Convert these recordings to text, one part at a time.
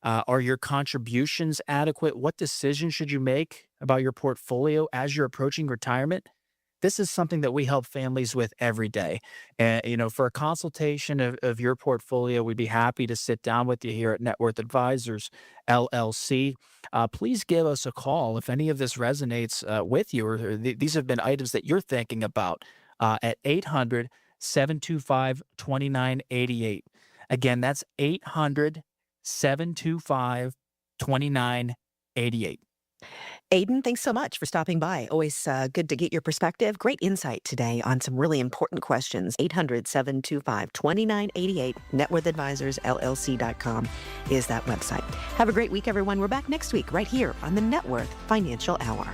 Are your contributions adequate? What decisions should you make about your portfolio as you're approaching retirement? This is something that we help families with every day. And, for a consultation of your portfolio, we'd be happy to sit down with you here at Net Worth Advisors, LLC. Please give us a call if any of this resonates with you, or these have been items that you're thinking about at 800-725-2988. Again, that's 800-725-2988. Aiden, thanks so much for stopping by. Always good to get your perspective. Great insight today on some really important questions. 800-725-2988. NetworthAdvisorsLLC.com is that website. Have a great week, everyone. We're back next week right here on the Net Worth Financial Hour.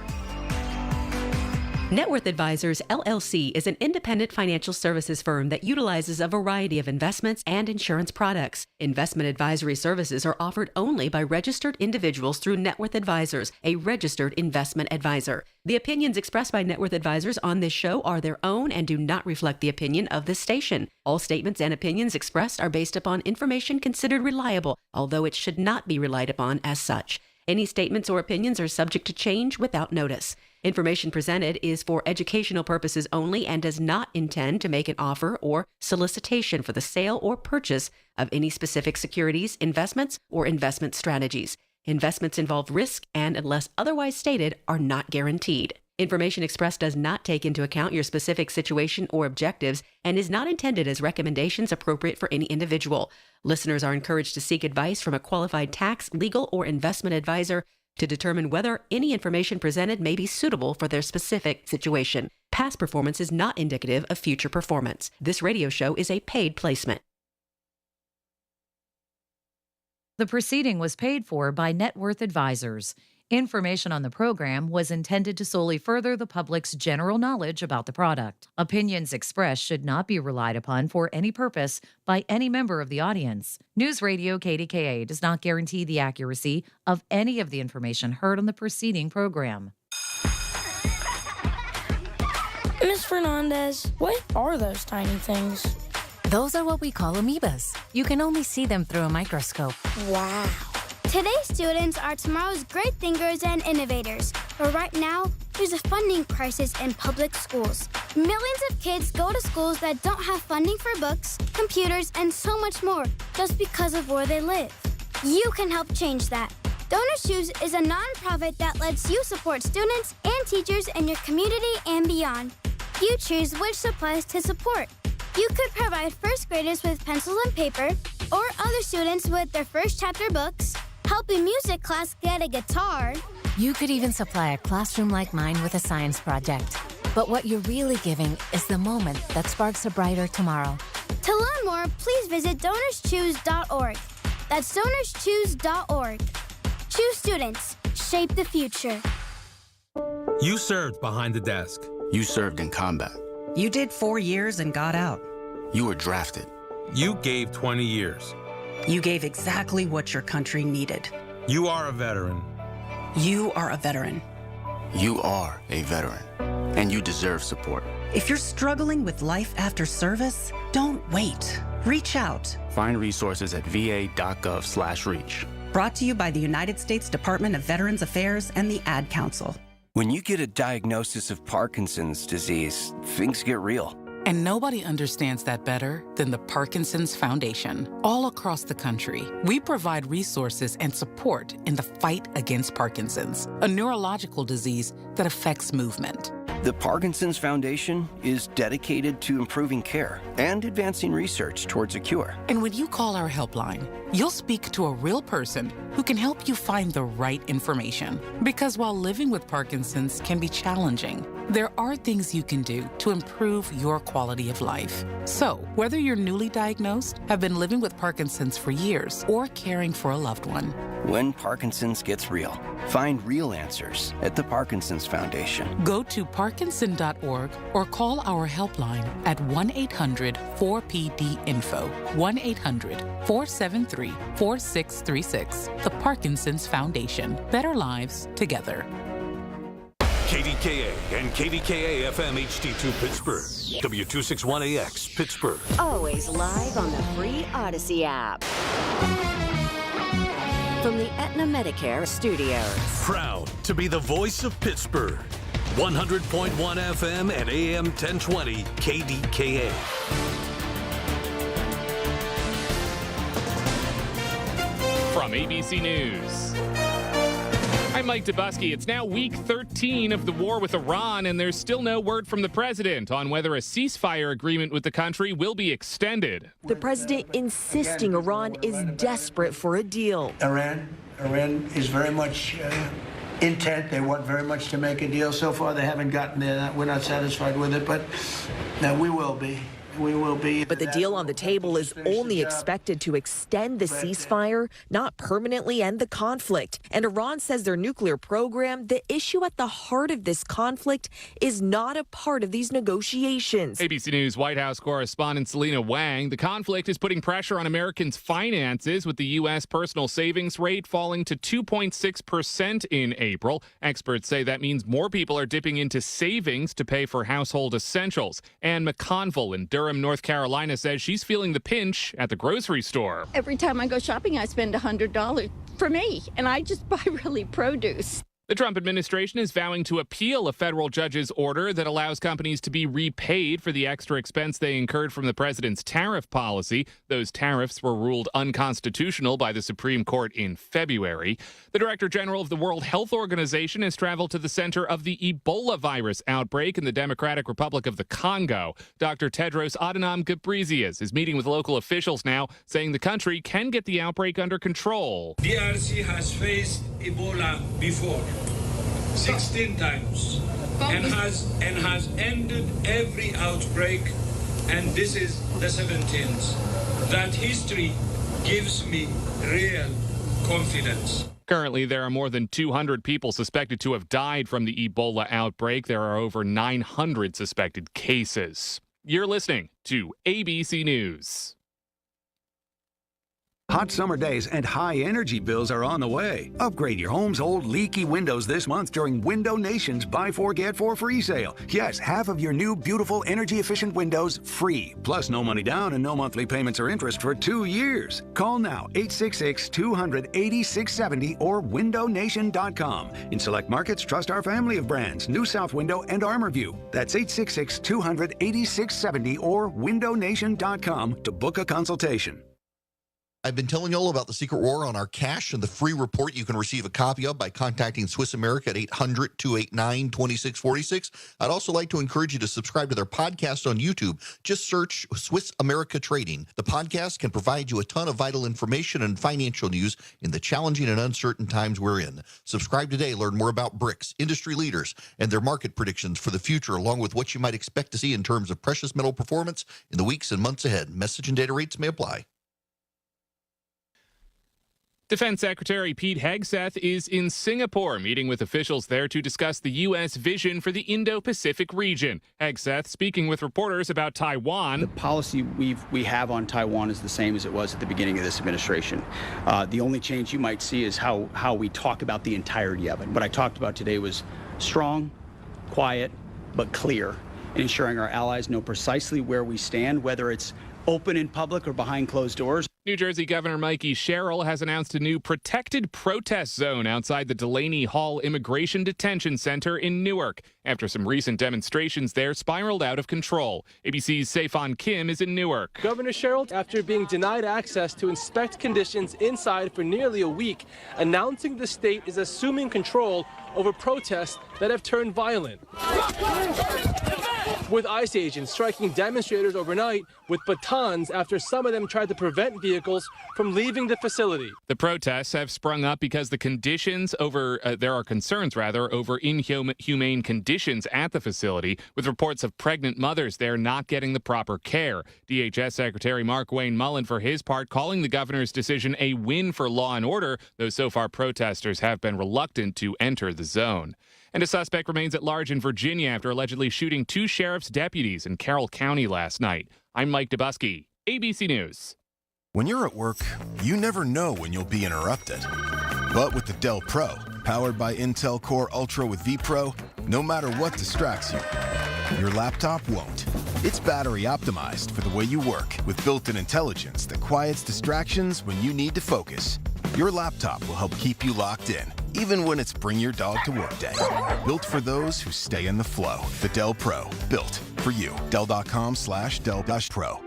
Net Worth Advisors, LLC is an independent financial services firm that utilizes a variety of investments and insurance products. Investment advisory services are offered only by registered individuals through Net Worth Advisors, a registered investment advisor. The opinions expressed by Net Worth Advisors on this show are their own and do not reflect the opinion of this station. All statements and opinions expressed are based upon information considered reliable, although it should not be relied upon as such. Any statements or opinions are subject to change without notice. Information presented is for educational purposes only and does not intend to make an offer or solicitation for the sale or purchase of any specific securities, investments, or investment strategies. Investments involve risk and, unless otherwise stated, are not guaranteed. Information expressed does not take into account your specific situation or objectives and is not intended as recommendations appropriate for any individual. Listeners are encouraged to seek advice from a qualified tax, legal, or investment advisor to determine whether any information presented may be suitable for their specific situation. Past performance is not indicative of future performance. This radio show is a paid placement. The proceeding was paid for by Net Worth Advisors. Information on the program was intended to solely further the public's general knowledge about the product. Opinions expressed should not be relied upon for any purpose by any member of the audience. News Radio KDKA does not guarantee the accuracy of any of the information heard on the preceding program. Ms. Fernandez, what are those tiny things? Those are what we call amoebas. You can only see them through a microscope. Wow. Today's students are tomorrow's great thinkers and innovators. But right now, there's a funding crisis in public schools. Millions of kids go to schools that don't have funding for books, computers, and so much more just because of where they live. You can help change that. Donors Choose is a nonprofit that lets you support students and teachers in your community and beyond. You choose which supplies to support. You could provide first graders with pencils and paper, or other students with their first chapter books, help a music class get a guitar. You could even supply a classroom like mine with a science project. But what you're really giving is the moment that sparks a brighter tomorrow. To learn more, please visit DonorsChoose.org. That's DonorsChoose.org. Choose students. Shape the future. You served behind the desk. You served in combat. You did 4 years and got out. You were drafted. You gave 20 years. You gave exactly what your country needed. You are a veteran. You are a veteran. You are a veteran, and you deserve support. If you're struggling with life after service, don't wait. Reach out. Find resources at va.gov/reach. Brought to you by the United States Department of Veterans Affairs and the Ad Council. When you get a diagnosis of Parkinson's disease, things get real. And nobody understands that better than the Parkinson's Foundation. All across the country, we provide resources and support in the fight against Parkinson's, a neurological disease that affects movement. The Parkinson's Foundation is dedicated to improving care and advancing research towards a cure. And when you call our helpline, you'll speak to a real person who can help you find the right information. Because while living with Parkinson's can be challenging, there are things you can do to improve your quality of life. So, whether you're newly diagnosed, have been living with Parkinson's for years, or caring for a loved one, when Parkinson's gets real, find real answers at the Parkinson's Foundation. Go to parkinson.org or call our helpline at 1-800-4PD-INFO, 1-800-473-4636. The Parkinson's Foundation. Better lives together. KDKA and KDKA-FM HD2 Pittsburgh. W261AX Pittsburgh. Always live on the free Odyssey app. from the Aetna Medicare studios. Proud to be the voice of Pittsburgh. 100.1 FM and AM 1020 KDKA. From ABC News, I'm Mike Dubusky. It's now week 13 of the war with Iran, and there's still no word from the president on whether a ceasefire agreement with the country will be extended. The president insisting Iran is desperate for a deal. Iran is very much intent. They want very much to make a deal. So far, they haven't gotten there. We're not satisfied with it, but we will be. We will be. But the deal on the table is only expected to extend the ceasefire, not permanently end the conflict. And Iran says their nuclear program, the issue at the heart of this conflict, is not a part of these negotiations. ABC News White House correspondent Selena Wang. The conflict is putting pressure on Americans' finances, with the U.S. personal savings rate falling to 2.6% in April. Experts say that means more people are dipping into savings to pay for household essentials. Ann McConville in Durham, North Carolina, says she's feeling the pinch at the grocery store. Every time I go shopping, I spend $100 for me, and I just buy really produce. The Trump administration is vowing to appeal a federal judge's order that allows companies to be repaid for the extra expense they incurred from the president's tariff policy. Those tariffs were ruled unconstitutional by the Supreme Court in February. The Director General of the World Health Organization has traveled to the center of the Ebola virus outbreak in the Democratic Republic of the Congo. Dr. Tedros Adhanom Ghebreyesus is meeting with local officials now, saying the country can get the outbreak under control. DRC has faced Ebola before. 16 times and has ended every outbreak, and this is the 17th. That history gives me real confidence. Currently, there are more than 200 people suspected to have died from the Ebola outbreak. There are over 900 suspected cases. You're listening to ABC News. Hot summer days and high energy bills are on the way. Upgrade your home's old leaky windows this month during Window Nation's Buy 4 Get 4 free sale. Yes, half of your new beautiful energy efficient windows free. Plus no money down and no monthly payments or interest for 2 years. Call now 866-200-8670 or windownation.com. In select markets, trust our family of brands, New South Window and ArmorView. That's 866-200-8670 or windownation.com to book a consultation. I've been telling you all about the secret war on our cash and the free report you can receive a copy of by contacting Swiss America at 800-289-2646. I'd also like to encourage you to subscribe to their podcast on YouTube. Just search Swiss America Trading. The podcast can provide you a ton of vital information and financial news in the challenging and uncertain times we're in. Subscribe today. Learn more about BRICS, industry leaders, and their market predictions for the future, along with what you might expect to see in terms of precious metal performance in the weeks and months ahead. Message and data rates may apply. Defense Secretary Pete Hegseth is in Singapore, meeting with officials there to discuss the U.S. vision for the Indo-Pacific region. Hegseth speaking with reporters about Taiwan. The policy we have on Taiwan is the same as it was at the beginning of this administration. The only change you might see is how we talk about the entirety of it. What I talked about today was strong, quiet, but clear, and ensuring our allies know precisely where we stand, whether it's open in public or behind closed doors. New Jersey Governor Mikey Sherrill has announced a new protected protest zone outside the Delaney Hall Immigration Detention Center in Newark after some recent demonstrations there spiraled out of control. ABC's Saifon Kim is in Newark. Governor Sherrill, after being denied access to inspect conditions inside for nearly a week, announcing the state is assuming control over protests that have turned violent, with ICE agents striking demonstrators overnight with batons after some of them tried to prevent vehicles from leaving the facility. The protests have sprung up because there are concerns over inhumane conditions at the facility, with reports of pregnant mothers there not getting the proper care. DHS Secretary Mark Wayne Mullen, for his part, calling the governor's decision a win for law and order, though so far protesters have been reluctant to enter the zone. And a suspect remains at large in Virginia after allegedly shooting 2 sheriff's deputies in Carroll County last night. I'm Mike Dubusky, ABC News. When you're at work, you never know when you'll be interrupted. But with the Dell Pro, powered by Intel Core Ultra with vPro, no matter what distracts you, your laptop won't. It's battery optimized for the way you work with built-in intelligence that quiets distractions when you need to focus. Your laptop will help keep you locked in, even when it's bring your dog to work day. Built for those who stay in the flow. The Dell Pro, built for you. Dell.com/Dell-Pro.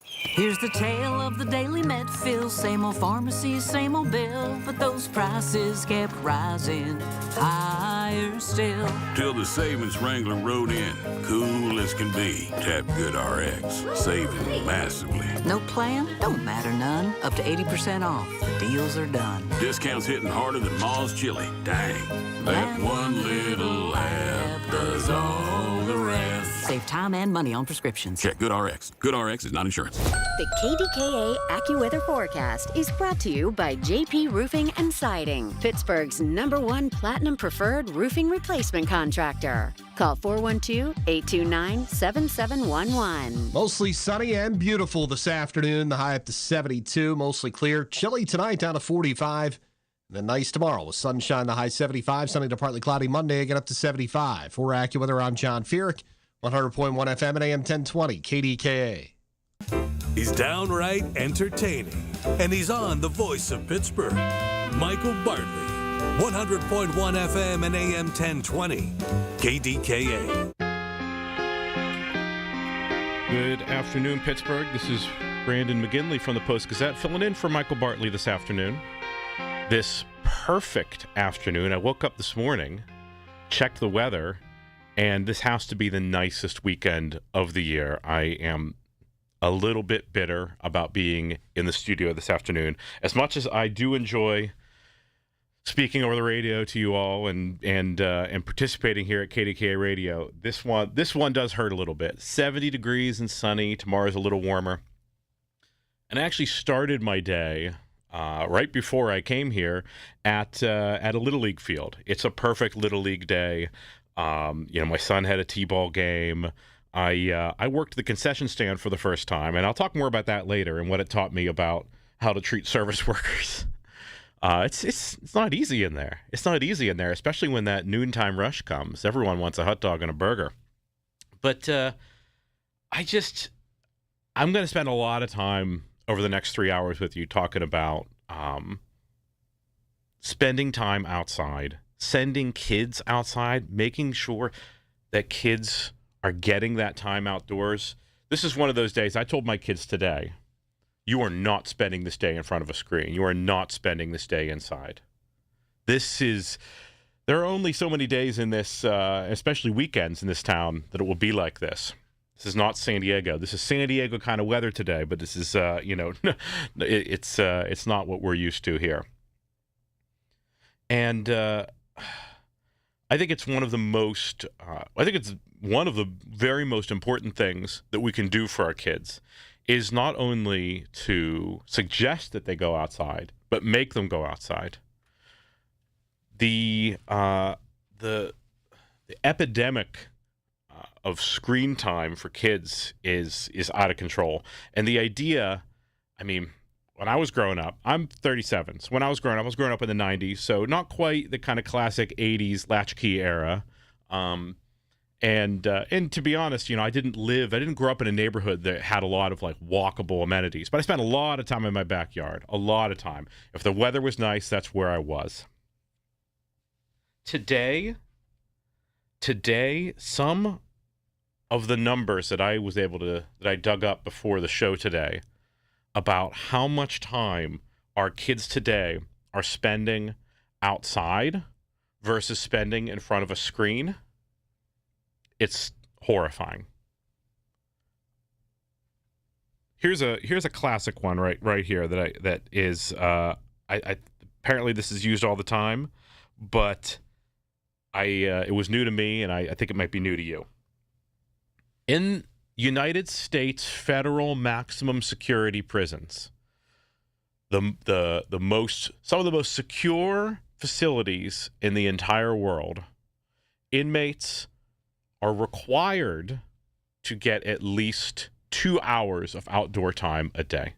Here's the tale of the daily med fill. Same old pharmacy, same old bill, but those prices kept rising higher still. Till the savings wrangler rode in, cool as can be. Tap GoodRx, saving massively. No plan? Don't matter none. Up to 80% off. The deals are done. Discounts hitting harder than Ma's chili. Dang, that one little app does all the rest. Save time and money on prescriptions. Check GoodRx. GoodRx is not insurance. The KDKA AccuWeather forecast is brought to you by JP Roofing and Siding, Pittsburgh's #1 Platinum Preferred Roofing Replacement Contractor. Call 412-829-7711. Mostly sunny and beautiful this afternoon. The high up to 72. Mostly clear. Chilly tonight down to 45. Then nice tomorrow with sunshine, the high 75. Sunny to partly cloudy Monday, again up to 75. For AccuWeather, I'm John Feerick. 100.1 FM and AM 1020, KDKA. He's downright entertaining, and he's on the voice of Pittsburgh. Michael Bartley, 100.1 FM and AM 1020, KDKA. Good afternoon, Pittsburgh. This is Brandon McGinley from the Post-Gazette, filling in for Michael Bartley this afternoon. This perfect afternoon, I woke up this morning, checked the weather, and this has to be the nicest weekend of the year. I am a little bit bitter about being in the studio this afternoon. As much as I do enjoy speaking over the radio to you all and participating here at KDKA Radio, this one does hurt a little bit. 70 degrees and sunny. Tomorrow's a little warmer. And I actually started my day right before I came here at a Little League field. It's a perfect Little League day. My son had a t-ball game. I worked the concession stand for the first time, and I'll talk more about that later and what it taught me about how to treat service workers. It's not easy in there. It's not easy in there, especially when that noontime rush comes. Everyone wants a hot dog and a burger. But I'm going to spend a lot of time over the next 3 hours with you talking about spending time outside, sending kids outside, making sure that kids are getting that time outdoors. This is one of those days. I told my kids today, you are not spending this day in front of a screen. You are not spending this day inside. There are only so many days in this, especially weekends in this town, that it will be like this. This is not San Diego. This is San Diego kind of weather today, but this is, it's not what we're used to here. And I think it's one of the very most important things that we can do for our kids is not only to suggest that they go outside, but make them go outside. The epidemic of screen time for kids is out of control. And the idea, when I was growing up, I'm 37. So when I was growing up in the 90s, so not quite the kind of classic 80s latchkey era. And to be honest, I didn't grow up in a neighborhood that had a lot of like walkable amenities, but I spent a lot of time in my backyard, a lot of time. If the weather was nice, that's where I was. Today, some of the numbers that I dug up before the show today about how much time our kids today are spending outside versus spending in front of a screen, it's horrifying. Here's a classic one right here that is apparently this is used all the time, but it was new to me, and I think it might be new to you. In United States federal maximum security prisons, some of the most secure facilities in the entire world, inmates are required to get at least 2 hours of outdoor time a day,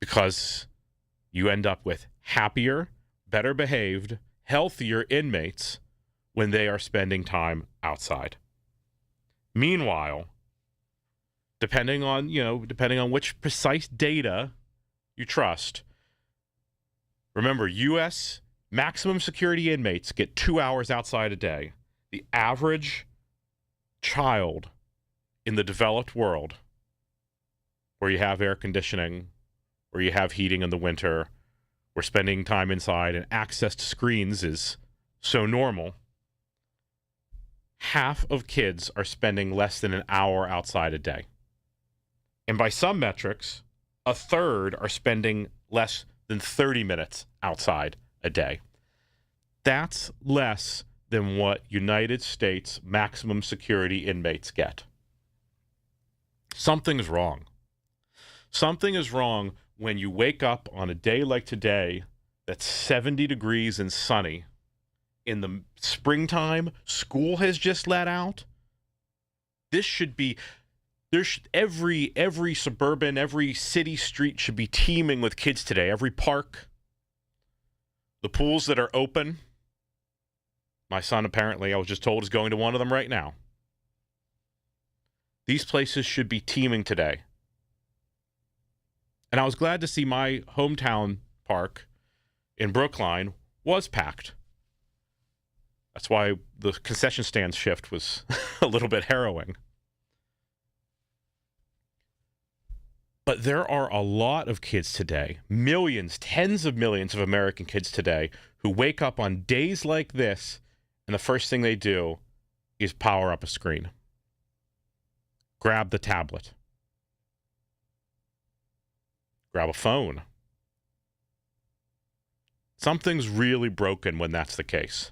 because you end up with happier, better behaved, healthier inmates when they are spending time outside. Meanwhile, depending on which precise data you trust. Remember, U.S. maximum security inmates get 2 hours outside a day. The average child in the developed world, where you have air conditioning, where you have heating in the winter, where spending time inside and access to screens is so normal, half of kids are spending less than an hour outside a day. And by some metrics, a third are spending less than 30 minutes outside a day. That's less than what United States maximum security inmates get. Something's wrong. Something is wrong when you wake up on a day like today that's 70 degrees and sunny. In the springtime, school has just let out. This should be... Every suburban, every city street should be teeming with kids today. Every park, the pools that are open. My son, apparently, I was just told, is going to one of them right now. These places should be teeming today. And I was glad to see my hometown park in Brookline was packed. That's why the concession stand shift was a little bit harrowing. But there are a lot of kids today, millions, tens of millions of American kids today, who wake up on days like this, and the first thing they do is power up a screen. Grab the tablet. Grab a phone. Something's really broken when that's the case.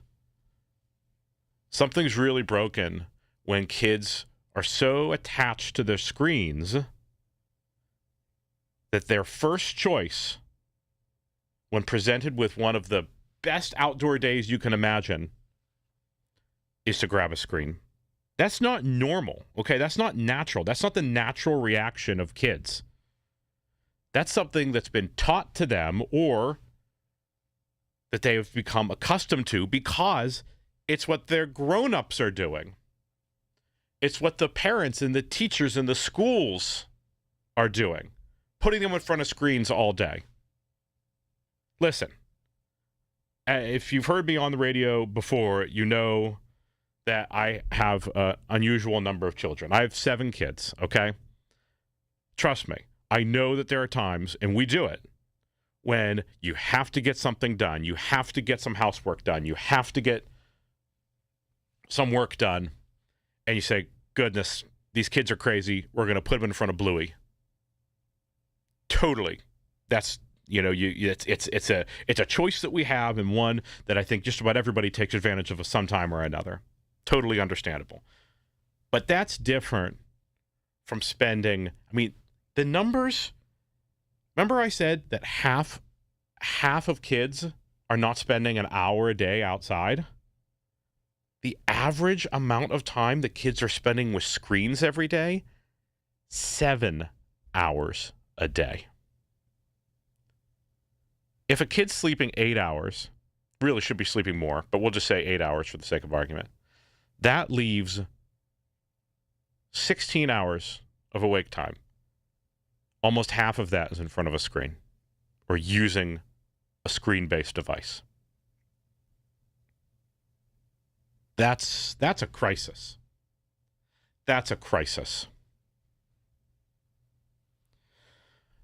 Something's really broken when kids are so attached to their screens that their first choice, when presented with one of the best outdoor days you can imagine, is to grab a screen. That's not normal, okay? That's not natural. That's not the natural reaction of kids. That's something that's been taught to them or that they have become accustomed to because it's what their grown-ups are doing. It's what the parents and the teachers in the schools are doing. Putting them in front of screens all day. Listen, if you've heard me on the radio before, you know that I have an unusual number of children. I have 7 kids, okay? Trust me, I know that there are times, and we do it, when you have to get something done. You have to get some housework done. You have to get some work done. And you say, goodness, these kids are crazy. We're going to put them in front of Bluey. Totally. That's, it's a choice that we have, and one that I think just about everybody takes advantage of sometime or another. Totally understandable. But that's different from spending, the numbers, remember I said that half of kids are not spending an hour a day outside? The average amount of time that kids are spending with screens every day, 7 hours a day. If a kid's sleeping 8 hours, really should be sleeping more, but we'll just say 8 hours for the sake of argument, that leaves 16 hours of awake time. Almost half of that is in front of a screen or using a screen-based device. That's a crisis. That's a crisis.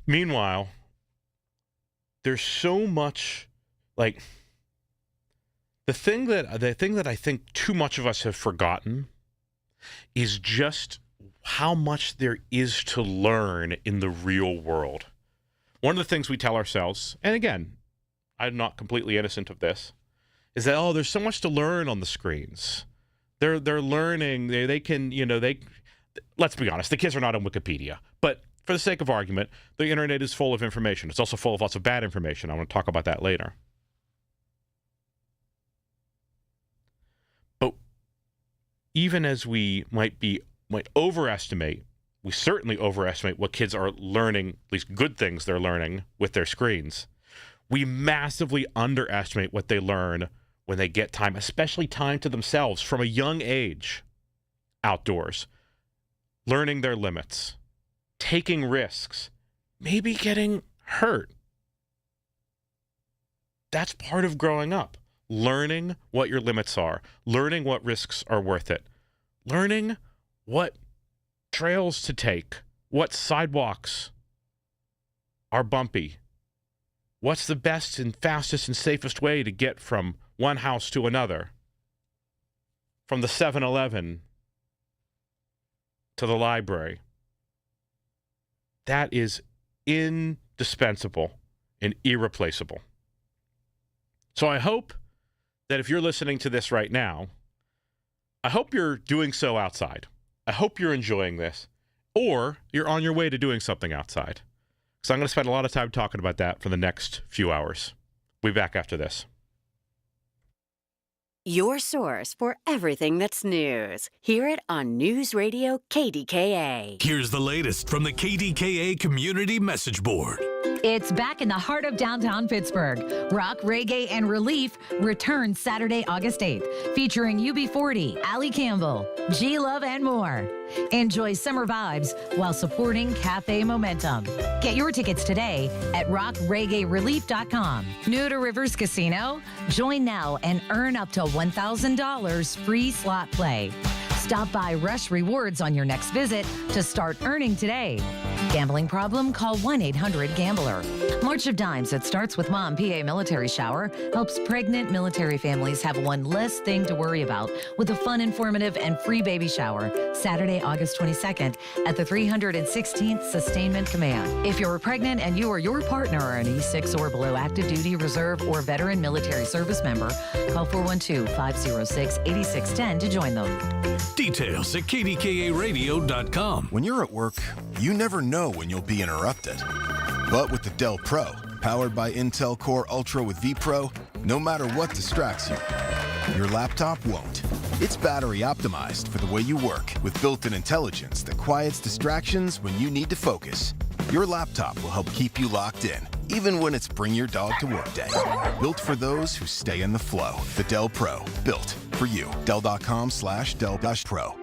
Meanwhile, there's so much, the thing that I think too much of us have forgotten is just how much there is to learn in the real world. One of the things we tell ourselves, and again, I'm not completely innocent of this, is that, there's so much to learn on the screens. They're learning, they can, let's be honest, the kids are not on Wikipedia, but for the sake of argument, the internet is full of information. It's also full of lots of bad information. I want to talk about that later. But even as we might overestimate, we certainly overestimate what kids are learning, at least good things they're learning with their screens. We massively underestimate what they learn when they get time, especially time to themselves from a young age outdoors, learning their limits, taking risks, maybe getting hurt. That's part of growing up. Learning what your limits are, learning what risks are worth it, learning what trails to take, what sidewalks are bumpy, what's the best and fastest and safest way to get from one house to another, from the 7-Eleven to the library. That is indispensable and irreplaceable. So I hope that if you're listening to this right now, I hope you're doing so outside. I hope you're enjoying this, or you're on your way to doing something outside. So I'm going to spend a lot of time talking about that for the next few hours. We'll be back after this. Your source for everything that's news. Hear it on News Radio KDKA. Here's the latest from the KDKA Community Message Board. It's back in the heart of downtown Pittsburgh. Rock, Reggae, and Relief returns Saturday, August 8th, featuring UB40, Ali Campbell, G-Love, and more. Enjoy summer vibes while supporting Cafe Momentum. Get your tickets today at rockreggaerelief.com. New to Rivers Casino? Join now and earn up to $1,000 free slot play. Stop by Rush Rewards on your next visit to start earning today. Gambling problem? Call 1-800-GAMBLER. March of Dimes that starts with Mom PA Military Shower helps pregnant military families have one less thing to worry about with a fun, informative, and free baby shower Saturday, August 22nd at the 316th Sustainment Command. If you're pregnant and you or your partner are an E6 or below active duty, reserve, or veteran military service member, call 412-506-8610 to join them. Details at KDKARadio.com. When you're at work, you never know when you'll be interrupted. But with the Dell Pro, powered by Intel Core Ultra with vPro, no matter what distracts you, your laptop won't. It's battery optimized for the way you work with built-in intelligence that quiets distractions when you need to focus. Your laptop will help keep you locked in, even when it's bring your dog to work day. Built for those who stay in the flow. The Dell Pro, built for you. Dell.com/Dell-Pro.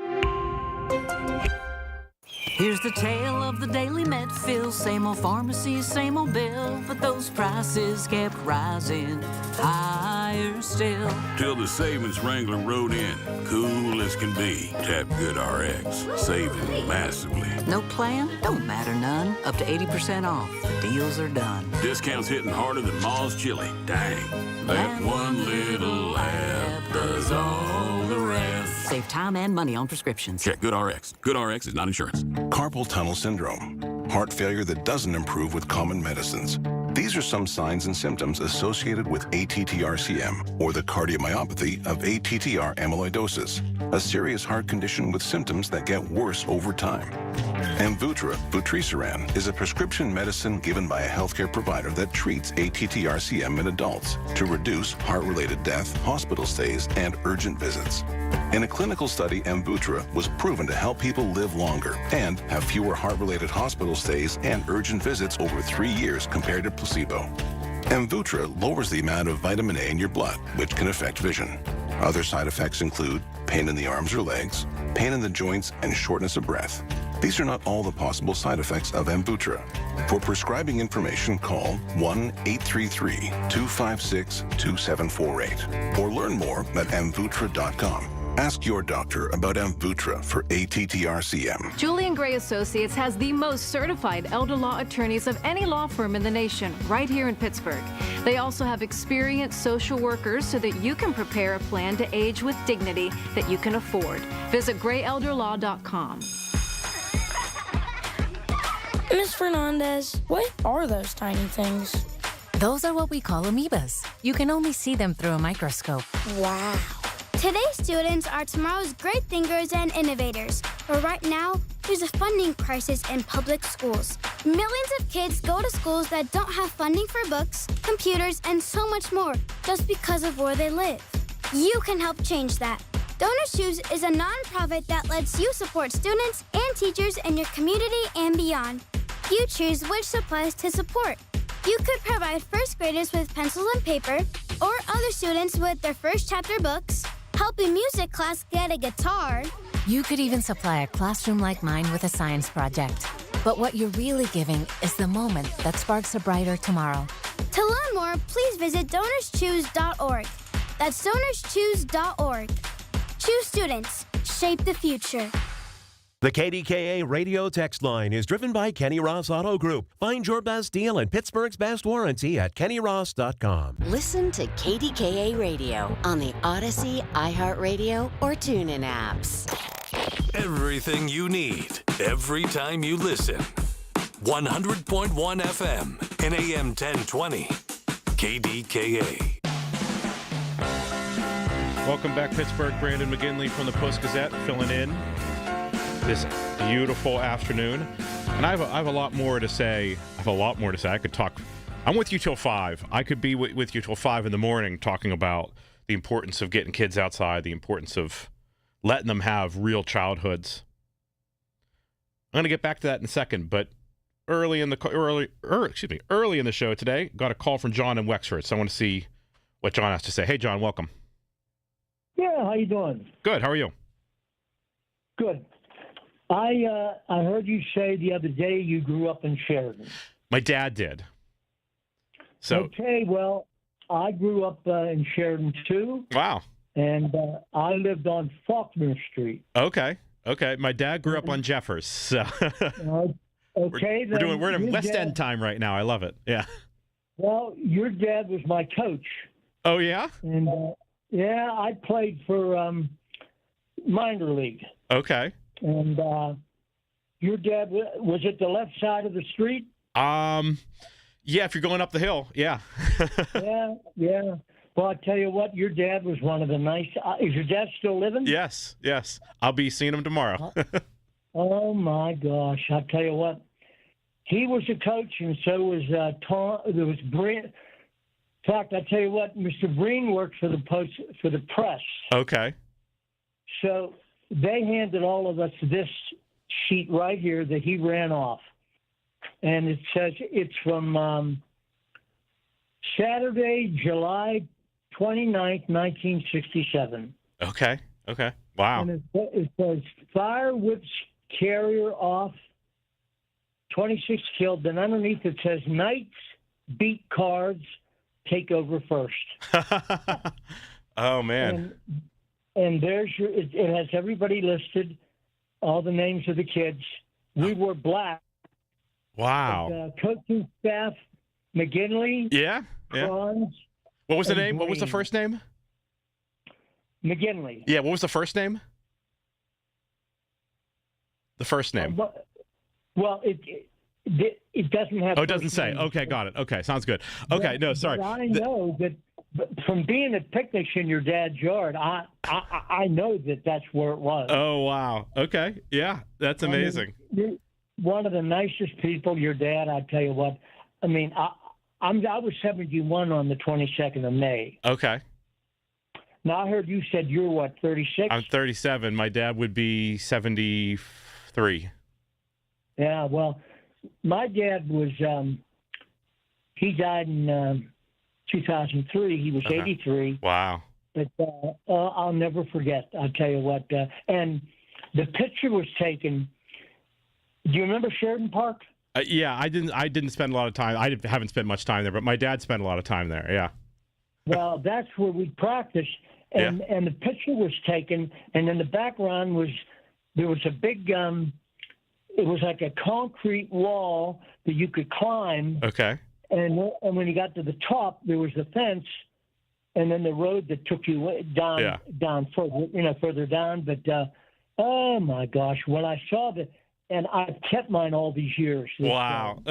Here's the tale of the daily med fill. Same old pharmacy, same old bill. But those prices kept rising higher still. Till the savings Wrangler rode in. Cool as can be. Tap GoodRx. Saving massively. No plan? Don't matter none. Up to 80% off. The deals are done. Discounts hitting harder than Ma's chili. Dang. That one little app does all the rest. Save time and money on prescriptions. Check GoodRx. GoodRx is not insurance. Carpal tunnel syndrome, heart failure that doesn't improve with common medicines. These are some signs and symptoms associated with ATTR-CM, or the cardiomyopathy of ATTR amyloidosis, a serious heart condition with symptoms that get worse over time. Amvuttra, vutrisiran, is a prescription medicine given by a healthcare provider that treats ATTR-CM in adults to reduce heart-related death, hospital stays, and urgent visits. In a clinical study, Amvuttra was proven to help people live longer and have fewer heart-related hospital stays and urgent visits over 3 years compared to placebo. Amvuttra lowers the amount of vitamin A in your blood, which can affect vision. Other side effects include pain in the arms or legs, pain in the joints, and shortness of breath. These are not all the possible side effects of Amvuttra. For prescribing information, call 1-833-256-2748 or learn more at amvuttra.com. Ask your doctor about Amvuttra for ATTR-CM. Julian Gray Associates has the most certified elder law attorneys of any law firm in the nation, right here in Pittsburgh. They also have experienced social workers so that you can prepare a plan to age with dignity that you can afford. Visit grayelderlaw.com. Ms. Fernandez, what are those tiny things? Those are what we call amoebas. You can only see them through a microscope. Wow. Today's students are tomorrow's great thinkers and innovators. But right now, there's a funding crisis in public schools. Millions of kids go to schools that don't have funding for books, computers, and so much more just because of where they live. You can help change that. Donor Shoes is a nonprofit that lets you support students and teachers in your community and beyond. You choose which supplies to support. You could provide first graders with pencils and paper, or other students with their first chapter books, help a music class get a guitar. You could even supply a classroom like mine with a science project. But what you're really giving is the moment that sparks a brighter tomorrow. To learn more, please visit DonorsChoose.org. That's DonorsChoose.org. Choose students. Shape the future. The KDKA radio text line is driven by Kenny Ross Auto Group. Find your best deal and Pittsburgh's best warranty at kennyross.com. Listen to KDKA Radio on the Odyssey, iHeartRadio, or TuneIn apps. Everything you need, every time you listen. 100.1 FM and AM 1020. KDKA. Welcome back, Pittsburgh. Brandon McGinley from the Post-Gazette filling in this beautiful afternoon. And I have a lot more to say. I could talk. I'm with you till 5. I could be with you till 5 in the morning talking about the importance of getting kids outside, the importance of letting them have real childhoods. I'm going to get back to that in a second, but early in the show today, got a call from John in Wexford. So I want to see what John has to say. Hey, John, welcome. Yeah, how you doing? Good. How are you? Good. I heard you say the other day you grew up in Sheridan. My dad did. So okay, well, I grew up in Sheridan too. Wow. And I lived on Faulkner Street. Okay. My dad grew up on Jeffers. So okay, we're in West End time right now. I love it. Yeah. Well, your dad was my coach. Oh yeah. And yeah, I played for minor league. Okay. And your dad was it the left side of the street? Yeah, if you're going up the hill, yeah. yeah. Well, I tell you what, your dad was one of the nice. Is your dad still living? Yes. I'll be seeing him tomorrow. Oh my gosh! I tell you what, he was a coach, and so was Tom. There was Breen. In fact, I tell you what, Mr. Breen worked for the press. Okay. So they handed all of us this sheet right here that he ran off. And it says it's from Saturday, July 29th, 1967. Okay. Wow. And it says, fire whips carrier off, 26 killed. Then underneath it says, Knights beat Cards, take over first. Oh, man. And there's it has everybody listed, all the names of the kids. We were black. Wow. Coaching staff, McGinley. Yeah. Franz, what was the name? Green. What was the first name? McGinley. Yeah. What was the first name? The first name. Well, it doesn't have. Oh, it doesn't say. name. Okay, got it. Okay, sounds good. Okay, no, sorry. But I know that from being at picnics in your dad's yard, I know that that's where it was. Oh, wow. Okay. Yeah, that's amazing. You're one of the nicest people, your dad, I tell you what. I mean, I was 71 on the 22nd of May. Okay. Now, I heard you said you're, what, 36? I'm 37. My dad would be 73. Yeah, well, my dad was, he died in 2003. He was 83. Wow. But I'll never forget, I'll tell you what. And the picture was taken. Do you remember Sheridan Park? Yeah, I didn't spend a lot of time. I haven't spent much time there, but my dad spent a lot of time there. Yeah. Well, that's where we practiced, and the picture was taken, and in the background there was a big it was like a concrete wall that you could climb. Okay. And when you got to the top, there was the fence, and then the road that took you down further down. But oh my gosh, when I saw that. And I've kept mine all these years. Wow.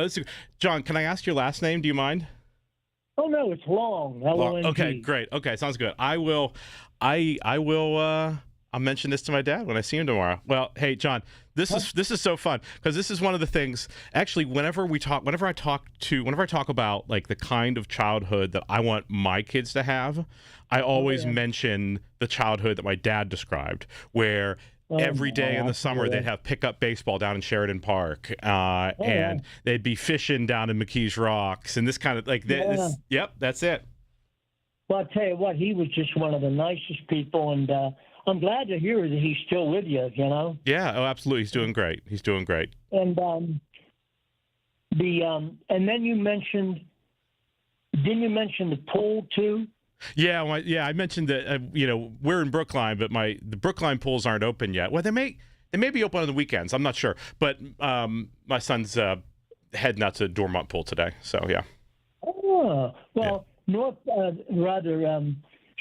John, can I ask your last name? Do you mind? Oh, no, it's Long. L-O-N-G. Okay, great. Okay, sounds good. I will I'll mention this to my dad when I see him tomorrow. Well, hey, John, this is so fun because this is one of the things, actually, whenever I talk about like the kind of childhood that I want my kids to have, I always mention the childhood that my dad described, where every day in the summer, they'd have pickup baseball down in Sheridan Park, and they'd be fishing down in McKees Rocks, and this kind of like, yep, that's it. Well, I'll tell you what, he was just one of the nicest people, and I'm glad to hear that he's still with you, you know? Yeah, oh, absolutely. He's doing great. And And then you mentioned, didn't you mention the pool too? Yeah, I mentioned that. We're in Brookline, but the Brookline pools aren't open yet. Well, they may be open on the weekends. I'm not sure, but my son's heading out to Dormont Pool today. So yeah. Oh well, yeah.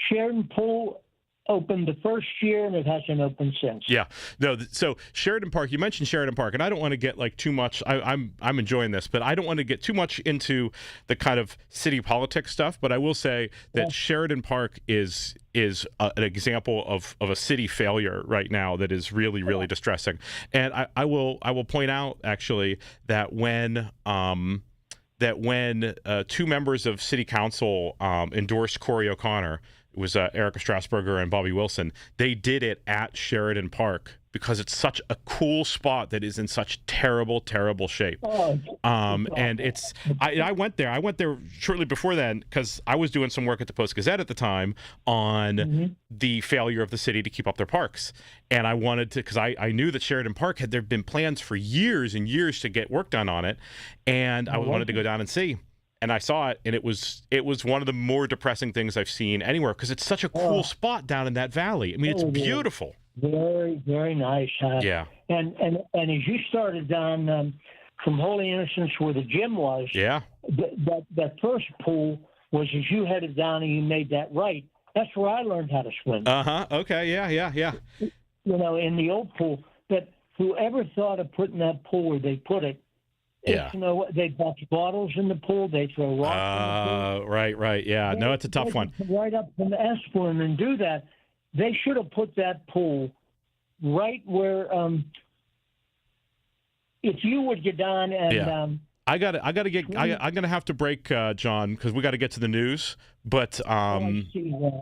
Sheridan Pool opened the first year, and it hasn't opened since. Yeah, no. So Sheridan Park, you mentioned Sheridan Park, and I don't want to get like too much. I'm enjoying this, but I don't want to get too much into the kind of city politics stuff. But I will say that Sheridan Park is an example of a city failure right now that is really, really distressing. And I will point out actually that when two members of City Council endorsed Corey O'Connor. It was Erica Strasburger and Bobby Wilson. They did it at Sheridan Park because it's such a cool spot that is in such terrible, terrible shape. And I went there. I went there shortly before then because I was doing some work at the Post-Gazette at the time on the failure of the city to keep up their parks. And I wanted to, because I knew that Sheridan Park there had been plans for years and years to get work done on it. And I wanted to go down and see. And I saw it, and it was one of the more depressing things I've seen anywhere because it's such a cool spot down in that valley. I mean, it's beautiful. Very, very nice. Yeah. And as you started down from Holy Innocents where the gym was, that first pool was as you headed down and you made that right. That's where I learned how to swim. Okay. Yeah. In the old pool. But whoever thought of putting that pool where they put it, yeah. They box bottles in the pool. They throw rocks in the pool. Right. Yeah. No, it's a tough one. Right up from the Esplanade and do that. They should have put that pool right where, if you would get down and. I'm gonna have to break, John, because we got to get to the news. But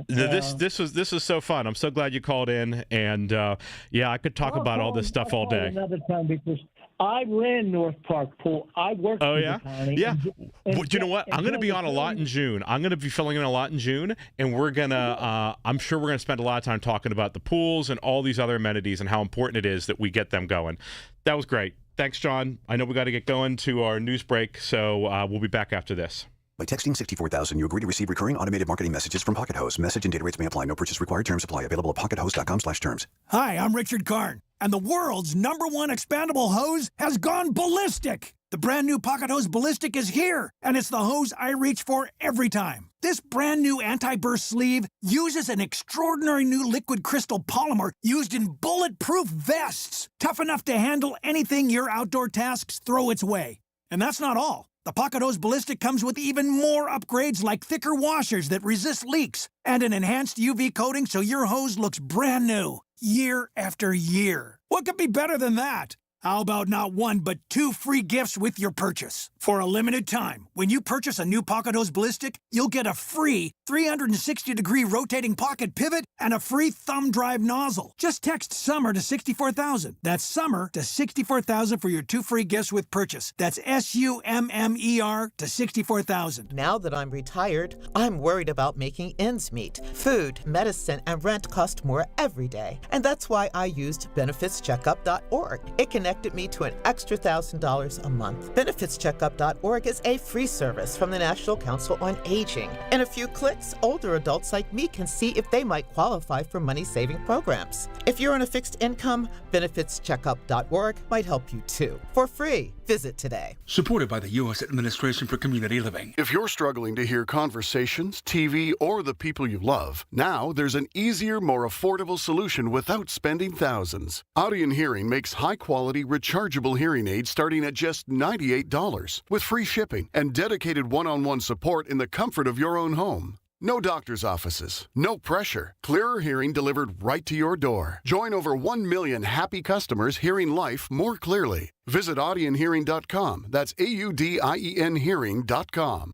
this is so fun. I'm so glad you called in, and I could talk about all this stuff all day. Another time because I ran North Park Pool. I worked. Oh yeah, yeah. Do you know what? I'm going to be on a lot in June. I'm going to be filling in a lot in June, and we're gonna. I'm sure we're going to spend a lot of time talking about the pools and all these other amenities and how important it is that we get them going. That was great. Thanks, John. I know we got to get going to our news break, so we'll be back after this. By texting 64000, you agree to receive recurring automated marketing messages from Pocket Host. Message and data rates may apply. No purchase required. Terms apply. Available at pockethost.com/terms. Hi, I'm Richard Karn, and the world's #1 expandable hose has gone ballistic. The brand new Pocket Hose Ballistic is here, and it's the hose I reach for every time. This brand new anti-burst sleeve uses an extraordinary new liquid crystal polymer used in bulletproof vests, tough enough to handle anything your outdoor tasks throw its way. And that's not all. The Pocket Hose Ballistic comes with even more upgrades like thicker washers that resist leaks and an enhanced UV coating so your hose looks brand new, year after year. What could be better than that? How about not 1, but 2 free gifts with your purchase? For a limited time, when you purchase a new Pocket Hose Ballistic, you'll get a free 360-degree rotating pocket pivot and a free thumb drive nozzle. Just text SUMMER to 64,000. That's SUMMER to 64,000 for your 2 free gifts with purchase. That's SUMMER to 64,000. Now that I'm retired, I'm worried about making ends meet. Food, medicine, and rent cost more every day. And that's why I used benefitscheckup.org. It connected me to an extra $1,000 a month. Benefitscheckup.org is a free service from the National Council on Aging. In a few clicks, older adults like me can see if they might qualify for money-saving programs. If you're on a fixed income, benefitscheckup.org might help you too. For free, visit today. Supported by the U.S. Administration for Community Living. If you're struggling to hear conversations, TV, or the people you love, now there's an easier, more affordable solution without spending thousands. Audion Hearing makes high-quality, rechargeable hearing aids starting at just $98 with free shipping and dedicated one-on-one support in the comfort of your own home. No doctor's offices, no pressure. Clearer hearing delivered right to your door. Join over 1 million happy customers hearing life more clearly. Visit audionhearing.com. That's AUDIEN hearing.com.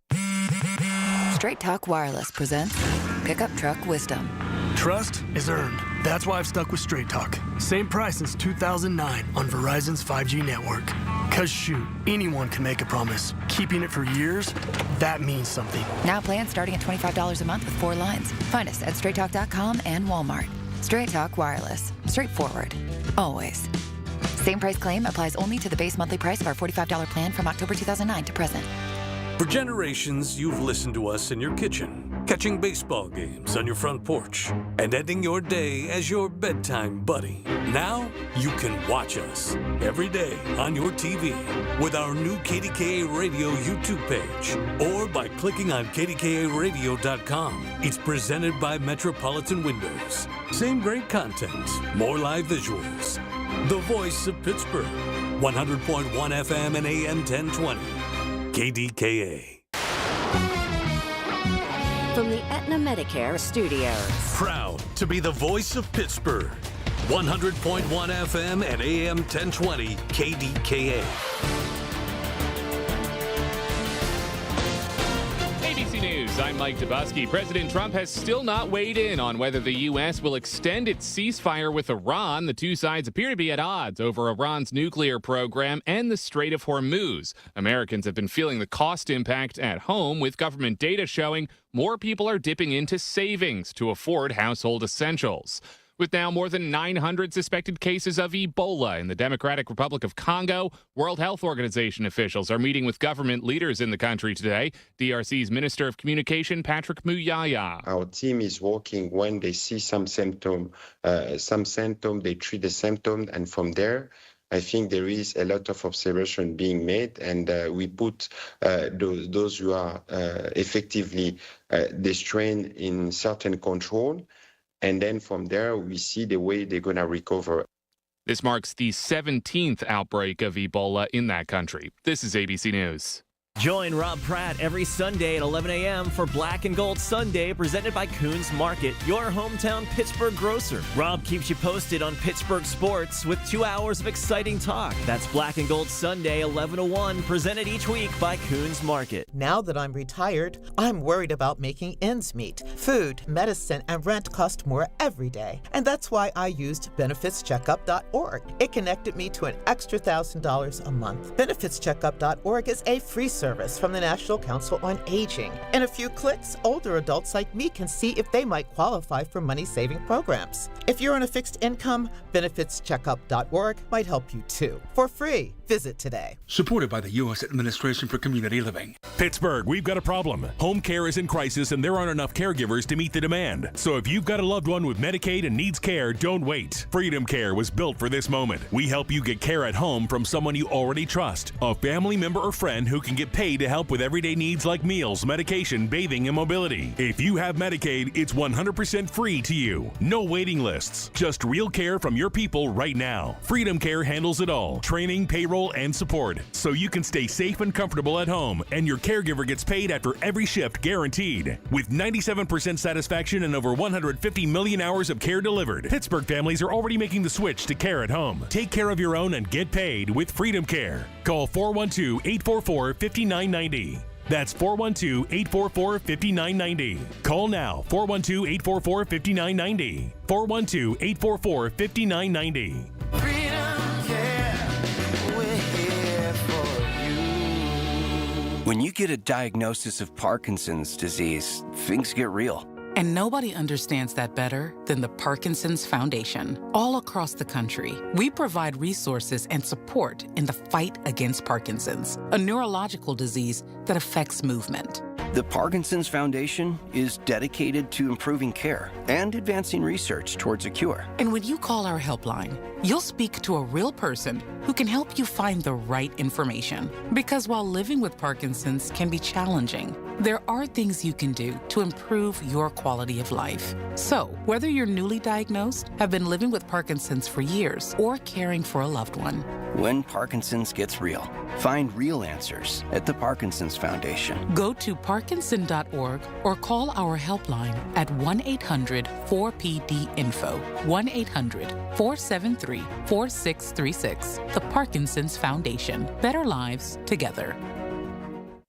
Straight Talk Wireless presents Pickup Truck Wisdom. Trust is earned. That's why I've stuck with Straight Talk. Same price since 2009 on Verizon's 5G network. Cause shoot, anyone can make a promise. Keeping it for years, that means something. Now plans starting at $25 a month with 4 lines. Find us at straighttalk.com and Walmart. Straight Talk Wireless. Straightforward. Always. Same price claim applies only to the base monthly price of our $45 plan from October 2009 to present. For generations, you've listened to us in your kitchen, catching baseball games on your front porch, and ending your day as your bedtime buddy. Now, you can watch us every day on your TV with our new KDKA Radio YouTube page or by clicking on KDKARadio.com. It's presented by Metropolitan Windows. Same great content, more live visuals. The voice of Pittsburgh, 100.1 FM and AM 1020. KDKA. From the Aetna Medicare Studios. Proud to be the voice of Pittsburgh. 100.1 FM and AM 1020 KDKA. ABC News, I'm Mike Dubusky. President Trump has still not weighed in on whether the U.S. will extend its ceasefire with Iran. The two sides appear to be at odds over Iran's nuclear program and the Strait of Hormuz. Americans have been feeling the cost impact at home, with government data showing more people are dipping into savings to afford household essentials. With now more than 900 suspected cases of Ebola in the Democratic Republic of Congo, World Health Organization officials are meeting with government leaders in the country today. DRC's Minister of Communication, Patrick Muyaya. Our team is working when they see some symptom, they treat the symptom, and from there, I think there is a lot of observation being made, and we put those who are effectively the strain in certain control. And then from there, we see the way they're going to recover. This marks the 17th outbreak of Ebola in that country. This is ABC News. Join Rob Pratt every Sunday at 11 a.m. for Black and Gold Sunday, presented by Coons Market, your hometown Pittsburgh grocer. Rob keeps you posted on Pittsburgh sports with 2 hours of exciting talk. That's Black and Gold Sunday, 11 to 1, presented each week by Coons Market. Now that I'm retired, I'm worried about making ends meet. Food, medicine, and rent cost more every day. And that's why I used benefitscheckup.org. It connected me to an extra $1,000 a month. Benefitscheckup.org is a free service from the National Council on Aging. In a few clicks, older adults like me can see if they might qualify for money-saving programs. If you're on a fixed income, benefitscheckup.org might help you too. For free. Visit today. Supported by the U.S. Administration for Community Living. Pittsburgh, we've got a problem. Home care is in crisis and there aren't enough caregivers to meet the demand. So if you've got a loved one with Medicaid and needs care, don't wait. Freedom Care was built for this moment. We help you get care at home from someone you already trust. A family member or friend who can get paid to help with everyday needs like meals, medication, bathing, and mobility. If you have Medicaid, it's 100% free to you. No waiting lists. Just real care from your people right now. Freedom Care handles it all. Training, payroll, and support, so you can stay safe and comfortable at home, and your caregiver gets paid after every shift guaranteed. With 97% satisfaction and over 150 million hours of care delivered, Pittsburgh families are already making the switch to care at home. Take care of your own and get paid with Freedom Care. Call 412-844-5990. That's 412-844-5990. Call now, 412-844-5990. 412-844-5990. When you get a diagnosis of Parkinson's disease, things get real. And nobody understands that better than the Parkinson's Foundation. All across the country, we provide resources and support in the fight against Parkinson's, a neurological disease that affects movement. The Parkinson's Foundation is dedicated to improving care and advancing research towards a cure. And when you call our helpline, you'll speak to a real person who can help you find the right information. Because while living with Parkinson's can be challenging, there are things you can do to improve your quality of life. So, whether you're newly diagnosed, have been living with Parkinson's for years, or caring for a loved one, when Parkinson's gets real, find real answers at the Parkinson's Foundation. Go to parkinson.org or call our helpline at 1-800-4PD-INFO, 1-800-473-4636. The Parkinson's Foundation. Better lives together.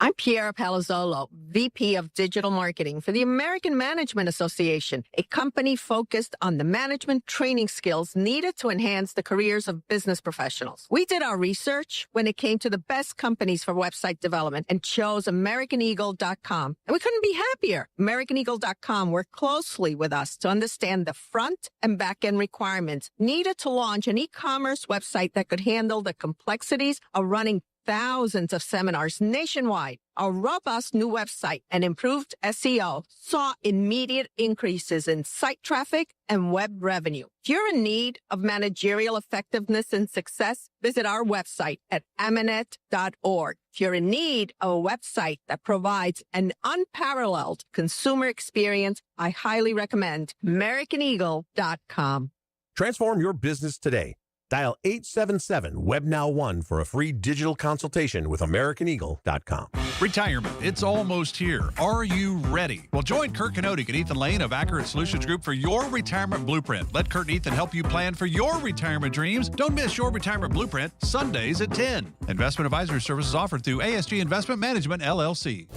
I'm Piera Palazzolo, VP of Digital Marketing for the American Management Association, a company focused on the management training skills needed to enhance the careers of business professionals. We did our research when it came to the best companies for website development and chose AmericanEagle.com. And we couldn't be happier. AmericanEagle.com worked closely with us to understand the front and back end requirements needed to launch an e-commerce website that could handle the complexities of running thousands of seminars nationwide. Our robust new website and improved SEO saw immediate increases in site traffic and web revenue. If you're in need of managerial effectiveness and success, visit our website at amanet.org. If you're in need of a website that provides an unparalleled consumer experience, I highly recommend AmericanEagle.com. Transform your business today. Dial 877-WebNow1 for a free digital consultation with AmericanEagle.com. Retirement, it's almost here. Are you ready? Well, join Kurt Kanodik and Ethan Lane of Accurate Solutions Group for your retirement blueprint. Let Kurt and Ethan help you plan for your retirement dreams. Don't miss your retirement blueprint, Sundays at 10. Investment advisory services offered through ASG Investment Management, LLC.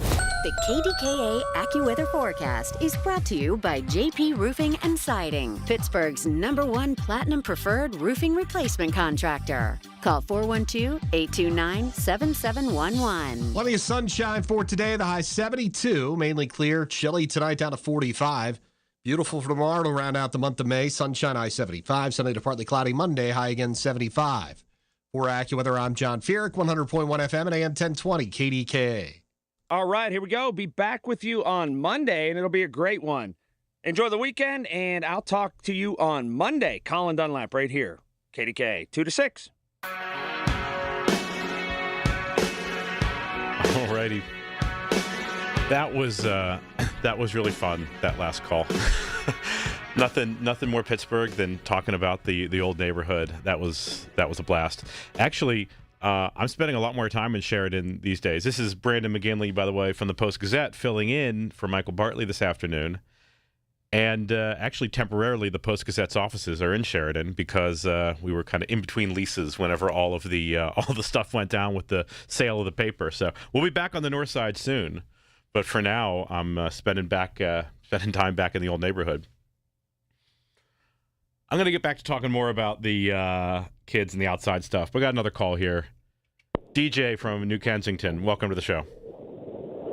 The KDKA AccuWeather forecast is brought to you by JP Roofing and Siding, Pittsburgh's #1 Platinum Preferred Roofing Replacement Contractor. Call 412-829-7711. Plenty of sunshine for today. The high 72, mainly clear, chilly tonight down to 45. Beautiful for tomorrow to round out the month of May. Sunshine, high 75. Sunday to partly cloudy Monday, high again 75. For AccuWeather, I'm John Feerick, 100.1 FM and AM 1020 KDKA. All right, here we go. Be back with you on Monday, and it'll be a great one. Enjoy the weekend, and I'll talk to you on Monday. Colin Dunlap right here, KDKA, 2 to 6. All righty. That was really fun, that last call. Nothing more Pittsburgh than talking about the old neighborhood. That was a blast. Actually, I'm spending a lot more time in Sheridan these days. This is Brandon McGinley, by the way, from the Post-Gazette, filling in for Michael Bartley this afternoon. And actually, temporarily, the Post-Gazette's offices are in Sheridan because we were kind of in between leases whenever all the stuff went down with the sale of the paper. So we'll be back on the north side soon. But for now, I'm spending time back in the old neighborhood. I'm going to get back to talking more about the kids and the outside stuff. We got another call here. DJ from New Kensington, welcome to the show.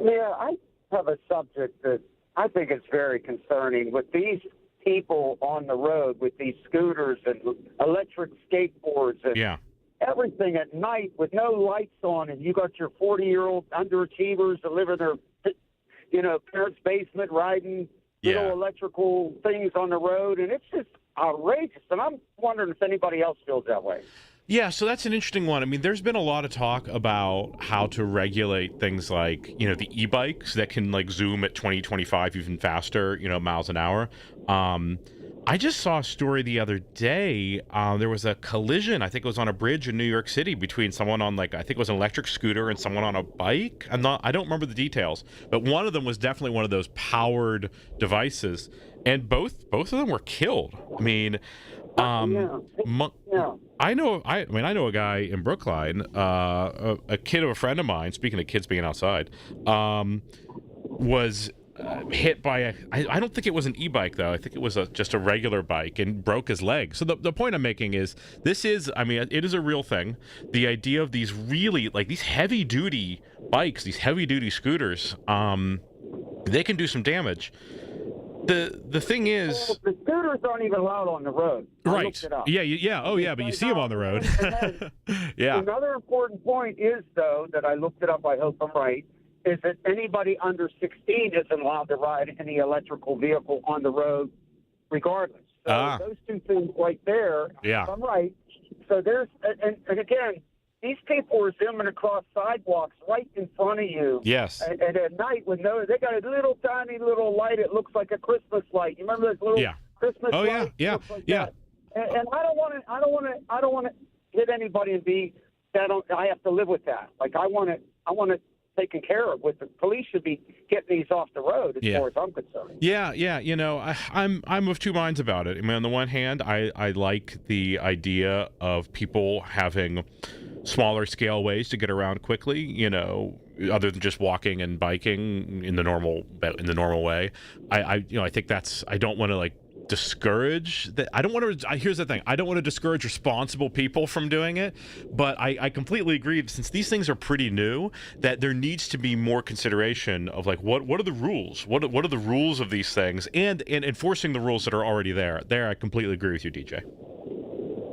Yeah, I have a subject that I think is very concerning with these people on the road with these scooters and electric skateboards and everything at night with no lights on, and you got your 40-year-old underachievers that live in their parents' basement riding little electrical things on the road, and it's just outrageous, and I'm wondering if anybody else feels that way. Yeah, so that's an interesting one. I mean, there's been a lot of talk about how to regulate things like, the e-bikes that can zoom at 20, 25, even faster, miles an hour. I just saw a story the other day. There was a collision, I think it was on a bridge in New York City, between someone on I think it was an electric scooter and someone on a bike. I don't remember the details, but one of them was definitely one of those powered devices, and both of them were killed. I mean, I know a guy in Brookline, a kid of a friend of mine, speaking of kids being outside, was hit by I don't think it was an e-bike, though. I think it was just a regular bike, and broke his leg. So the point I'm making is it is a real thing. The idea of these really, these heavy-duty bikes, these heavy-duty scooters, they can do some damage. The thing is, the scooters aren't even allowed on the road. I looked it up. Yeah. Oh, yeah, but you see them on the road. Yeah. Another important point is, though, that I looked it up, I hope I'm right, is that anybody under 16 isn't allowed to ride any electrical vehicle on the road regardless. So those two things right there, if I'm right. So there's, and again, these people are zooming across sidewalks right in front of you. Yes. And at night, they got a little tiny little light. It looks like a Christmas light. You remember those little Christmas lights? Yeah. That. And I don't want to hit anybody and be that. I have to live with that. I want to taken care of. The police should be getting these off the road, as far as I'm concerned. Yeah. You know, I'm of two minds about it. I mean, on the one hand, I like the idea of people having smaller scale ways to get around quickly, you know, other than just walking and biking in the normal way. I think that's, I don't want to like discourage that. I don't want to, here's the thing. I don't want to discourage responsible people from doing it, but I completely agree, since these things are pretty new, that there needs to be more consideration of like, what are the rules? What are the rules of these things, and enforcing the rules that are already there. I completely agree with you, DJ.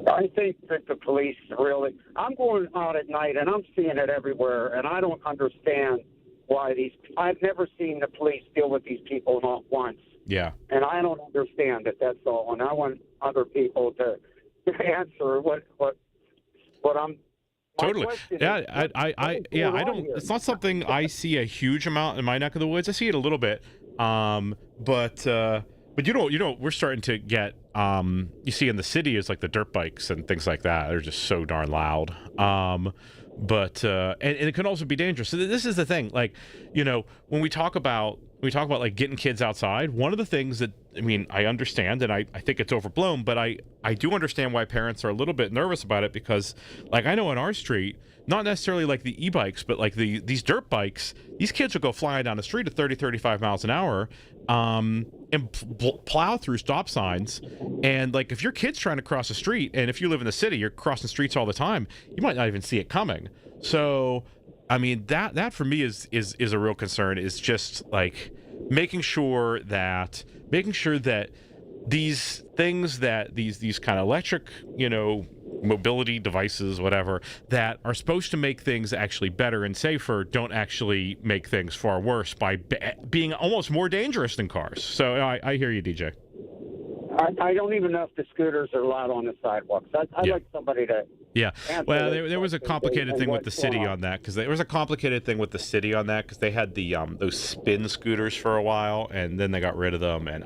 I think that the police really, I'm going out at night and I'm seeing it everywhere, and I don't understand why I've never seen the police deal with these people, not once. Yeah. And I don't understand it, that's all. And I want other people to answer what I'm. Totally. Yeah, I don't. It's not something I see a huge amount in my neck of the woods. I see it a little bit, but you know, we're starting to get. You see in the city is like the dirt bikes and things like that. They're just so darn loud. But it can also be dangerous. So this is the thing. Like, you know, when we talk about like getting kids outside, one of the things that, I mean, I understand, and I think it's overblown, but I do understand why parents are a little bit nervous about it, because like I know on our street, not necessarily like the e-bikes, but like these dirt bikes, these kids will go flying down the street at 30, 35 miles an hour and plow through stop signs. And like if your kid's trying to cross the street, and if you live in the city, you're crossing streets all the time, you might not even see it coming. So I mean, that for me is a real concern, is just like making sure that these things, that these kind of electric, you know, mobility devices, whatever, that are supposed to make things actually better and safer, don't actually make things far worse by being almost more dangerous than cars. So I hear you, DJ. I don't even know if the scooters are allowed on the sidewalks. I'd like somebody to. Yeah. Well, there was a complicated thing with the city on that, because they had the those spin scooters for a while, and then they got rid of them, and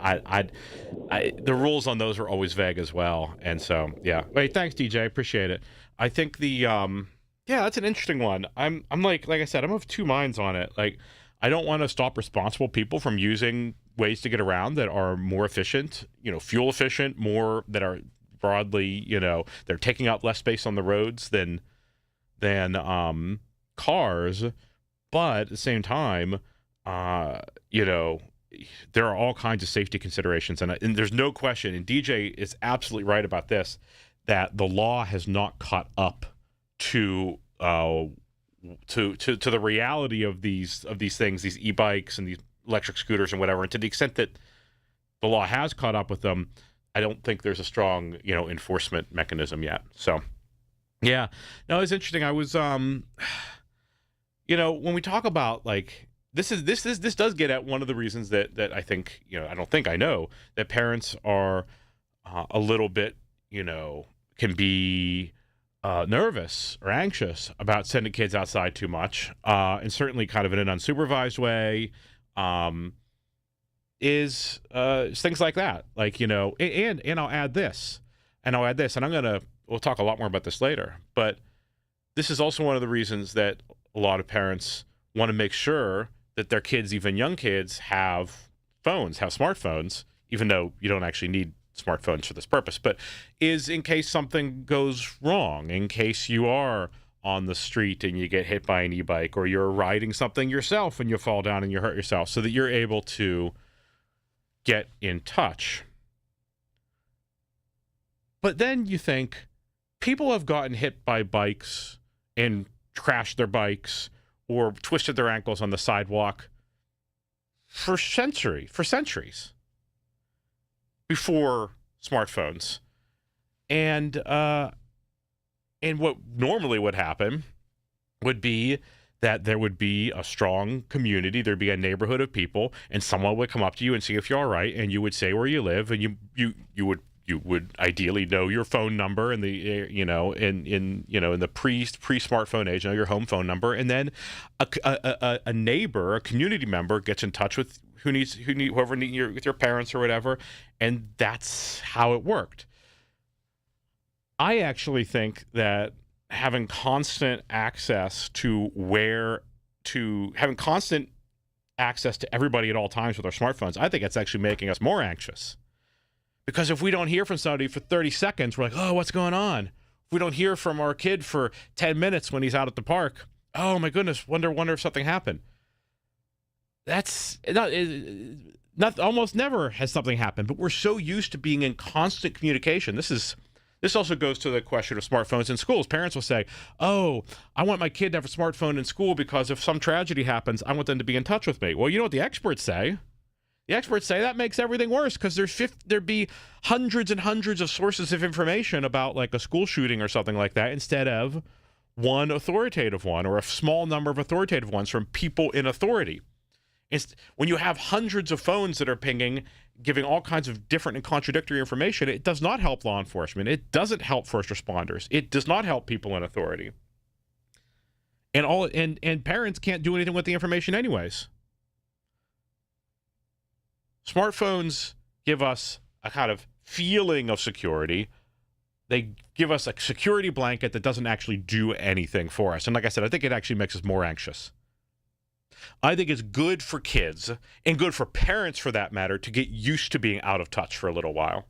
the rules on those were always vague as well, and so yeah. Hey, thanks, DJ, appreciate it. I think that's an interesting one. I'm like I said, I'm of two minds on it. Like, I don't want to stop responsible people from using ways to get around that are more efficient, you know, fuel efficient, more that are broadly, you know, they're taking up less space on the roads than cars. But at the same time, you know, there are all kinds of safety considerations, and there's no question, and DJ is absolutely right about this, that the law has not caught up to the reality of these things, these e-bikes and these electric scooters and whatever. And to the extent that the law has caught up with them, I don't think there's a strong, you know, enforcement mechanism yet. So, yeah, no, it's interesting. I was, you know, when we talk about like this does get at one of the reasons that I think, you know, I know that parents are a little bit, you know, can be nervous or anxious about sending kids outside too much, and certainly kind of in an unsupervised way. Is things like that, like, you know, and I'll add this, and we'll talk a lot more about this later, but this is also one of the reasons that a lot of parents want to make sure that their kids, even young kids, have smartphones, even though you don't actually need smartphones for this purpose, but is in case something goes wrong, in case you are on the street and you get hit by an e-bike, or you're riding something yourself and you fall down and you hurt yourself, so that you're able to get in touch. But then you think, people have gotten hit by bikes and crashed their bikes or twisted their ankles on the sidewalk for centuries before smartphones. And what normally would happen would be that there would be a strong community, there'd be a neighborhood of people, and someone would come up to you and see if you're all right, and you would say where you live, and you would ideally know your phone number, and the in the pre-smartphone age, know your home phone number, and then a neighbor, a community member, gets in touch with whoever with your parents or whatever, and that's how it worked. I actually think that having constant access to where to having constant access to everybody at all times with our smartphones, I think it's actually making us more anxious. Because if we don't hear from somebody for 30 seconds, we're like, oh, what's going on? If we don't hear from our kid for 10 minutes when he's out at the park, oh, my goodness, wonder if something happened. That's not almost never has something happened, but we're so used to being in constant communication. This also goes to the question of smartphones in schools. Parents will say, oh, I want my kid to have a smartphone in school because if some tragedy happens, I want them to be in touch with me. Well, you know what the experts say? The experts say that makes everything worse because there'd be hundreds and hundreds of sources of information about like a school shooting or something like that instead of one authoritative one or a small number of authoritative ones from people in authority. When you have hundreds of phones that are pinging, giving all kinds of different and contradictory information, it does not help law enforcement. It doesn't help first responders. It does not help people in authority. And parents can't do anything with the information anyways. Smartphones give us a kind of feeling of security. They give us a security blanket that doesn't actually do anything for us. And like I said, I think it actually makes us more anxious. I think it's good for kids and good for parents, for that matter, to get used to being out of touch for a little while.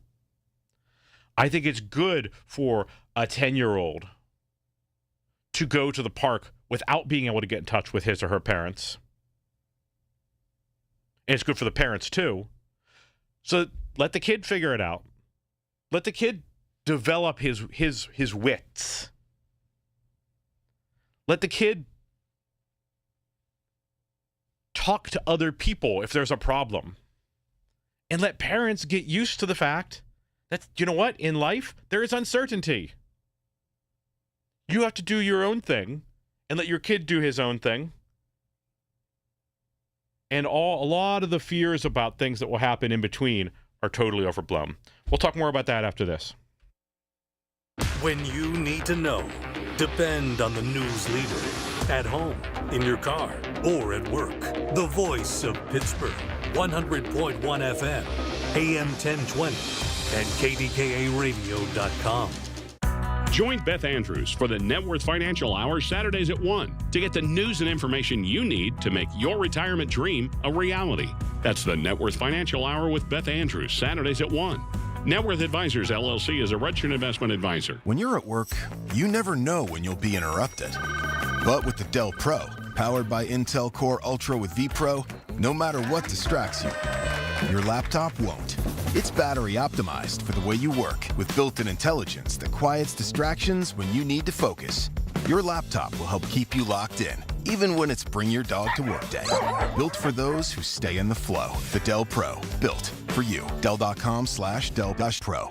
I think it's good for a 10-year-old to go to the park without being able to get in touch with his or her parents. And it's good for the parents, too. So let the kid figure it out. Let the kid develop his wits. Let the kid talk to other people if there's a problem. And let parents get used to the fact that, you know what, in life, there is uncertainty. You have to do your own thing and let your kid do his own thing. And a lot of the fears about things that will happen in between are totally overblown. We'll talk more about that after this. When you need to know, depend on the news leader. At home, in your car, or at work. The voice of Pittsburgh. 100.1 FM, AM 1020, and KDKA-radio.com. Join Beth Andrews for the Net Worth Financial Hour Saturdays at 1 to get the news and information you need to make your retirement dream a reality. That's the Net Worth Financial Hour with Beth Andrews, Saturdays at 1. Net Worth Advisors, LLC is a registered investment advisor. When you're at work, you never know when you'll be interrupted. But with the Dell Pro, powered by Intel Core Ultra with vPro, no matter what distracts you, your laptop won't. It's battery optimized for the way you work with built-in intelligence that quiets distractions when you need to focus. Your laptop will help keep you locked in, even when it's bring your dog to work day. Built for those who stay in the flow. The Dell Pro, built for you. Dell.com/Dell-Pro.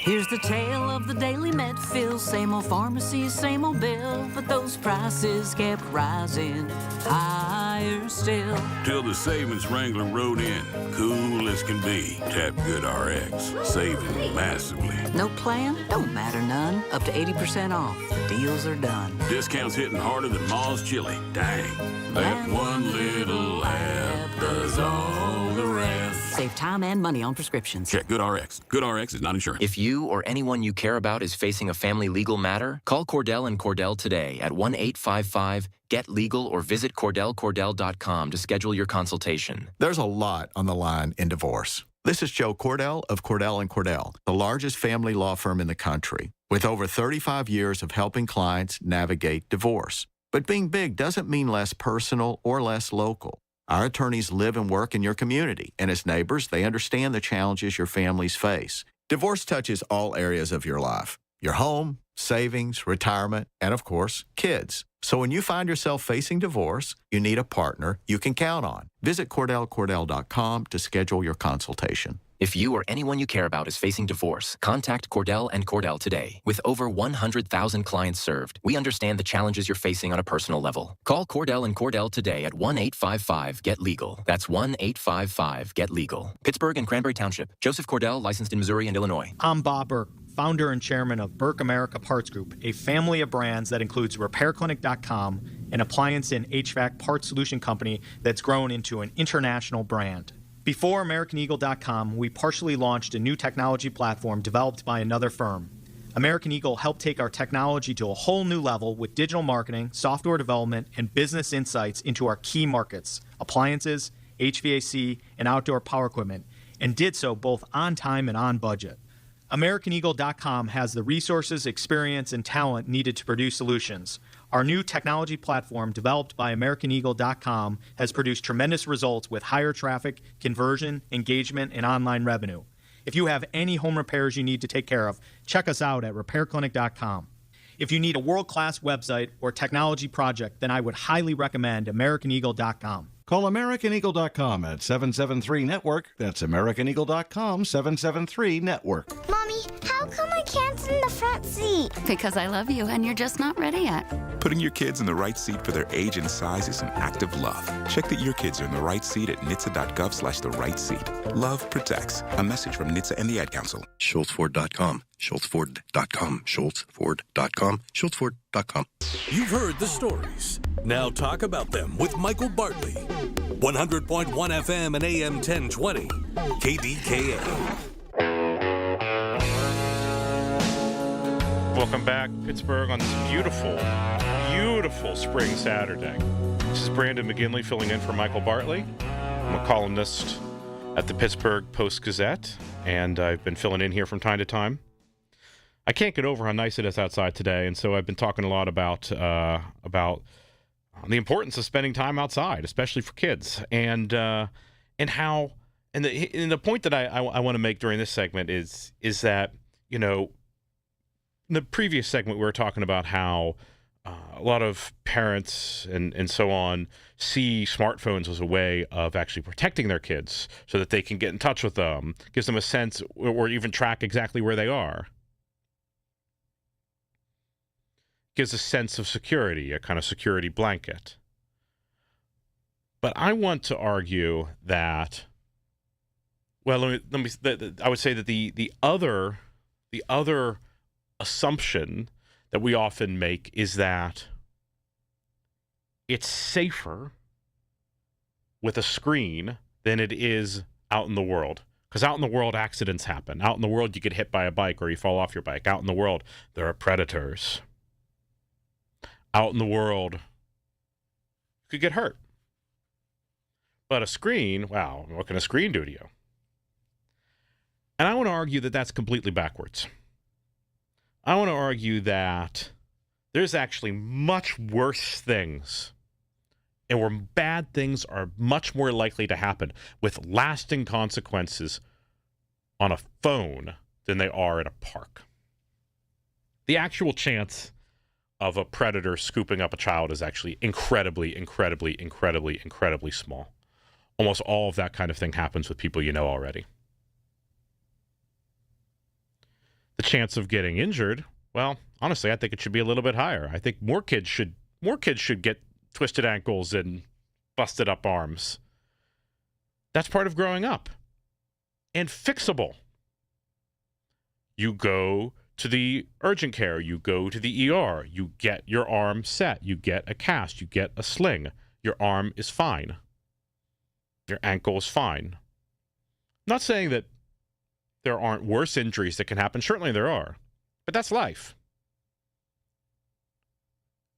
Here's the tale of the daily med fill. Same old pharmacy, same old bill, but those prices kept rising higher still. Till the savings wrangler rode in, cool as can be. Tap Good RX, saving massively. No plan? Don't matter none. Up to 80% off. The deals are done. Discounts hitting harder than Ma's chili. Dang. That one little app does all the rest. Save time and money on prescriptions. Check Good RX. Good RX is not insurance. If you or anyone you care about is facing a family legal matter, call Cordell & Cordell today at 1-855-GET-LEGAL or visit CordellCordell.com to schedule your consultation. There's a lot on the line in divorce. This is Joe Cordell of Cordell & Cordell, the largest family law firm in the country, with over 35 years of helping clients navigate divorce. But being big doesn't mean less personal or less local. Our attorneys live and work in your community, and as neighbors, they understand the challenges your families face. Divorce touches all areas of your life: your home, savings, retirement, and of course, kids. So when you find yourself facing divorce, you need a partner you can count on. Visit CordellCordell.com to schedule your consultation. If you or anyone you care about is facing divorce, contact Cordell & Cordell today. With over 100,000 clients served, we understand the challenges you're facing on a personal level. Call Cordell & Cordell today at 1-855-GET-LEGAL. That's 1-855-GET-LEGAL. Pittsburgh and Cranberry Township. Joseph Cordell, licensed in Missouri and Illinois. I'm Bob Burke, founder and chairman of Burke America Parts Group, a family of brands that includes RepairClinic.com, an appliance and HVAC parts solution company that's grown into an international brand. Before AmericanEagle.com, we partially launched a new technology platform developed by another firm. American Eagle helped take our technology to a whole new level with digital marketing, software development, and business insights into our key markets, appliances, HVAC, and outdoor power equipment, and did so both on time and on budget. AmericanEagle.com has the resources, experience, and talent needed to produce solutions. Our new technology platform, developed by AmericanEagle.com, has produced tremendous results with higher traffic, conversion, engagement, and online revenue. If you have any home repairs you need to take care of, check us out at RepairClinic.com. If you need a world-class website or technology project, then I would highly recommend AmericanEagle.com. Call AmericanEagle.com at 773-NETWORK. That's AmericanEagle.com, 773-NETWORK. Mommy, how come I can't sit in the front seat? Because I love you and you're just not ready yet. Putting your kids in the right seat for their age and size is an act of love. Check that your kids are in the right seat at NHTSA.gov/the right seat. Love protects. A message from NHTSA and the Ad Council. SchultzFord.com. SchultzFord.com. SchultzFord.com. SchultzFord.com. You've heard the stories. Now talk about them with Michael Bartley. 100.1 FM and AM 1020. KDKA. Welcome back, Pittsburgh, on this beautiful, beautiful spring Saturday. This is Brandon McGinley filling in for Michael Bartley. I'm a columnist at the Pittsburgh Post-Gazette, and I've been filling in here from time to time. I can't get over how nice it is outside today, and so I've been talking a lot about the importance of spending time outside, especially for kids, and the point that I want to make during this segment is that, you know, in the previous segment we were talking about how a lot of parents and so on see smartphones as a way of actually protecting their kids so that they can get in touch with them, gives them a sense or even track exactly where they are. Gives a sense of security, a kind of security blanket. But I want to argue that, well, I would say that the other assumption that we often make is that it's safer with a screen than it is out in the world. Because out in the world, accidents happen. Out in the world, you get hit by a bike or you fall off your bike. Out in the world, there are predators. Out in the world, you could get hurt. But a screen, wow, what can a screen do to you? And I want to argue that that's completely backwards. I want to argue that there's actually much worse things, and where bad things are much more likely to happen with lasting consequences on a phone than they are at a park. The actual chance of a predator scooping up a child is actually incredibly, incredibly, incredibly, incredibly small. Almost all of that kind of thing happens with people you know already. The chance of getting injured, well, honestly, I think it should be a little bit higher. I think more kids should get twisted ankles and busted up arms. That's part of growing up. And fixable. You go to the urgent care, you go to the ER, you get your arm set, you get a cast, you get a sling. Your arm is fine. Your ankle is fine. I'm not saying that there aren't worse injuries that can happen. Certainly there are. But that's life.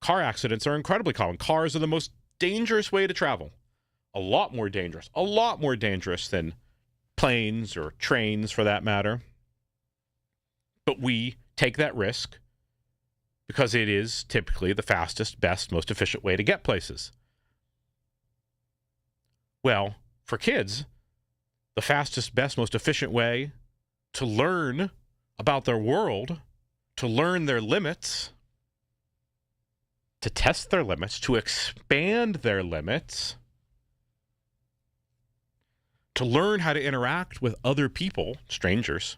Car accidents are incredibly common. Cars are the most dangerous way to travel. A lot more dangerous than planes or trains for that matter. But we take that risk because it is typically the fastest, best, most efficient way to get places. Well, for kids, the fastest, best, most efficient way to learn about their world, to learn their limits, to test their limits, to expand their limits, to learn how to interact with other people, strangers,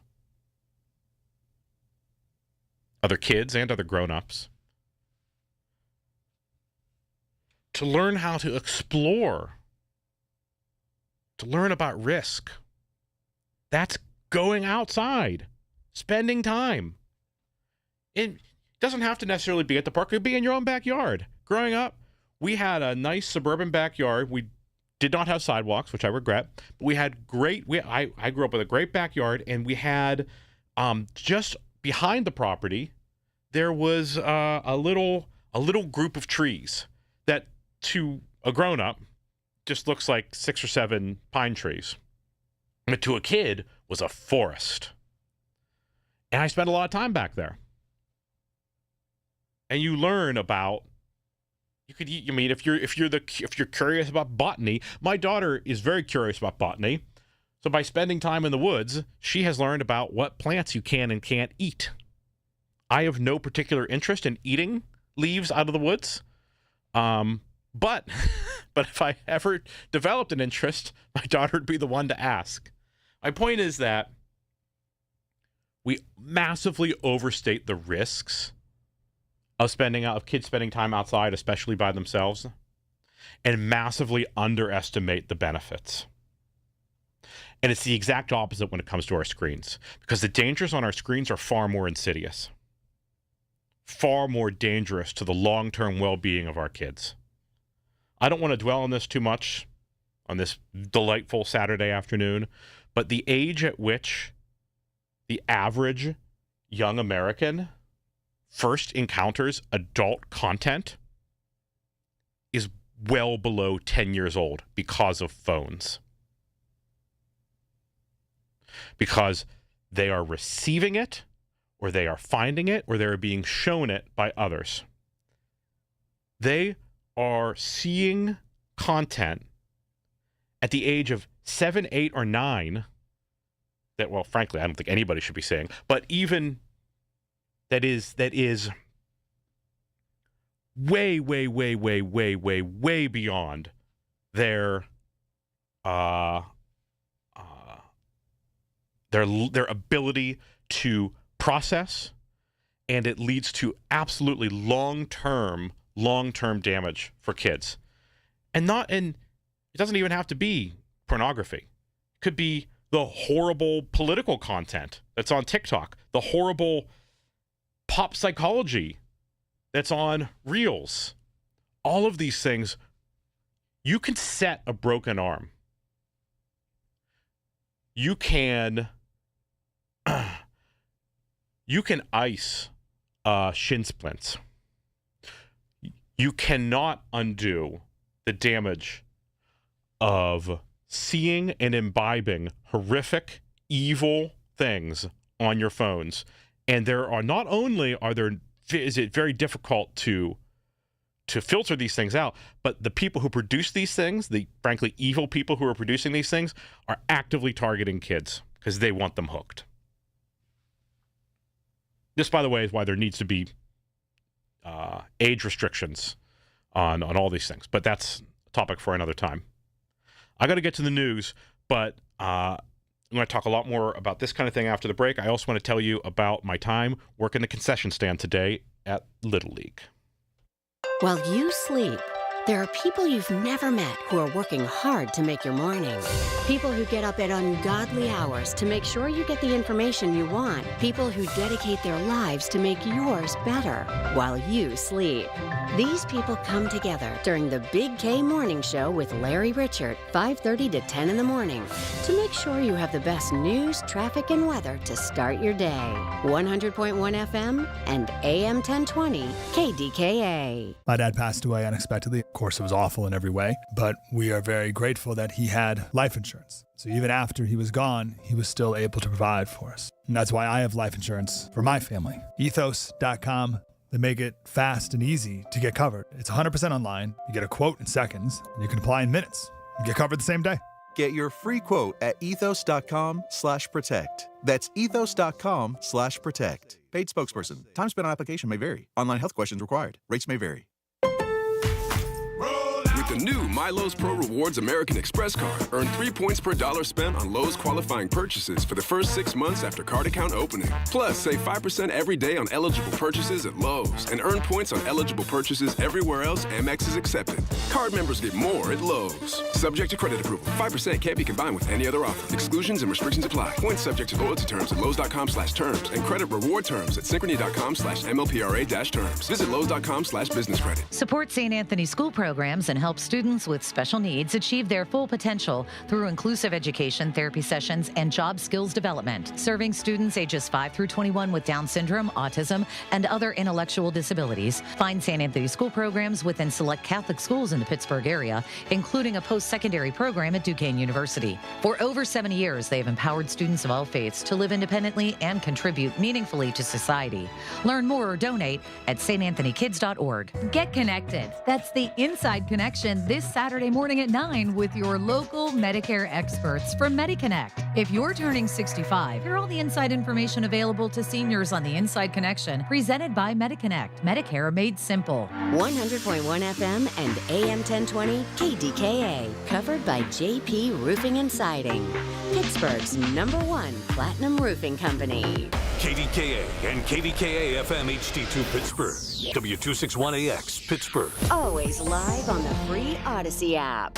other kids and other grown-ups, to learn how to explore, to learn about risk. That's going outside, spending time. It doesn't have to necessarily be at the park. It could be in your own backyard. Growing up, we had a nice suburban backyard. We did not have sidewalks, which I regret. But we had I grew up with a great backyard, and we had just behind the property, there was a little group of trees that, to a grown-up, just looks like 6 or 7 pine trees. But to a kid, was a forest. And I spent a lot of time back there. And you learn about, if you're curious about botany, my daughter is very curious about botany. So by spending time in the woods, she has learned about what plants you can and can't eat. I have no particular interest in eating leaves out of the woods. But if I ever developed an interest, my daughter would be the one to ask. My point is that we massively overstate the risks of kids spending time outside, especially by themselves, and massively underestimate the benefits. And it's the exact opposite when it comes to our screens, because the dangers on our screens are far more insidious, far more dangerous to the long-term well-being of our kids. I don't want to dwell on this too much on this delightful Saturday afternoon, but the age at which the average young American first encounters adult content is well below 10 years old because of phones. Because they are receiving it, or they are finding it, or they are being shown it by others. They are seeing content at the age of 7, 8, or 9 that, well, frankly, I don't think anybody should be seeing, but even that is way, way, way, way, way, way, way beyond their ability to process, and it leads to absolutely long-term damage for kids. And it doesn't even have to be pornography. It could be the horrible political content that's on TikTok, the horrible pop psychology that's on Reels. All of these things, you can set a broken arm. You can ice shin splints. You cannot undo the damage of seeing and imbibing horrific, evil things on your phones. And is it very difficult to filter these things out, but the people who produce these things, the frankly evil people who are producing these things, are actively targeting kids because they want them hooked. This, by the way, is why there needs to be age restrictions on all these things. But that's a topic for another time. I got to get to the news, but I'm going to talk a lot more about this kind of thing after the break. I also want to tell you about my time working the concession stand today at Little League. While you sleep, there are people you've never met who are working hard to make your morning. People who get up at ungodly hours to make sure you get the information you want. People who dedicate their lives to make yours better while you sleep. These people come together during the Big K Morning Show with Larry Richert, 5:30 to 10 in the morning, to make sure you have the best news, traffic, and weather to start your day. 100.1 FM and AM 1020 KDKA. My dad passed away unexpectedly. Of course, it was awful in every way, but we are very grateful that he had life insurance. So even after he was gone, he was still able to provide for us. And that's why I have life insurance for my family. Ethos.com. They make it fast and easy to get covered. It's 100% online. You get a quote in seconds, and you can apply in minutes. You get covered the same day. Get your free quote at ethos.com/protect. That's ethos.com/protect. Paid spokesperson. Time spent on application may vary. Online health questions required. Rates may vary. With the new My Lowe's Pro Rewards American Express card, earn 3 points per dollar spent on Lowe's qualifying purchases for the first 6 months after card account opening. Plus, save 5% every day on eligible purchases at Lowe's and earn points on eligible purchases everywhere else Amex is accepted. Card members get more at Lowe's. Subject to credit approval. 5% can't be combined with any other offer. Exclusions and restrictions apply. Points subject to loyalty terms at Lowe's.com/terms and credit reward terms at Synchrony.com/MLPRA-terms. Visit Lowe's.com/business credit. Support St. Anthony school programs and help students with special needs achieve their full potential through inclusive education, therapy sessions, and job skills development, serving students ages 5 through 21 with Down syndrome, autism, and other intellectual disabilities. Find St. Anthony School programs within select Catholic schools in the Pittsburgh area, including a post-secondary program at Duquesne University. For over 70 years, they have empowered students of all faiths to live independently and contribute meaningfully to society. Learn more or donate at stanthonykids.org. Get connected. That's the Inside Connection this Saturday morning at 9 with your local Medicare experts from MediConnect. If you're turning 65, hear all the inside information available to seniors on the Inside Connection, presented by MediConnect. Medicare made simple. 100.1 FM and AM 1020 KDKA. Covered by JP Roofing and Siding. Pittsburgh's #1 platinum roofing company. KDKA and KDKA-FM HD2 Pittsburgh. W261AX Pittsburgh. Always live on the free Odyssey app.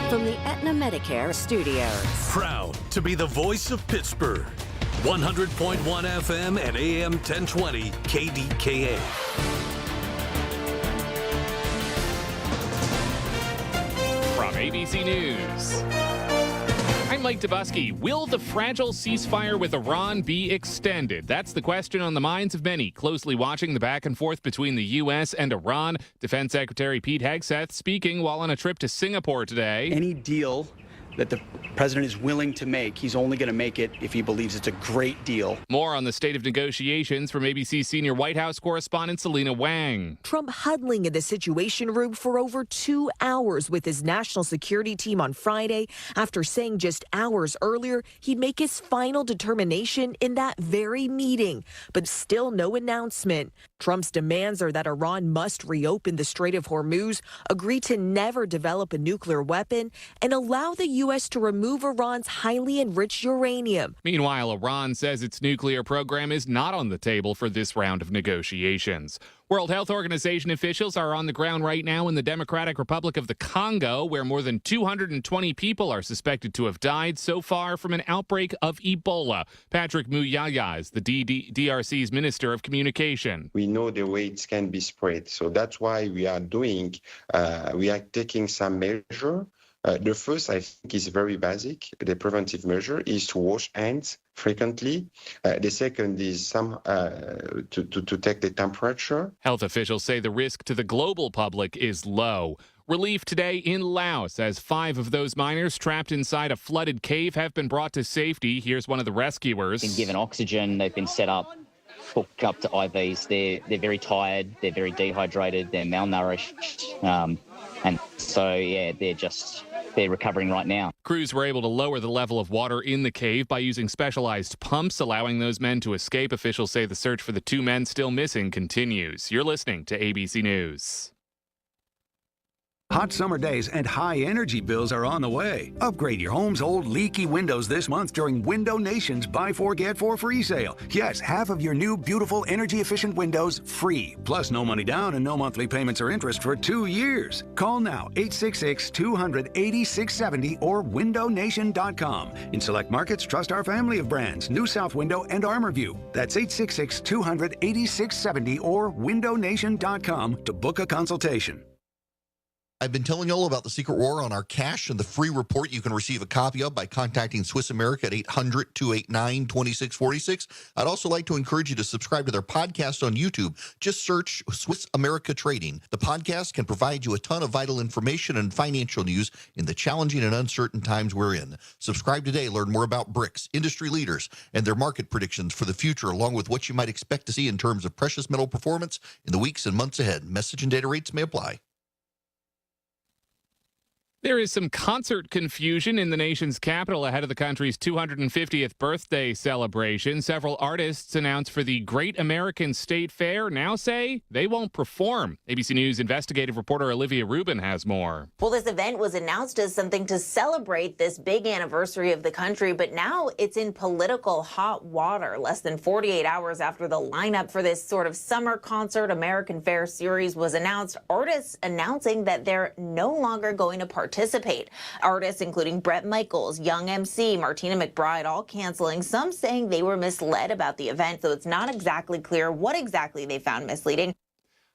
From the Aetna Medicare studios. Proud to be the voice of Pittsburgh. 100.1 FM and AM 1020 KDKA. From ABC News, I'm Mike Dubusky. Will the fragile ceasefire with Iran be extended? That's the question on the minds of many, closely watching the back and forth between the U.S. and Iran. Defense Secretary Pete Hegseth speaking while on a trip to Singapore today. Any deal that the president is willing to make, he's only going to make it if he believes it's a great deal. More on the state of negotiations from ABC senior White House correspondent Selena Wang. Trump huddling in the Situation Room for over 2 hours with his national security team on Friday after saying just hours earlier he'd make his final determination in that very meeting, but still no announcement. Trump's demands are that Iran must reopen the Strait of Hormuz, agree to never develop a nuclear weapon, and allow the U.S. to remove Iran's highly enriched uranium. Meanwhile, Iran says its nuclear program is not on the table for this round of negotiations. World Health Organization officials are on the ground right now in the Democratic Republic of the Congo, where more than 220 people are suspected to have died so far from an outbreak of Ebola. Patrick Muyaya is the DRC's Minister of Communication. We know the way it can be spread, so that's why we are taking some measure. The first, I think, is very basic. The preventive measure is to wash hands frequently. The second is to take the temperature. Health officials say the risk to the global public is low. Relief today in Laos as 5 of those miners trapped inside a flooded cave have been brought to safety. Here's one of the rescuers. Been given oxygen. They've been set up, hooked up to IVs. They're very tired. They're very dehydrated. They're malnourished. And so, yeah, they're recovering right now. Crews were able to lower the level of water in the cave by using specialized pumps, allowing those men to escape. Officials say the search for the 2 men still missing continues. You're listening to ABC News. Hot summer days and high energy bills are on the way. Upgrade your home's old leaky windows this month during Window Nation's Buy 4 Get 4 free sale. Yes, half of your new beautiful energy efficient windows free. Plus no money down and no monthly payments or interest for 2 years. Call now 866-200-8670 or windownation.com. In select markets, trust our family of brands, New South Window and ArmorView. That's 866-200-8670 or windownation.com to book a consultation. I've been telling you all about the Secret War on our cash and the free report you can receive a copy of by contacting Swiss America at 800-289-2646. I'd also like to encourage you to subscribe to their podcast on YouTube. Just search Swiss America Trading. The podcast can provide you a ton of vital information and financial news in the challenging and uncertain times we're in. Subscribe today. Learn more about BRICS, industry leaders, and their market predictions for the future, along with what you might expect to see in terms of precious metal performance in the weeks and months ahead. Message and data rates may apply. There is some concert confusion in the nation's capital ahead of the country's 250th birthday celebration. Several artists announced for the Great American State Fair now say they won't perform. ABC News investigative reporter Olivia Rubin has more. Well, this event was announced as something to celebrate this big anniversary of the country, but now it's in political hot water. Less than 48 hours after the lineup for this sort of summer concert American Fair series was announced, artists announcing that they're no longer going to participate. Artists including Bret Michaels, Young MC, Martina McBride all canceling, some saying they were misled about the event, so it's not exactly clear what exactly they found misleading.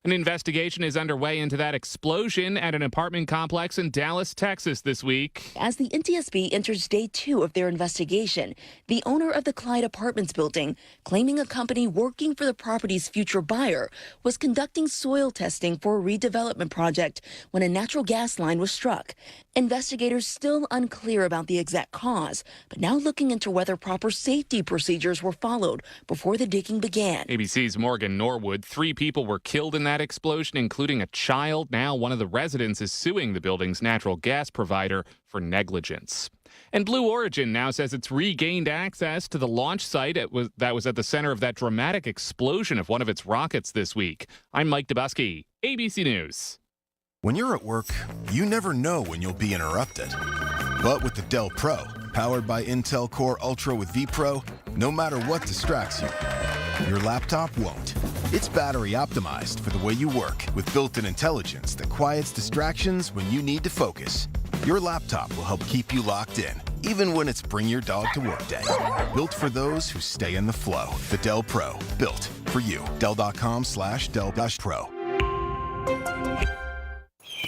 An investigation is underway into that explosion at an apartment complex in Dallas, Texas this week. As the NTSB enters day 2 of their investigation, the owner of the Clyde Apartments building, claiming a company working for the property's future buyer, was conducting soil testing for a redevelopment project when a natural gas line was struck. Investigators still unclear about the exact cause, but now looking into whether proper safety procedures were followed before the digging began. ABC's Morgan Norwood. 3 people were killed in that explosion, including a child. Now one of the residents is suing the building's natural gas provider for negligence. And Blue Origin now says it's regained access to the launch site that was at the center of that dramatic explosion of one of its rockets this week. I'm Mike Dubusky, ABC News. When you're at work, you never know when you'll be interrupted. But with the Dell Pro, powered by Intel Core Ultra with vPro, no matter what distracts you, your laptop won't. It's battery optimized for the way you work with built-in intelligence that quiets distractions when you need to focus. Your laptop will help keep you locked in, even when it's bring your dog to work day. Built for those who stay in the flow. The Dell Pro, built for you. Dell.com/Dell-Pro.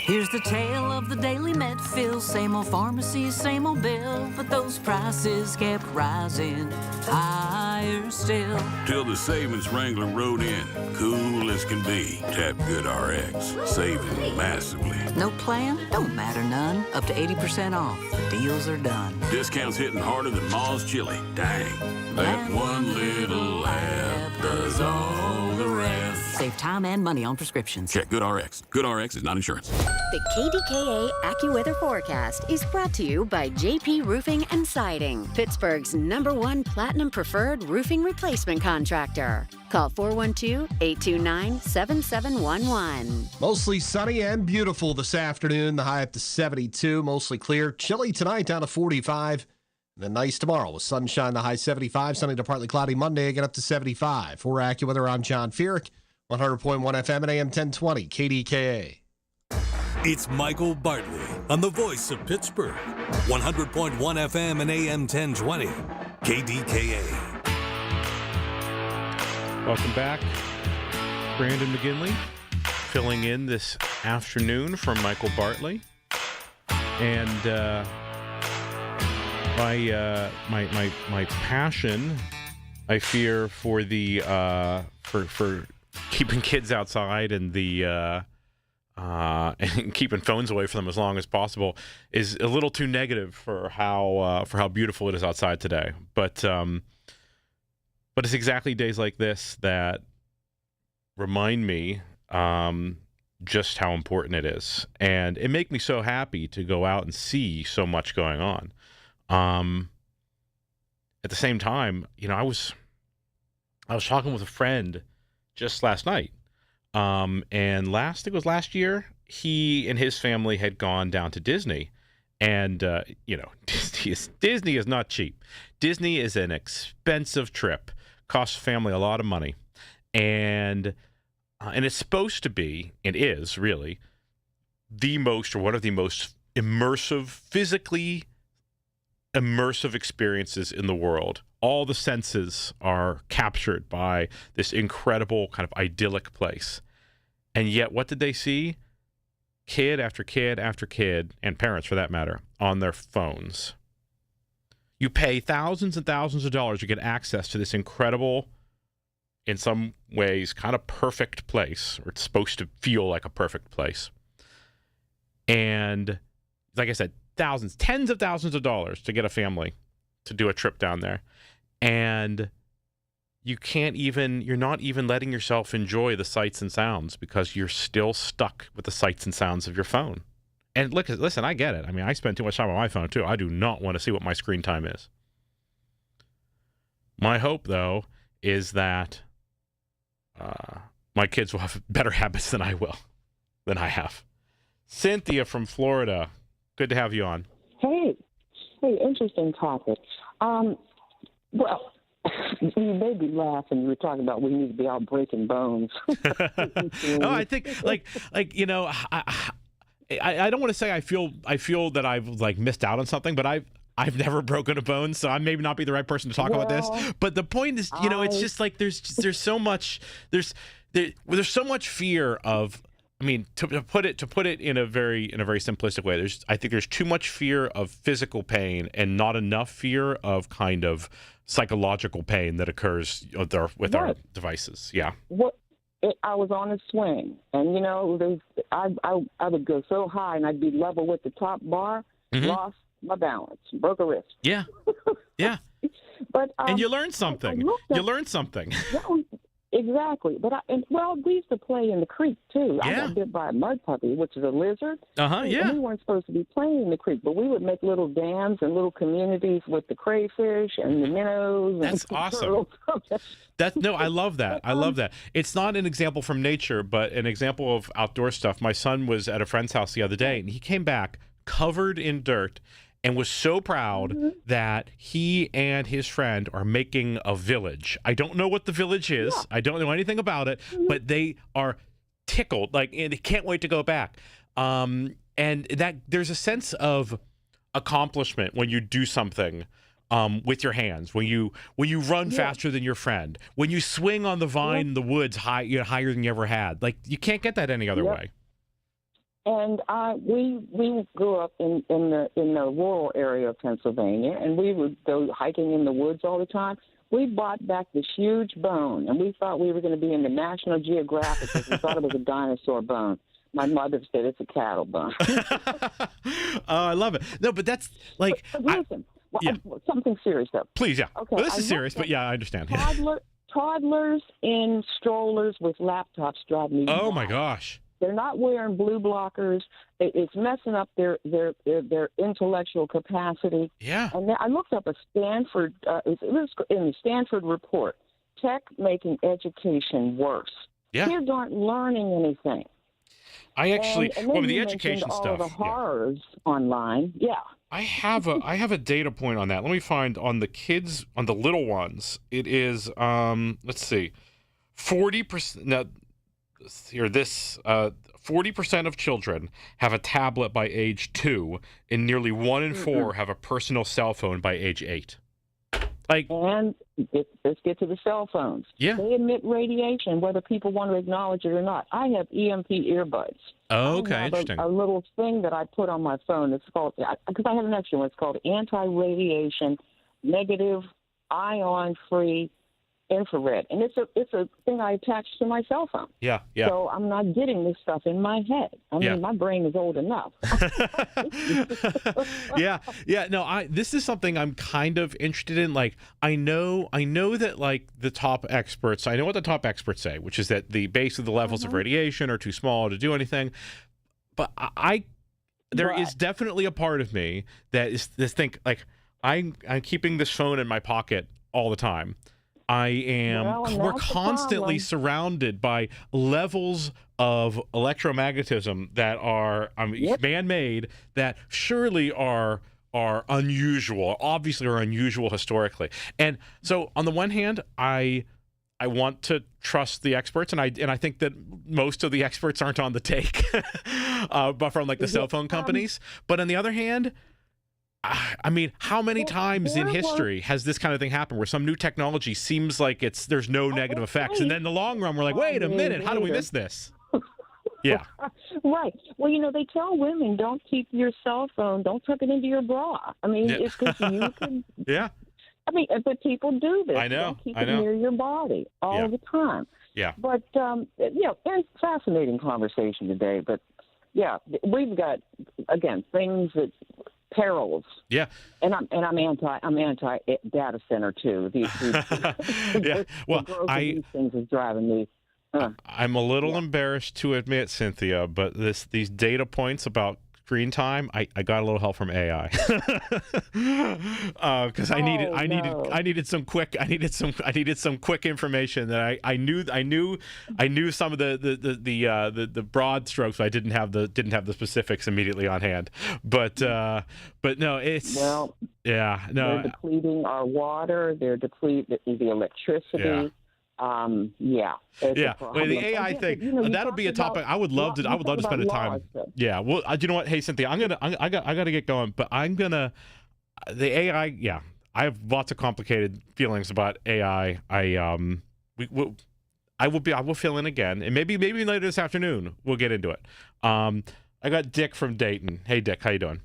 Here's the tale of the daily med fill. Same old pharmacy, same old bill, but those prices kept rising higher still. Till the savings wrangler rode in, cool as can be. Tap GoodRx, saving massively. No plan? Don't matter none. Up to 80% off. The deals are done. Discounts hitting harder than Ma's chili. Dang, that one little app does all the rest. Save time and money on prescriptions. Check GoodRx. GoodRx is not insurance. The KDKA AccuWeather forecast is brought to you by JP Roofing and Siding, Pittsburgh's #1 Platinum Preferred Roofing Replacement Contractor. Call 412-829-7711. Mostly sunny and beautiful this afternoon. The high up to 72, mostly clear. Chilly tonight down to 45. Then nice tomorrow with sunshine, the high 75. Sunny to partly cloudy Monday, again up to 75. For AccuWeather, I'm John Feerick, 100.1 FM and AM 1020, KDKA. It's Michael Bartley on the voice of Pittsburgh, 100.1 FM and AM 1020, KDKA. Welcome back. Brandon McGinley filling in this afternoon for Michael Bartley. And my passion, I fear, for the for keeping kids outside and the and keeping phones away from them as long as possible is a little too negative for how beautiful it is outside today. But it's exactly days like this that remind me just how important it is, and it make me so happy to go out and see so much going on. At the same time, I was talking with a friend just last night. And I think it was last year, he and his family had gone down to Disney. And, Disney is not cheap. Disney is an expensive trip. Costs family a lot of money. And it's supposed to be, and is really, one of the most physically immersive experiences in the world. All the senses are captured by this incredible kind of idyllic place. And yet, what did they see? Kid after kid after kid, and parents for that matter, on their phones. You pay thousands and thousands of dollars to get access to this incredible, in some ways, kind of perfect place, or it's supposed to feel like a perfect place. And like I said, thousands, tens of thousands of dollars to get a family to do a trip down there. And you're not even letting yourself enjoy the sights and sounds because you're still stuck with the sights and sounds of your phone. And listen, I get it. I mean, I spend too much time on my phone too. I do not want to see what my screen time is. My hope, though, is that my kids will have better habits than I have. Cynthia from Florida, good to have you on. Hey, interesting topic. Well, you made me laugh when you were talking about we need to be out breaking bones. No, I think I don't want to say I feel that I've missed out on something, but I've never broken a bone, so I may not be the right person to talk about this. But the point is, it's just like there's so much there's so much fear of. I mean, to put it in a very simplistic way, I think there's too much fear of physical pain and not enough fear of kind of psychological pain that occurs with our devices. Yeah. I was on a swing, and I would go so high, and I'd be level with the top bar, lost my balance, broke a wrist. Yeah. Yeah. But and you learn something. You learn something. Exactly. But we used to play in the creek too. Yeah. I got bit by a mud puppy, which is a lizard. Yeah. And we weren't supposed to be playing in the creek, but we would make little dams and little communities with the crayfish and the minnows. That's and awesome. I love that. I love that. It's not an example from nature, but an example of outdoor stuff. My son was at a friend's house the other day, and he came back covered in dirt and was so proud that he and his friend are making a village. I don't know what the village is. I don't know anything about it, but they are tickled, and they can't wait to go back. And that there's a sense of accomplishment when you do something with your hands, when you run faster than your friend, when you swing on the vine in the woods higher than you ever had. You can't get that any other way. And we grew up in the rural area of Pennsylvania, and we would go hiking in the woods all the time. We bought back this huge bone, and we thought we were going to be in the National Geographic because we thought it was a dinosaur bone. My mother said it's a cattle bone. Oh, I love it. No, but that's like... But listen, something serious, though. Please, yeah. Okay, well, this is serious, but yeah, I understand. Toddlers in strollers with laptops drive me Oh, nuts. my gosh. They're not wearing blue blockers. It's messing up their intellectual capacity. Yeah. And I looked up a Stanford. It was in the Stanford report. Tech making education worse. Yeah. Kids aren't learning anything. I actually, and the education all stuff, the horrors online. Yeah. I have a data point on that. Let me find on the kids, on the little ones. It is let's see, 40%. Now, here, 40% of children have a tablet by age 2, and nearly 1 in 4 have a personal cell phone by age 8. And let's get to the cell phones. Yeah. They emit radiation, whether people want to acknowledge it or not. I have EMP earbuds. Oh, okay, I have interesting. A little thing that I put on my phone. It's called, because I have an extra one, it's called anti-radiation, negative, ion-free infrared, and it's a thing I attach to my cell phone. Yeah. So I'm not getting this stuff in my head. I mean, my brain is old enough. Yeah. No, this is something I'm kind of interested in. I know that the top experts. I know what the top experts say, which is that the levels of radiation are too small to do anything. But there is definitely a part of me that is think I'm keeping this phone in my pocket all the time. We're constantly surrounded by levels of electromagnetism that are man-made, that surely are unusual, obviously are unusual historically. And so on the one hand, I want to trust the experts, and I think that most of the experts aren't on the take, but from the cell phone companies. But on the other hand, I mean, how many times in history has this kind of thing happened where some new technology seems like there's no negative effects, and then in the long run we're like, wait a minute, how do we miss this? Yeah. Right. Well, they tell women, don't keep your cell phone, don't tuck it into your bra. I mean, it's because you can. Yeah. I mean, but people do this. I know. Don't keep it near your body all the time. Yeah. But it's fascinating conversation today. But yeah, we've got things that. Perils. Yeah. And I'm anti data center too. Yeah. Well, these things is driving me. I'm a little embarrassed to admit, Cynthia, but these data points about screen time, I got a little help from AI because I needed some quick information that I knew some of the broad strokes, but I didn't have the specifics immediately on hand. But no, it's they're depleting our water. They're depleting the electricity. Well, the AI thing, that'll be a topic I would love to spend a time. Yeah. Well, you know what? Hey, Cynthia, I got to get going, but the AI. Yeah, I have lots of complicated feelings about AI. I will fill in again, and maybe later this afternoon we'll get into it. I got Dick from Dayton. Hey, Dick, how you doing?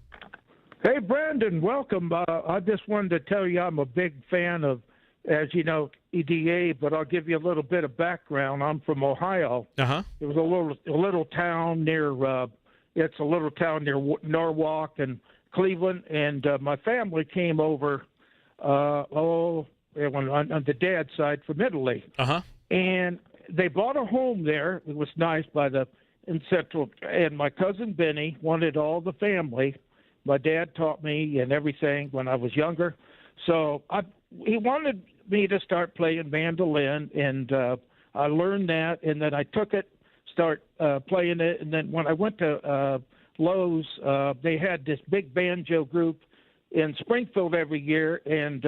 Hey, Brandon, welcome. I just wanted to tell you I'm a big fan of, as you know, EDA, but I'll give you a little bit of background. I'm from Ohio. Uh-huh. It was a little town near Norwalk and Cleveland, and my family came over on the dad's side from Italy. Uh-huh. And they bought a home there. It was nice in Central, and my cousin Benny wanted all the family. My dad taught me and everything when I was younger. So he wanted me to start playing mandolin, and I learned that, and then I took it, start playing it, and then when I went to Lowe's, they had this big banjo group in Springfield every year, and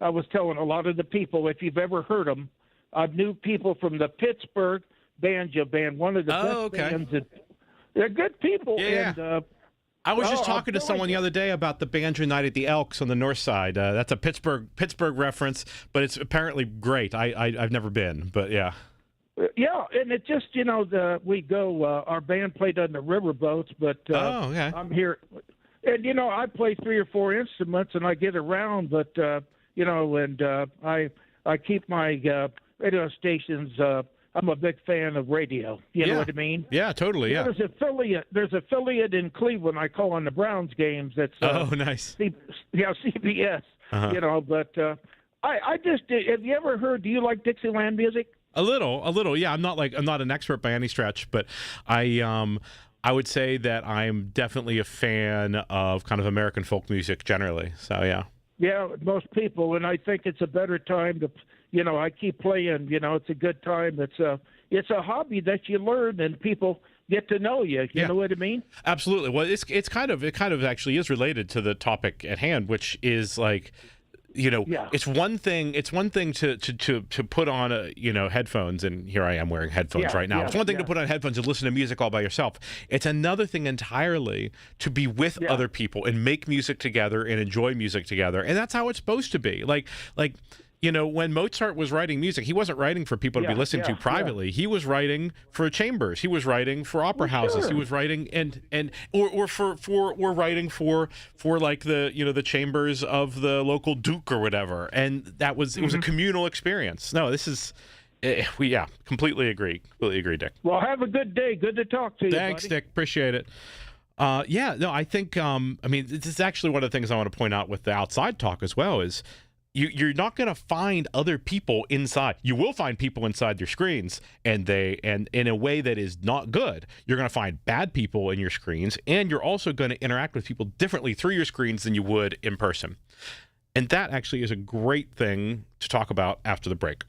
I was telling a lot of the people, if you've ever heard them, I knew people from the Pittsburgh Banjo Band, one of the best bands. They're good people. Yeah. And, I was just talking to someone the other day about the Banjo Night at the Elks on the north side. That's a Pittsburgh reference, but it's apparently great. I've never been, but yeah. Yeah, and it just, we go, our band played on the riverboats, but I'm here. And, I play 3 or 4 instruments, and I get around, but, I keep my radio stations. I'm a big fan of radio. You know what I mean? Yeah, totally. Yeah. There's affiliate in Cleveland. I call on the Browns games. That's nice. CBS. Uh-huh. But I just have you ever heard? Do you like Dixieland music? A little. Yeah, I'm not an expert by any stretch, but I would say that I'm definitely a fan of kind of American folk music generally. So yeah. Yeah, most people, and I think it's a better time to. I keep playing. It's a good time. It's a hobby that you learn, and people get to know you. You know what I mean? Absolutely. Well, it kind of actually is related to the topic at hand, which is like, it's one thing to put on headphones, and here I am wearing headphones right now. It's one thing to put on headphones and listen to music all by yourself. It's another thing entirely to be with other people and make music together and enjoy music together, and that's how it's supposed to be. Like. When Mozart was writing music, he wasn't writing for people to be listened to privately. He was writing for chambers. He was writing for opera houses. He was writing or writing for like the chambers of the local duke or whatever. And it was a communal experience. No, this is completely agree. Completely agree, Dick. Well, have a good day. Good to talk to you. Thanks, buddy. Dick. Appreciate it. I think this is actually one of the things I want to point out with the outside talk as well is you're not going to find other people inside. You will find people inside your screens, and in a way that is not good. You're going to find bad people in your screens, and you're also going to interact with people differently through your screens than you would in person. And that actually is a great thing to talk about after the break.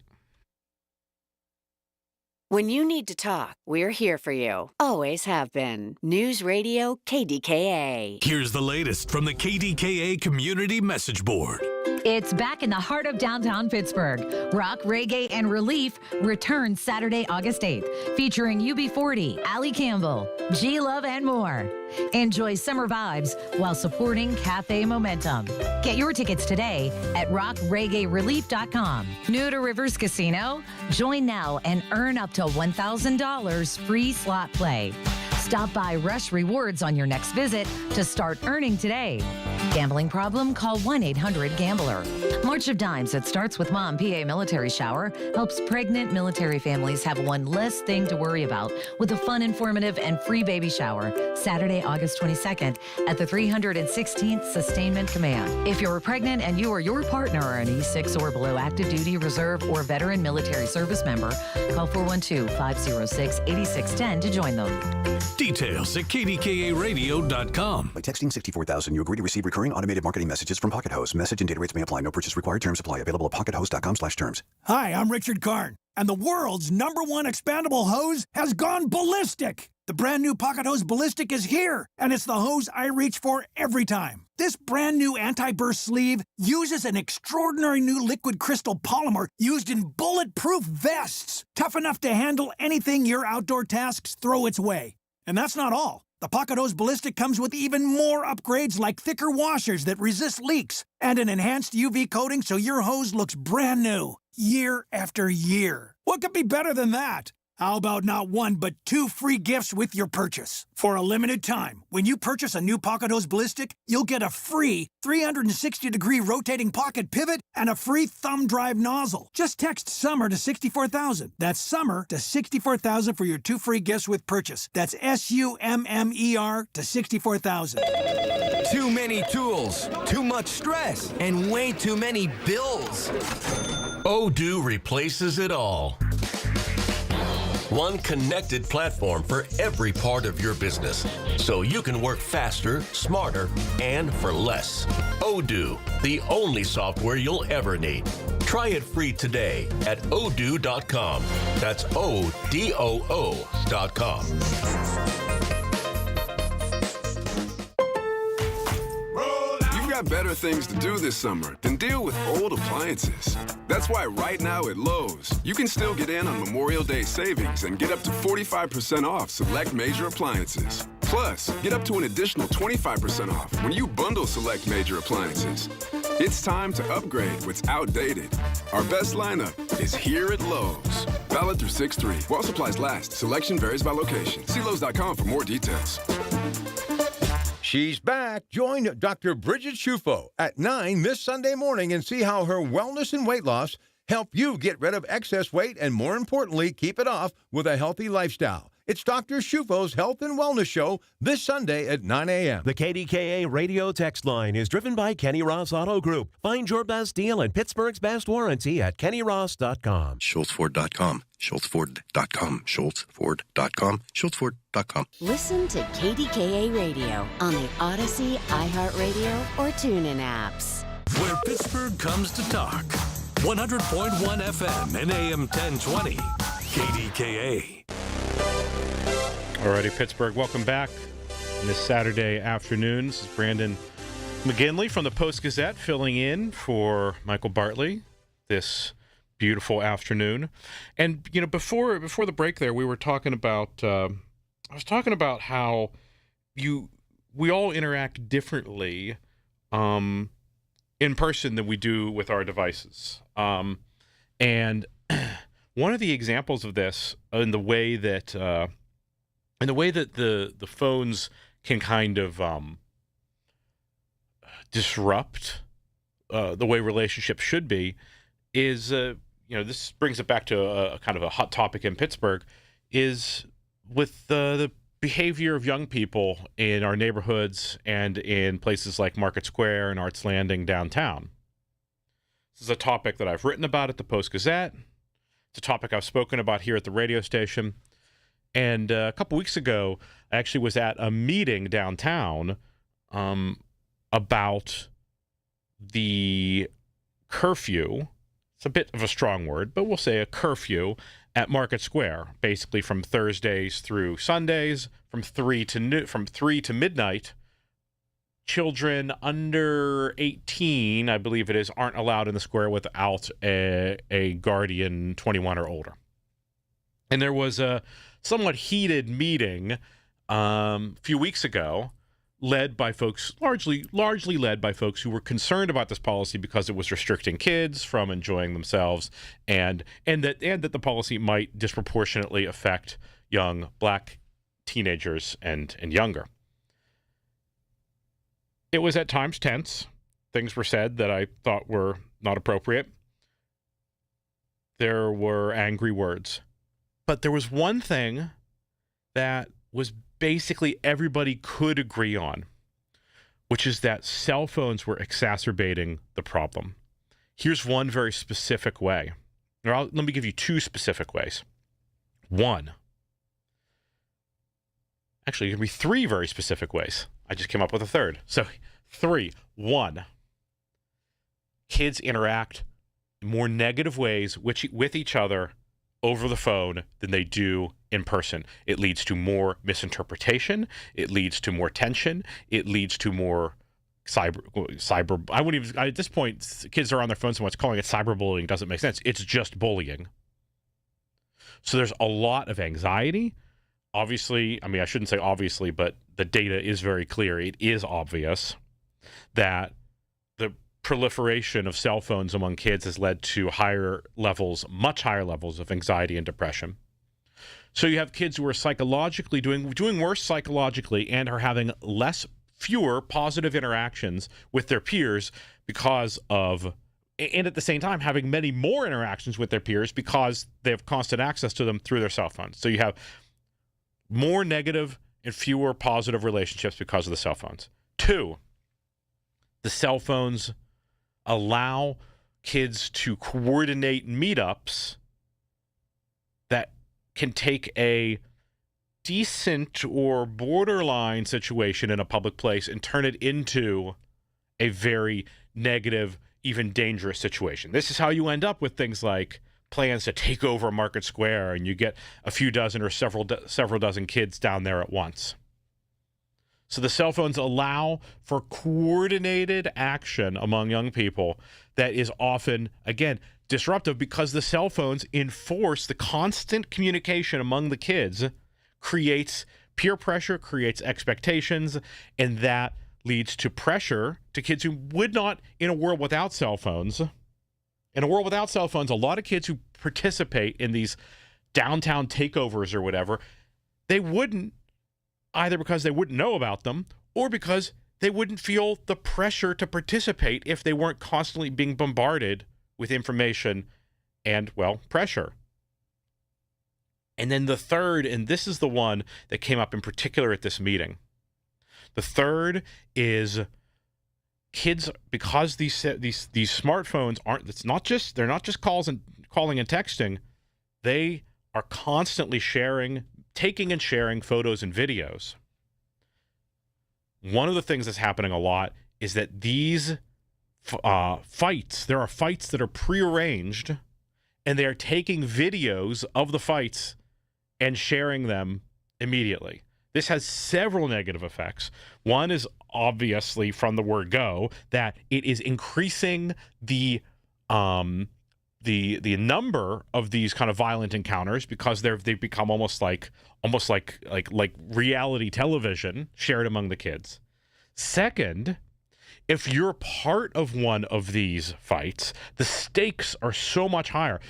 When you need to talk, we're here for you. Always have been. News Radio KDKA. Here's the latest from the KDKA Community Message Board. It's back in the heart of downtown Pittsburgh. Rock, Reggae, and Relief returns Saturday, August 8th, featuring UB40, Allie Campbell, G-Love, and more. Enjoy summer vibes while supporting Cafe Momentum. Get your tickets today at rockreggaerelief.com. New to Rivers Casino? Join now and earn up to $1,000 free slot play. Stop by Rush Rewards on your next visit to start earning today. Gambling problem? Call 1-800-GAMBLER. March of Dimes that starts with Mom PA Military Shower helps pregnant military families have one less thing to worry about with a fun, informative, and free baby shower Saturday, August 22nd at the 316th Sustainment Command. If you're pregnant and you or your partner are an E6 or below active duty, reserve, or veteran military service member, call 412-506-8610 to join them. Details at KDKARadio.com. By texting 64,000, you agree to receive recurring automated marketing messages from Pocket Host. Message and data rates may apply. No purchase required. Terms apply. Available at pockethost.com/terms. Hi, I'm Richard Karn, and the world's #1 expandable hose has gone ballistic. The brand new Pocket Hose Ballistic is here, and it's the hose I reach for every time. This brand new anti-burst sleeve uses an extraordinary new liquid crystal polymer used in bulletproof vests, tough enough to handle anything your outdoor tasks throw its way. And that's not all. The Pocket Hose Ballistic comes with even more upgrades like thicker washers that resist leaks and an enhanced UV coating so your hose looks brand new year after year. What could be better than that? How about not one, but 2 free gifts with your purchase? For a limited time, when you purchase a new Pocket Hose Ballistic, you'll get a free 360-degree rotating pocket pivot and a free thumb drive nozzle. Just text SUMMER to 64,000. That's SUMMER to 64,000 for your 2 free gifts with purchase. That's SUMMER to 64,000. Too many tools, too much stress, and way too many bills. Odoo replaces it all. One connected platform for every part of your business, so you can work faster, smarter, and for less. Odoo, the only software you'll ever need. Try it free today at odoo.com. That's ODOO.com. Got better things to do this summer than deal with old appliances. That's why right now at Lowe's, you can still get in on Memorial Day savings and get up to 45% off select major appliances. Plus, get up to an additional 25% off when you bundle select major appliances. It's time to upgrade what's outdated. Our best lineup is here at Lowe's. Valid through 6/3. While supplies last. Selection varies by location. See Lowe's.com for more details. She's back. Join Dr. Bridget Shufo at 9 this Sunday morning and see how her wellness and weight loss help you get rid of excess weight and, more importantly, keep it off with a healthy lifestyle. It's Dr. Shufo's Health and Wellness Show this Sunday at 9 a.m. The KDKA radio text line is driven by Kenny Ross Auto Group. Find your best deal and Pittsburgh's best warranty at KennyRoss.com. SchultzFord.com. SchultzFord.com. SchultzFord.com. SchultzFord.com. Listen to KDKA Radio on the Odyssey, iHeartRadio, or TuneIn apps. Where Pittsburgh comes to talk. 100.1 FM and AM 1020. KDKA. Alrighty, Pittsburgh, welcome back on this Saturday afternoon. This is Brandon McGinley from the Post-Gazette filling in for Michael Bartley this beautiful afternoon. And, you know, before the break there, we were talking about, I was talking about how we all interact differently in person than we do with our devices. And one of the examples of this in the way that the phones can kind of disrupt the way relationships should be is, this brings it back to a kind of a hot topic in Pittsburgh, is with the behavior of young people in our neighborhoods and in places like Market Square and Arts Landing downtown. This is a topic that I've written about at the Post-Gazette. It's a topic I've spoken about here at the radio station. And a couple weeks ago, I actually was at a meeting downtown about the curfew. It's a bit of a strong word, but we'll say a curfew at Market Square, basically from Thursdays through Sundays, from 3 to midnight. Children under 18, I believe it is, aren't allowed in the square without a guardian 21 or older. And there was a somewhat heated meeting a few weeks ago, led by folks, largely led by folks who were concerned about this policy because it was restricting kids from enjoying themselves, and that the policy might disproportionately affect young black teenagers and younger. It was at times tense. Things were said that I thought were not appropriate. There were angry words. But there was one thing that was basically everybody could agree on, which is that cell phones were exacerbating the problem. Here's one very specific way. Let me give you two specific ways. One. Actually, there's going to be three very specific ways. I just came up with a third. So, 3. 1. Kids interact in more negative ways with each other over the phone than they do in person. It leads to more misinterpretation. It leads to more tension. It leads to more cyber. I wouldn't even, at this point, kids are on their phones so much, calling it cyberbullying doesn't make sense. It's just bullying. So there's a lot of anxiety. Obviously, I mean, I shouldn't say obviously, but the data is very clear. It is obvious that the proliferation of cell phones among kids has led to much higher levels of anxiety and depression. So you have kids who are psychologically doing worse psychologically and are having fewer positive interactions with their peers and at the same time having many more interactions with their peers because they have constant access to them through their cell phones. So you have more negative and fewer positive relationships because of the cell phones. 2, the cell phones allow kids to coordinate meetups that can take a decent or borderline situation in a public place and turn it into a very negative, even dangerous situation. This is how you end up with things like plans to take over Market Square, and you get a few dozen or several dozen kids down there at once. So the cell phones allow for coordinated action among young people that is often, again, disruptive because the cell phones enforce the constant communication among the kids, creates peer pressure, creates expectations, and that leads to pressure to kids who would not in a world without cell phones. In a world without cell phones, a lot of kids who participate in these downtown takeovers or whatever, they wouldn't, either because they wouldn't know about them or because they wouldn't feel the pressure to participate if they weren't constantly being bombarded with information and, well, pressure. And then the third, and this is the one that came up in particular at this meeting. The third is kids, because these smartphones they're not just calling and texting, they are constantly taking and sharing photos and videos. One of the things that's happening a lot is that these fights, there are fights that are prearranged, and they are taking videos of the fights and sharing them immediately. This has several negative effects. One is obviously from the word go, that it is increasing the number of these kind of violent encounters because they've become almost like reality television shared among the kids. Second, if you're part of one of these fights, the stakes are so much higher.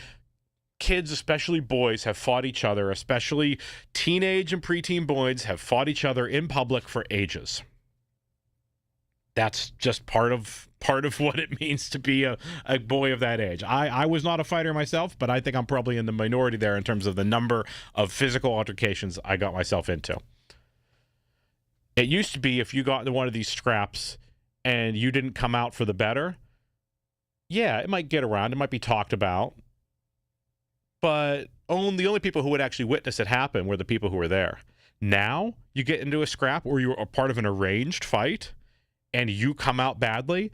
Kids, especially boys, have fought each other, especially teenage and preteen boys have fought each other in public for ages. That's just part of what it means to be a boy of that age. I was not a fighter myself, but I think I'm probably in the minority there in terms of the number of physical altercations I got myself into. It used to be if you got into one of these scraps and you didn't come out for the better, yeah, it might get around, it might be talked about, but the only people who would actually witness it happen were the people who were there. Now, you get into a scrap or you're a part of an arranged fight and you come out badly,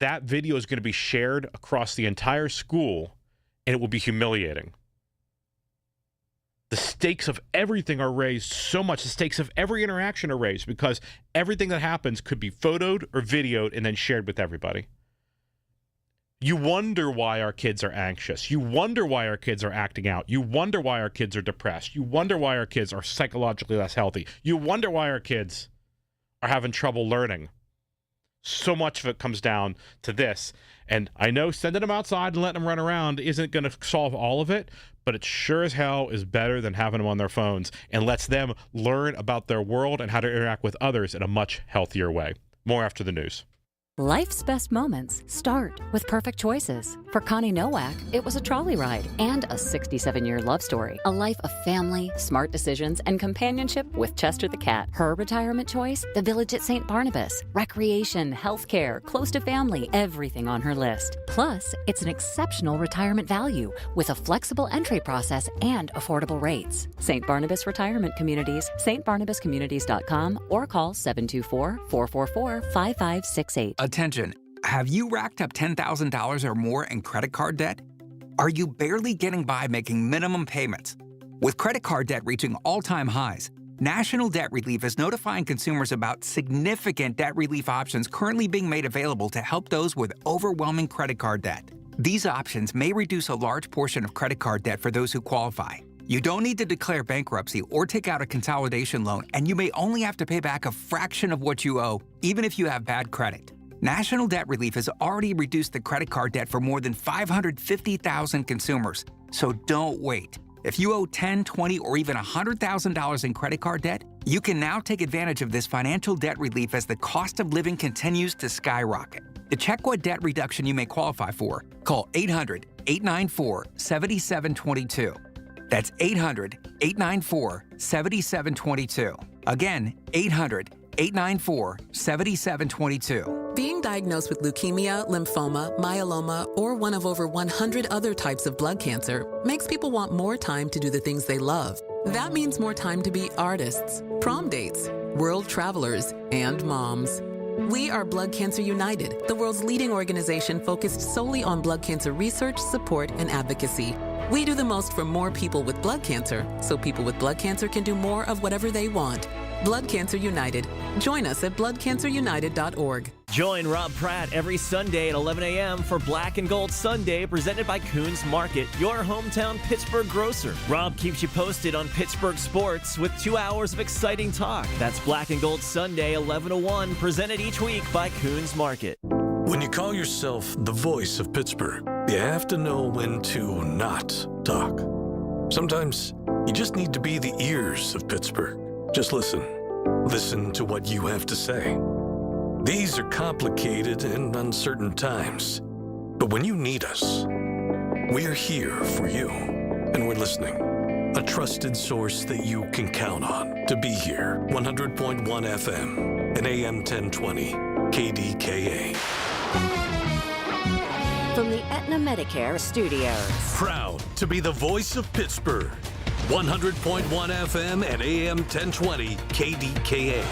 that video is going to be shared across the entire school and it will be humiliating. The stakes of everything are raised so much. The stakes of every interaction are raised because everything that happens could be photoed or videoed and then shared with everybody. You wonder why our kids are anxious. You wonder why our kids are acting out. You wonder why our kids are depressed. You wonder why our kids are psychologically less healthy. You wonder why our kids are having trouble learning. So much of it comes down to this. And I know sending them outside and letting them run around isn't going to solve all of it, but it sure as hell is better than having them on their phones and lets them learn about their world and how to interact with others in a much healthier way. More after the news. Life's best moments start with perfect choices. For Connie Nowak, it was a trolley ride and a 67-year love story. A life of family, smart decisions, and companionship with Chester the cat. Her retirement choice? The Village at St. Barnabas. Recreation, healthcare, close to family, everything on her list. Plus, it's an exceptional retirement value with a flexible entry process and affordable rates. St. Barnabas Retirement Communities, stbarnabascommunities.com, or call 724-444-5568. Attention, have you racked up $10,000 or more in credit card debt? Are you barely getting by making minimum payments? With credit card debt reaching all-time highs, National Debt Relief is notifying consumers about significant debt relief options currently being made available to help those with overwhelming credit card debt. These options may reduce a large portion of credit card debt for those who qualify. You don't need to declare bankruptcy or take out a consolidation loan, and you may only have to pay back a fraction of what you owe, even if you have bad credit. National Debt Relief has already reduced the credit card debt for more than 550,000 consumers. So don't wait. If you owe $10, $20, or even $100,000 in credit card debt, you can now take advantage of this financial debt relief as the cost of living continues to skyrocket. To check what debt reduction you may qualify for, call 800-894-7722. That's 800-894-7722. Again, 800-894-7722. Being diagnosed with leukemia, lymphoma, myeloma, or one of over 100 other types of blood cancer makes people want more time to do the things they love. That means more time to be artists, prom dates, world travelers, and moms. We are Blood Cancer United, the world's leading organization focused solely on blood cancer research, support, and advocacy. We do the most for more people with blood cancer, so people with blood cancer can do more of whatever they want. Blood Cancer United. Join us at bloodcancerunited.org. Join Rob Pratt every Sunday at 11 a.m. for Black and Gold Sunday, presented by Coons Market, your hometown Pittsburgh grocer. Rob keeps you posted on Pittsburgh sports with 2 hours of exciting talk. That's Black and Gold Sunday, 11 to 1, presented each week by Coons Market. When you call yourself the voice of Pittsburgh, you have to know when to not talk. Sometimes you just need to be the ears of Pittsburgh. Just listen. Listen to what you have to say. These are complicated and uncertain times. But when you need us, we are here for you. And we're listening. A trusted source that you can count on to be here. 100.1 FM and AM 1020 KDKA. From the Aetna Medicare Studios. Proud to be the voice of Pittsburgh. 100.1 FM and AM 1020 KDKA.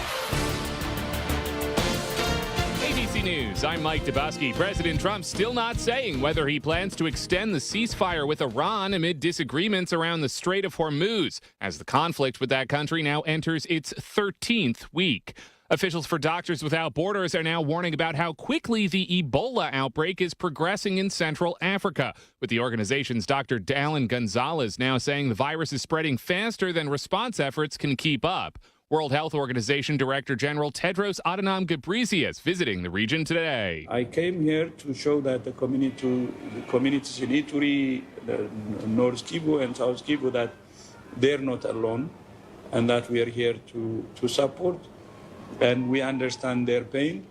ABC News, I'm Mike Dubusky. President Trump still not saying whether he plans to extend the ceasefire with Iran amid disagreements around the Strait of Hormuz, as the conflict with that country now enters its 13th week. Officials for Doctors Without Borders are now warning about how quickly the Ebola outbreak is progressing in Central Africa, with the organization's Dr. Dallin Gonzalez now saying the virus is spreading faster than response efforts can keep up. World Health Organization Director General Tedros Adhanom Ghebreyesus visiting the region today. I came here to show that the communities in Ituri, North Kivu and South Kivu, that they're not alone and that we are here to support. And we understand their pain,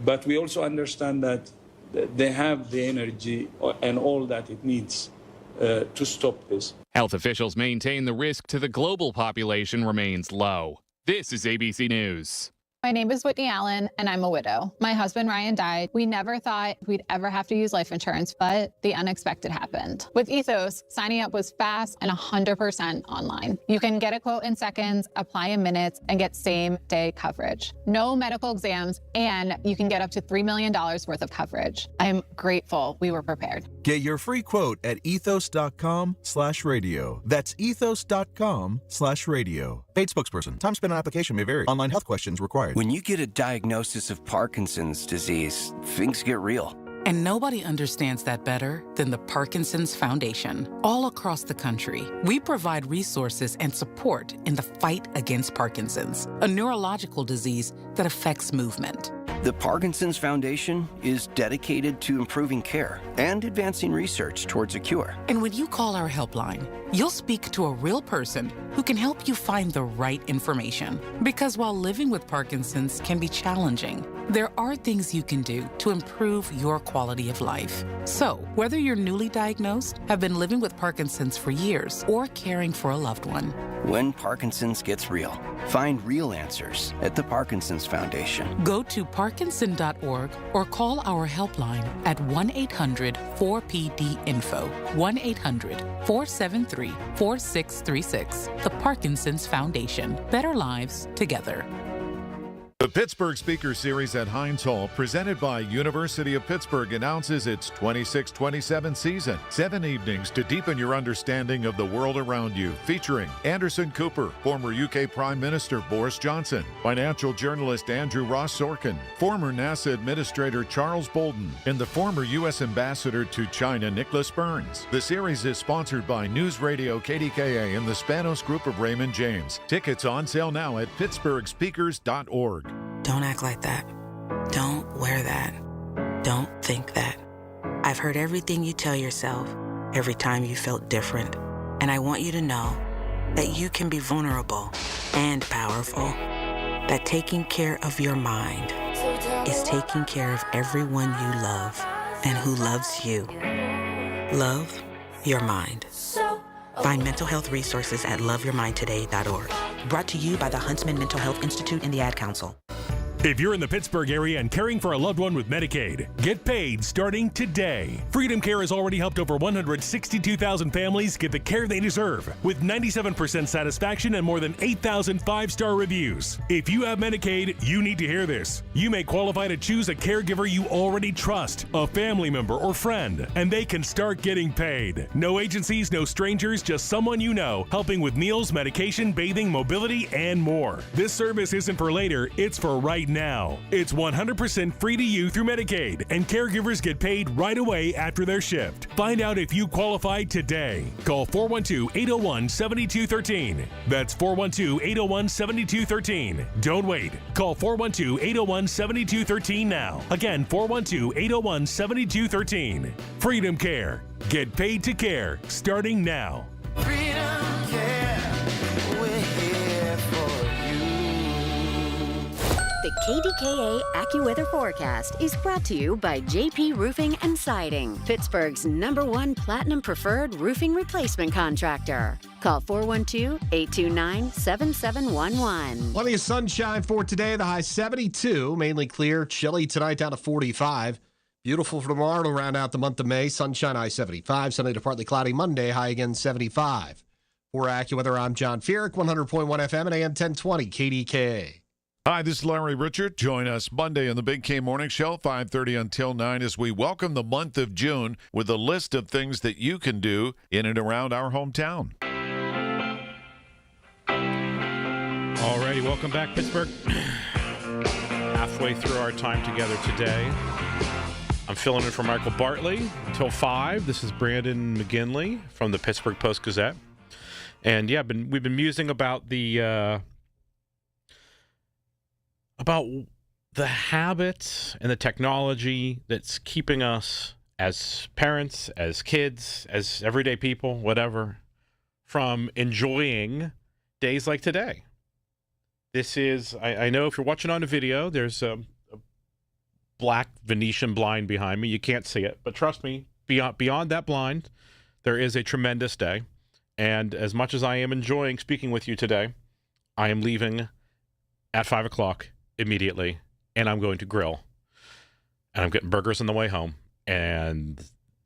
but we also understand that they have the energy and all that it needs to stop this. Health officials maintain the risk to the global population remains low. This is ABC News. My name is Whitney Allen, and I'm a widow. My husband, Ryan, died. We never thought we'd ever have to use life insurance, but the unexpected happened. With Ethos, signing up was fast and 100% online. You can get a quote in seconds, apply in minutes, and get same-day coverage. No medical exams, and you can get up to $3 million worth of coverage. I'm grateful we were prepared. Get your free quote at ethos.com/radio. That's ethos.com/radio. Paid spokesperson. Time spent on application may vary. Online health questions required. When you get a diagnosis of Parkinson's disease, things get real. And nobody understands that better than the Parkinson's Foundation. All across the country, we provide resources and support in the fight against Parkinson's, a neurological disease that affects movement. The Parkinson's Foundation is dedicated to improving care and advancing research towards a cure. And when you call our helpline, you'll speak to a real person who can help you find the right information. Because while living with Parkinson's can be challenging, there are things you can do to improve your quality of life. So, whether you're newly diagnosed, have been living with Parkinson's for years, or caring for a loved one, when Parkinson's gets real, find real answers at the Parkinson's Foundation. Go to parkinson.org or call our helpline at 1-800-4PD-INFO, 1-800-473-4636. The Parkinson's Foundation. Better lives together. The Pittsburgh Speaker Series at Heinz Hall, presented by University of Pittsburgh, announces its 26-27 season. 7 evenings to deepen your understanding of the world around you, featuring Anderson Cooper, former UK Prime Minister Boris Johnson, financial journalist Andrew Ross Sorkin, former NASA Administrator Charles Bolden, and the former U.S. Ambassador to China Nicholas Burns. The series is sponsored by News Radio KDKA and the Spanos Group of Raymond James. Tickets on sale now at pittsburghspeakers.org. Don't act like that. Don't wear that. Don't think that. I've heard everything you tell yourself every time you felt different. And I want you to know that you can be vulnerable and powerful. That taking care of your mind is taking care of everyone you love and who loves you. Love your mind. Find mental health resources at loveyourmindtoday.org. Brought to you by the Huntsman Mental Health Institute and the Ad Council. If you're in the Pittsburgh area and caring for a loved one with Medicaid, get paid starting today. Freedom Care has already helped over 162,000 families get the care they deserve, with 97% satisfaction and more than 8,000 five-star reviews. If you have Medicaid, you need to hear this. You may qualify to choose a caregiver you already trust, a family member or friend, and they can start getting paid. No agencies, no strangers, just someone you know, helping with meals, medication, bathing, mobility, and more. This service isn't for later, it's for right now. It's 100% free to you through Medicaid, and caregivers get paid right away after their shift. Find out if you qualify today. Call 412-801-7213. That's 412-801-7213. Don't wait. Call 412-801-7213 now. Again, 412-801-7213. Freedom Care. Get paid to care starting now. Freedom Care. We're here for you. The KDKA AccuWeather forecast is brought to you by JP Roofing and Siding, Pittsburgh's #1 Platinum Preferred roofing replacement contractor. Call 412-829-7711. Plenty of sunshine for today. The high 72, mainly clear, chilly tonight down to 45. Beautiful for tomorrow to round out the month of May. Sunshine, high 75. Sunday to partly cloudy Monday, high again 75. For AccuWeather, I'm John Feerick, 100.1 FM and AM 1020 KDKA. Hi, this is Larry Richard. Join us Monday on the Big K Morning Show, 5:30 until 9, as we welcome the month of June with a list of things that you can do in and around our hometown. All righty, welcome back, Pittsburgh. Halfway through our time together today. I'm filling in for Michael Bartley until 5. This is Brandon McGinley from the Pittsburgh Post-Gazette. And yeah, we've been musing about the habits and the technology that's keeping us as parents, as kids, as everyday people, whatever, from enjoying days like today. This is, I know if you're watching on a video, there's a black Venetian blind behind me. You can't see it, but trust me, beyond that blind, there is a tremendous day. And as much as I am enjoying speaking with you today, I am leaving at 5 o'clock immediately, and I'm going to grill. And I'm getting burgers on the way home, and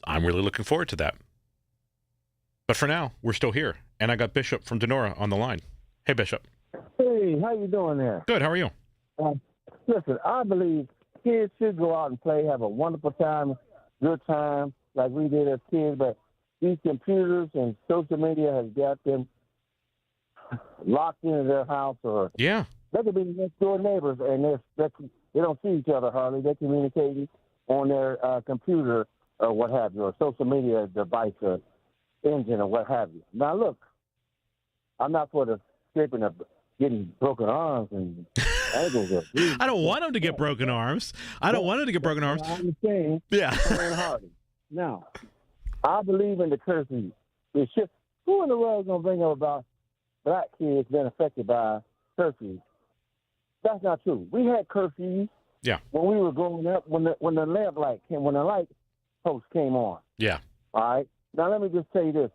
I'm really looking forward to that. But for now, we're still here, and I got Bishop from Denora on the line. Hey, Bishop. Hey, how you doing there? Good, how are you? Listen, I believe kids should go out and play, have a wonderful time, good time, like we did as kids, but these computers and social media has got them locked into their house, or yeah, they could be next door neighbors, and they don't see each other hardly. They're communicating on their computer or what have you, or social media device or engine or what have you. Now, look, I'm not for the scraping of getting broken arms and ankles. I don't want them to get broken arms. I don't want them to get broken arms. I understand. Yeah. Now, I believe in the curfew. Who in the world is going to bring up about black kids being affected by curfews? That's not true. We had curfews when we were growing up, when the light post came on. Yeah. All right? Now, let me just say this.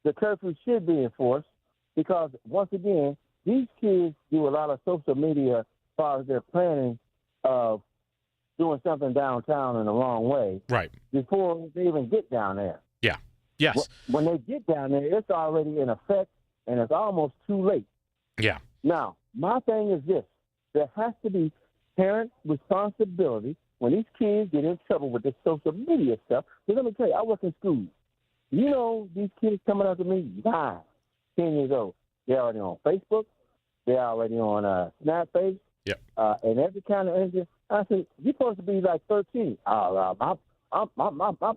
The curfew should be enforced because, once again, these kids do a lot of social media as far as their planning of doing something downtown in the wrong way. Right. Before they even get down there. Yeah. Yes. When they get down there, it's already in effect, and it's almost too late. Yeah. Now, my thing is this. There has to be parent responsibility when these kids get in trouble with this social media stuff. Because let me tell you, I work in schools. You know, these kids coming up to me, 9, 10 years old. They're already on Facebook. They're already on Snapface. Yep. And every kind of engine. I said, you're supposed to be like 13. My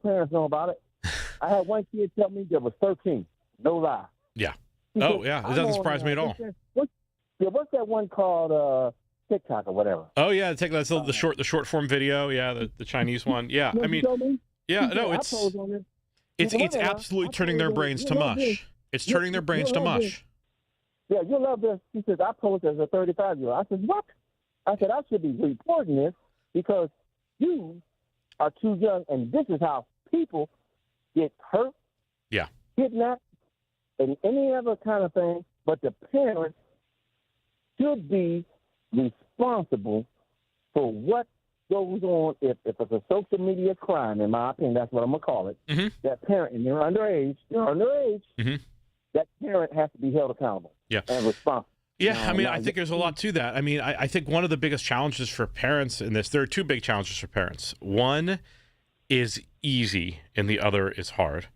parents know about it. I had one kid tell me there was 13. No lie. Yeah. He said, yeah. It doesn't surprise me at all. What's that one called TikTok or whatever. Oh yeah, that's the short form video. Yeah, the Chinese one. Yeah, I mean, yeah, no, it's absolutely turning their brains to mush. It's turning their brains to mush. Yeah, you love this. He says, I posted as a 35-year-old. I said, what? I said, I should be reporting this because you are too young, and this is how people get hurt, kidnapped, and any other kind of thing. But the parents should be responsible for what goes on if it's a social media crime, in my opinion. That's what I'm going to call it. That parent, and they're underage, that parent has to be held accountable and responsible. Yeah, I mean, I think there's a lot to that. I mean, I think one of the biggest challenges for parents in this, there are two big challenges for parents. One is easy and the other is hard.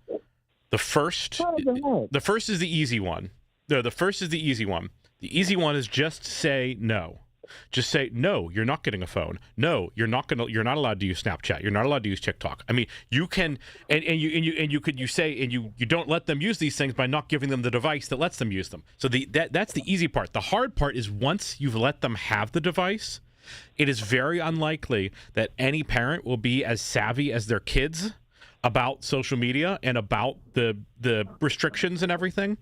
The first is the easy one. The first is the easy one. The easy one is just say no. Just say no. You're not getting a phone. No, you're not allowed to use Snapchat. You're not allowed to use TikTok. I mean, you can, and you don't let them use these things by not giving them the device that lets them use them. So that's the easy part. The hard part is once you've let them have the device, it is very unlikely that any parent will be as savvy as their kids about social media and about the restrictions and everything.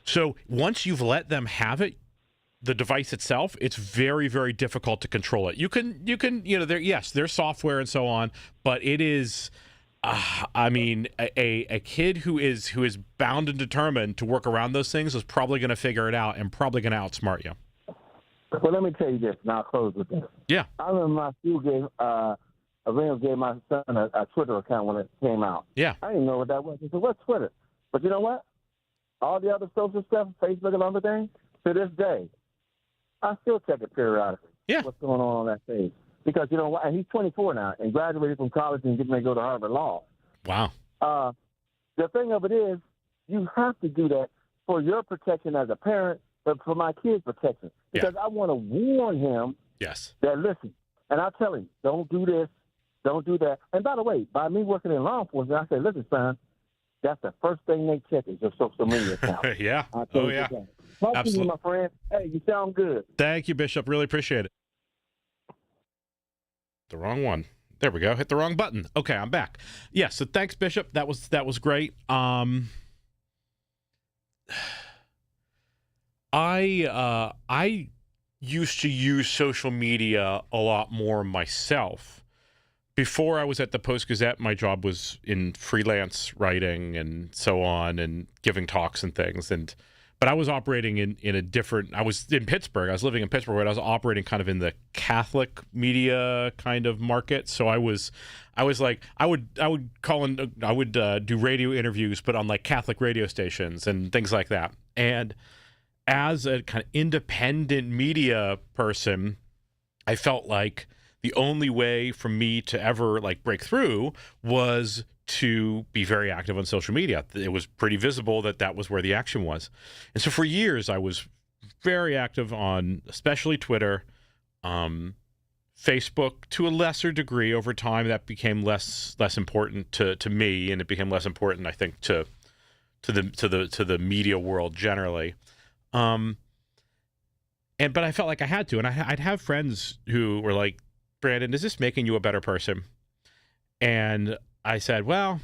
So once you've let them have it, the device itself, it's very, very difficult to control it. You can, there's software and so on, but it is, I mean, a kid who is bound and determined to work around those things is probably going to figure it out and probably going to outsmart you. Well, let me tell you this, and I'll close with this. Yeah. I remember my school gave my son a Twitter account when it came out. Yeah. I didn't know what that was. He said, what's Twitter? But you know what? All the other social stuff, Facebook and everything, to this day, I still check it periodically. Yeah. What's going on that page? Because you know what? And he's 24 now and graduated from college and getting ready to go to Harvard Law. Wow. The thing of it is, you have to do that for your protection as a parent, but for my kid's protection. Because I want to warn him that, listen, and I tell him, don't do this, don't do that. And by the way, by me working in law enforcement, I say, listen, son, that's the first thing they check is your social media account. Yeah. Oh, yeah. Talk to you, my friend. Hey, you sound good. Thank you, Bishop. Really appreciate it. The wrong one. There we go. Hit the wrong button. Okay, I'm back. Yeah, so thanks, Bishop. That was great. I used to use social media a lot more myself. Before I was at the Post-Gazette, my job was in freelance writing and so on and giving talks and things. But I was operating in a different, I was in Pittsburgh. I was living in Pittsburgh, but I was operating kind of in the Catholic media kind of market. So I was like, I would do radio interviews, but on like Catholic radio stations and things like that. And as a kind of independent media person, I felt like the only way for me to ever like break through was to be very active on social media. It was pretty visible that was where the action was. And so for years, I was very active on especially Twitter, Facebook to a lesser degree. Over time, that became less important to me, and it became less important, I think, to the media world generally. But I felt like I had to, and I'd have friends who were like, Brandon, is this making you a better person? And I said, well, I'm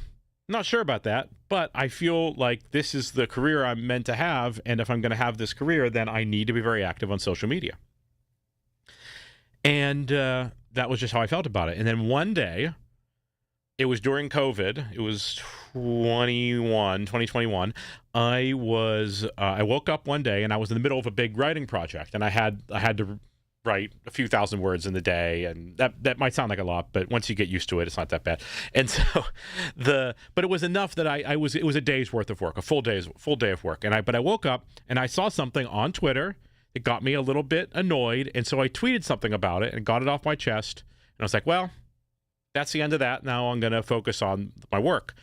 not sure about that, but I feel like this is the career I'm meant to have, and if I'm going to have this career, then I need to be very active on social media. And that was just how I felt about it. And then one day, it was during COVID, it was 2021, I woke up one day, and I was in the middle of a big writing project, and I had to write a few thousand words in the day, and that might sound like a lot, but once you get used to it, it's not that bad. And so but it was enough that it was a day's worth of work, a full day of work. But I woke up and I saw something on Twitter that got me a little bit annoyed, and so I tweeted something about it and got it off my chest. And I was like, well, that's the end of that. Now I'm going to focus on my work.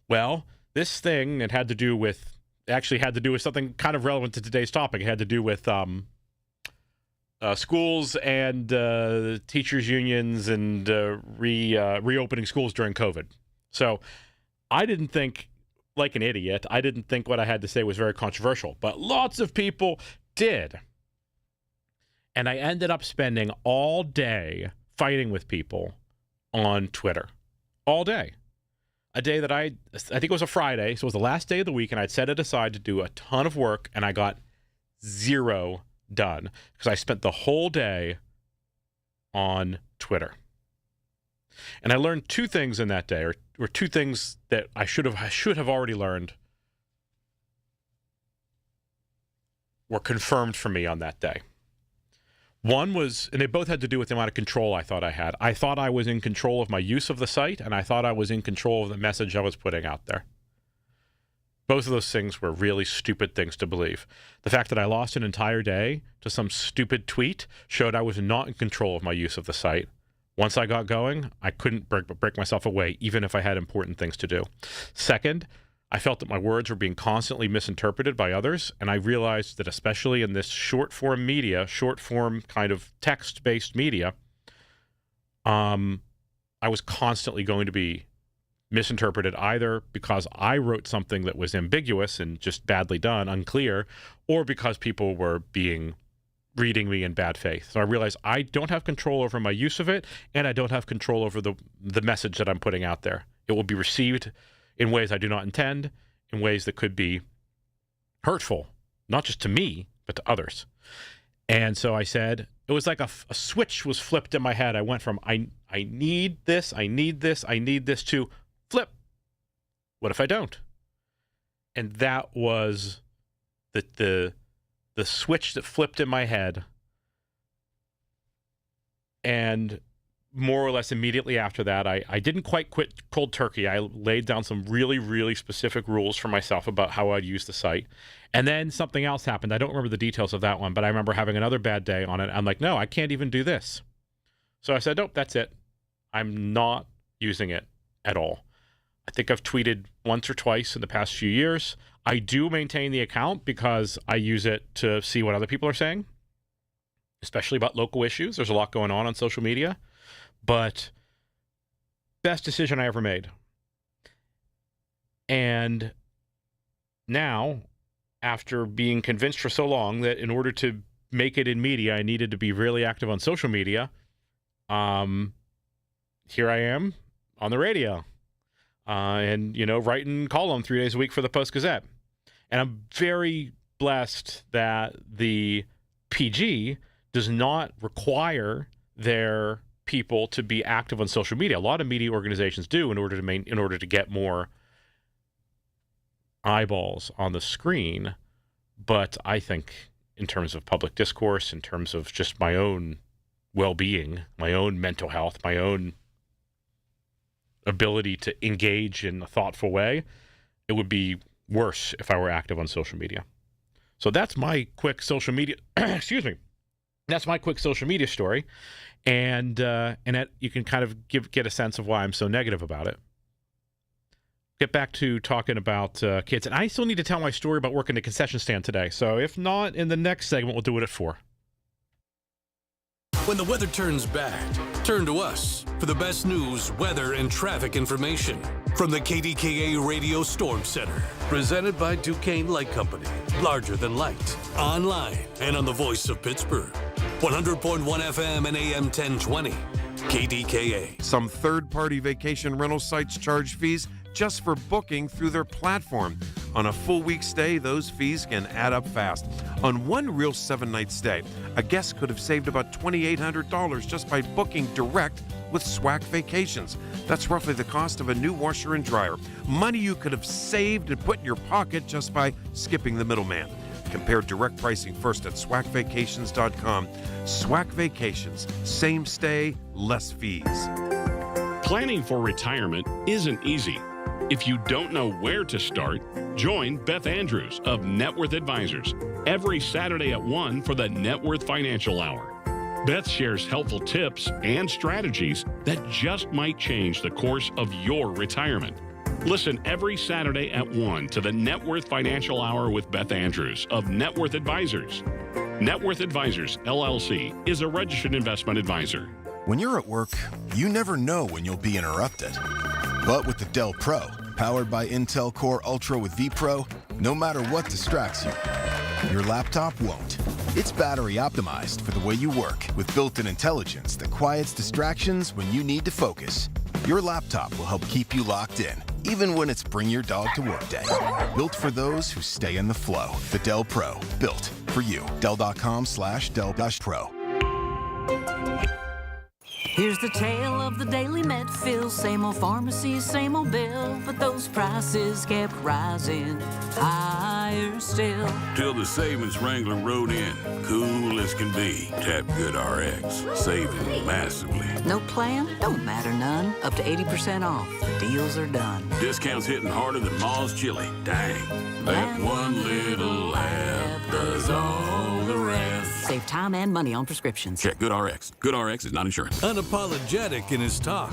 Well, this thing had to do with something kind of relevant to today's topic. It had to do with schools and teachers unions and reopening schools during COVID. So I didn't think, like an idiot, I didn't think what I had to say was very controversial, but lots of people did. And I ended up spending all day fighting with people on Twitter. All day. A day that I think it was a Friday, so it was the last day of the week, and I'd set it aside to do a ton of work, and I got 0 done because I spent the whole day on Twitter. And I learned 2 things in that day, or 2 things that I should have already learned were confirmed for me on that day. One was, and they both had to do with the amount of control I thought I had. I thought I was in control of my use of the site, and I thought I was in control of the message I was putting out there. Both of those things were really stupid things to believe. The fact that I lost an entire day to some stupid tweet showed I was not in control of my use of the site. Once I got going, I couldn't break myself away, even if I had important things to do. Second, I felt that my words were being constantly misinterpreted by others, and I realized that especially in this short-form media, short-form kind of text-based media, I was constantly going to be misinterpreted either because I wrote something that was ambiguous and just badly done, unclear, or because people were reading me in bad faith. So I realized I don't have control over my use of it, and I don't have control over the message that I'm putting out there. It will be received in ways I do not intend, in ways that could be hurtful, not just to me, but to others. And so I said, it was like a switch was flipped in my head. I went from, I need this, to flip. What if I don't? And that was the switch that flipped in my head. And more or less immediately after that, I didn't quite quit cold turkey. I laid down some really, really specific rules for myself about how I'd use the site. And then something else happened. I don't remember the details of that one, but I remember having another bad day on it. I'm like, no, I can't even do this. So I said, nope, that's it. I'm not using it at all. I think I've tweeted once or twice in the past few years. I do maintain the account because I use it to see what other people are saying, especially about local issues. There's a lot going on social media. But best decision I ever made. And now, after being convinced for so long that in order to make it in media, I needed to be really active on social media, here I am on the radio. And, writing column 3 days a week for the Post-Gazette. And I'm very blessed that the PG does not require their people to be active on social media. A lot of media organizations do in order to get more eyeballs on the screen. But I think in terms of public discourse, in terms of just my own well-being, my own mental health, my own ability to engage in a thoughtful way, it would be worse if I were active on social media. So that's my quick social media excuse me. That's my quick social media story. And that you can kind of get a sense of why I'm so negative about it. Get back to talking about kids. And I still need to tell my story about working the concession stand today. So if not, in the next segment, we'll do it at 4. When the weather turns bad, turn to us for the best news, weather, and traffic information from the KDKA Radio Storm Center. Presented by Duquesne Light Company. Larger than light. Online and on the voice of Pittsburgh. 100.1 FM and AM 1020. KDKA. Some third-party vacation rental sites charge fees just for booking through their platform. On a full week stay, those fees can add up fast. On one real 7-night stay, a guest could have saved about $2,800 just by booking direct with SWAC Vacations. That's roughly the cost of a new washer and dryer. Money you could have saved and put in your pocket just by skipping the middleman. Compare direct pricing first at swacvacations.com. SWAC Vacations. Same stay, less fees. Planning for retirement isn't easy. If you don't know where to start, join Beth Andrews of Net Worth Advisors every Saturday at 1 for the Net Worth Financial Hour. Beth shares helpful tips and strategies that just might change the course of your retirement. Listen every Saturday at 1 to the Net Worth Financial Hour with Beth Andrews of Net Worth Advisors. Net Worth Advisors, LLC, is a registered investment advisor. When you're at work, you never know when you'll be interrupted. But with the Dell Pro, powered by Intel Core Ultra with vPro, no matter what distracts you, your laptop won't. It's battery optimized for the way you work with built-in intelligence that quiets distractions when you need to focus. Your laptop will help keep you locked in, even when it's bring your dog to work day. Built for those who stay in the flow. The Dell Pro, built for you. Dell.com/Dell-Pro. Here's the tale of the daily med fill. Same old pharmacy, same old bill, but those prices kept rising higher still. Till the savings Wrangler rode in. Cool as can be. Tap Good RX. Saving massively. No plan? Don't matter none. Up to 80% off. The deals are done. Discounts hitting harder than Ma's chili. Dang. That one little app does all the rest. Save time and money on prescriptions. Check Good RX. Good RX is not insurance. Unapologetic in his talk.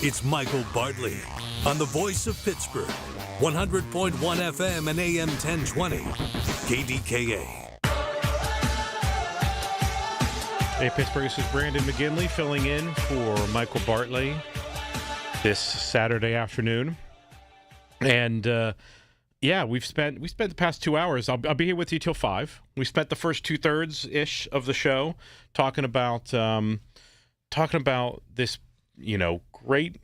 It's Michael Bartley on the voice of Pittsburgh. 100.1 FM and AM 1020. KDKA. Hey, Pittsburgh, this is Brandon McGinley filling in for Michael Bartley this Saturday afternoon. And, yeah, we spent the past 2 hours. I'll be here with you till 5. We spent the first 2/3 of the show talking about this, great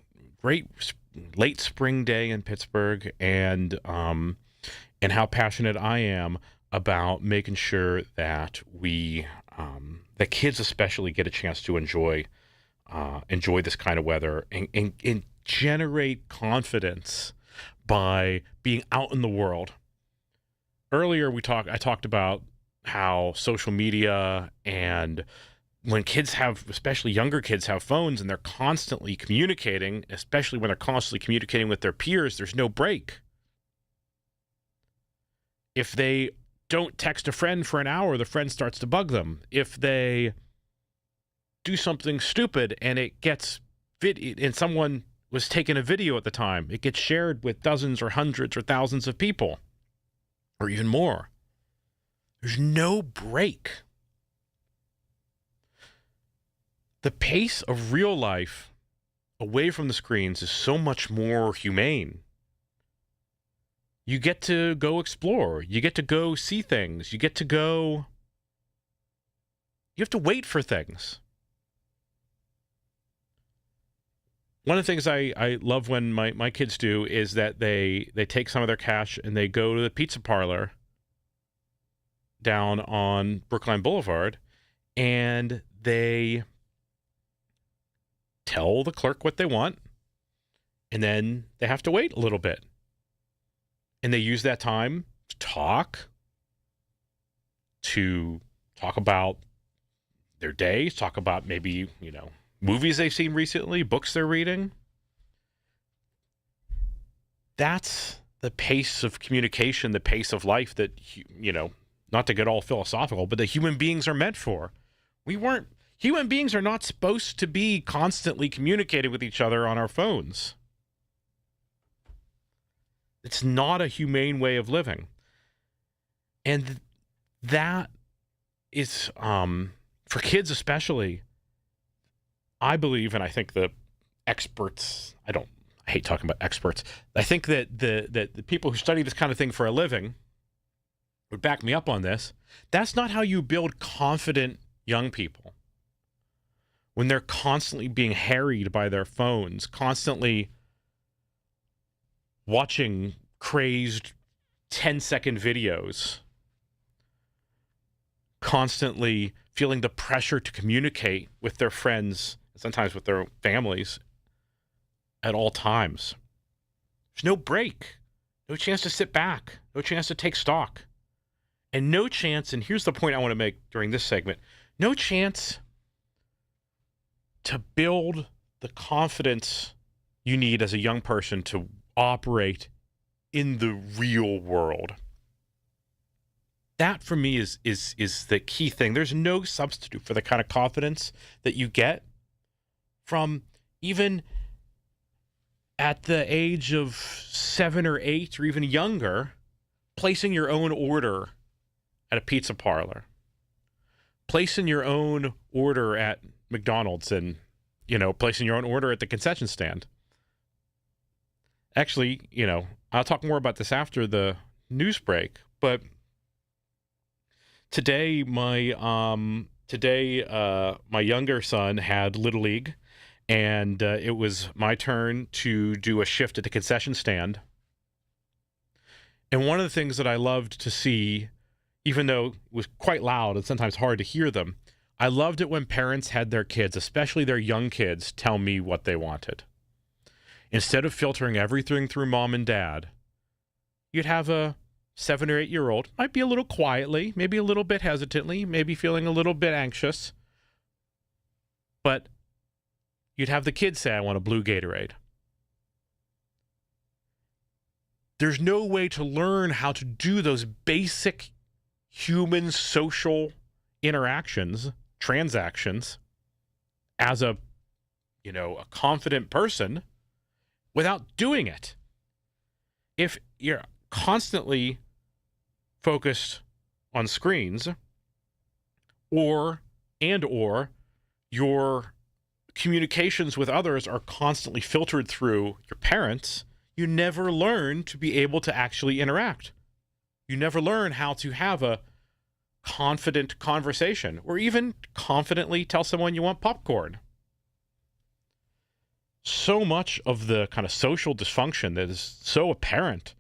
late spring day in Pittsburgh, and how passionate I am about making sure that that kids especially get a chance to enjoy this kind of weather and generate confidence by being out in the world. Earlier, I talked about how social media, and when kids especially younger kids have phones and they're constantly communicating, especially when they're constantly communicating with their peers, there's no break. If they don't text a friend for an hour, the friend starts to bug them. If they do something stupid and it gets and someone was taking a video at the time, it gets shared with dozens or hundreds or thousands of people, or even more. There's no break. The pace of real life away from the screens is so much more humane. You get to go explore. You get to go see things. You have to wait for things. One of the things I love when my kids do is that they take some of their cash and they go to the pizza parlor down on Brookline Boulevard, and they tell the clerk what they want, and then they have to wait a little bit. And they use that time to talk about their days, talk about maybe, movies they've seen recently, books they're reading. That's the pace of communication, the pace of life that, not to get all philosophical, but that human beings are meant for. Human beings are not supposed to be constantly communicating with each other on our phones. It's not a humane way of living. And that is, for kids especially, I believe, and I think the experts, I hate talking about experts. I think that the people who study this kind of thing for a living would back me up on this. That's not how you build confident young people. When they're constantly being harried by their phones, constantly watching crazed 10-second videos, constantly feeling the pressure to communicate with their friends, sometimes with their families, at all times. There's no break, no chance to sit back, no chance to take stock, and no chance, and here's the point I want to make during this segment, no chance to build the confidence you need as a young person to operate in the real world. That, for me, is the key thing. There's no substitute for the kind of confidence that you get from even at the age of 7 or 8 or even younger, placing your own order at a pizza parlor, placing your own order at McDonald's, and, placing your own order at the concession stand. Actually, I'll talk more about this after the news break, but Today, my younger son had Little League, and it was my turn to do a shift at the concession stand. And one of the things that I loved to see, even though it was quite loud and sometimes hard to hear them, I loved it when parents had their kids, especially their young kids, tell me what they wanted. Instead of filtering everything through mom and dad, you'd have a 7 or 8 year old, might be a little quietly, maybe a little bit hesitantly, maybe feeling a little bit anxious, but you'd have the kid say, I want a blue Gatorade. There's no way to learn how to do those basic human social interactions, transactions, as a confident person without doing it. If you're constantly focused on screens or your communications with others are constantly filtered through your parents, you never learn to be able to actually interact. You never learn how to have a confident conversation or even confidently tell someone you want popcorn. So much of the kind of social dysfunction that is so apparent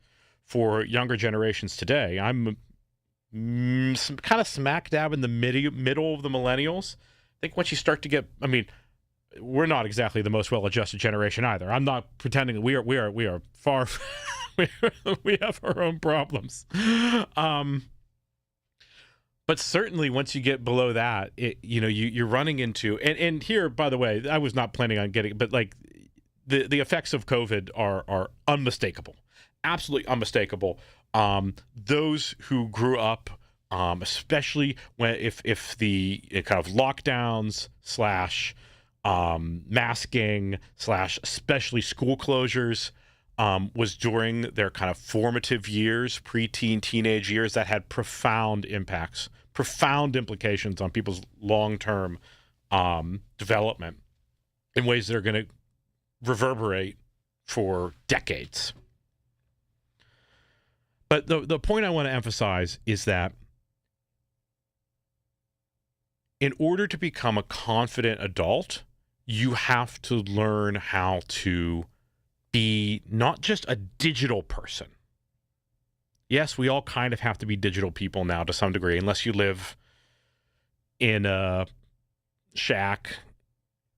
for younger generations today. I'm kind of smack dab in the middle of the millennials. I think once you start to get, we're not exactly the most well-adjusted generation either. I'm not pretending that we are far. We have our own problems. But certainly once you get below that, you're running into, and here, by the way, I was not planning on getting, but like the effects of COVID are unmistakable, absolutely unmistakable. Those who grew up, especially when if the kind of lockdowns / masking / especially school closures was during their kind of formative years, preteen, teenage years, that had profound impacts, profound implications on people's long-term development in ways that are going to reverberate for decades. But the point I want to emphasize is that in order to become a confident adult, you have to learn how to be not just a digital person. Yes, we all kind of have to be digital people now to some degree, unless you live in a shack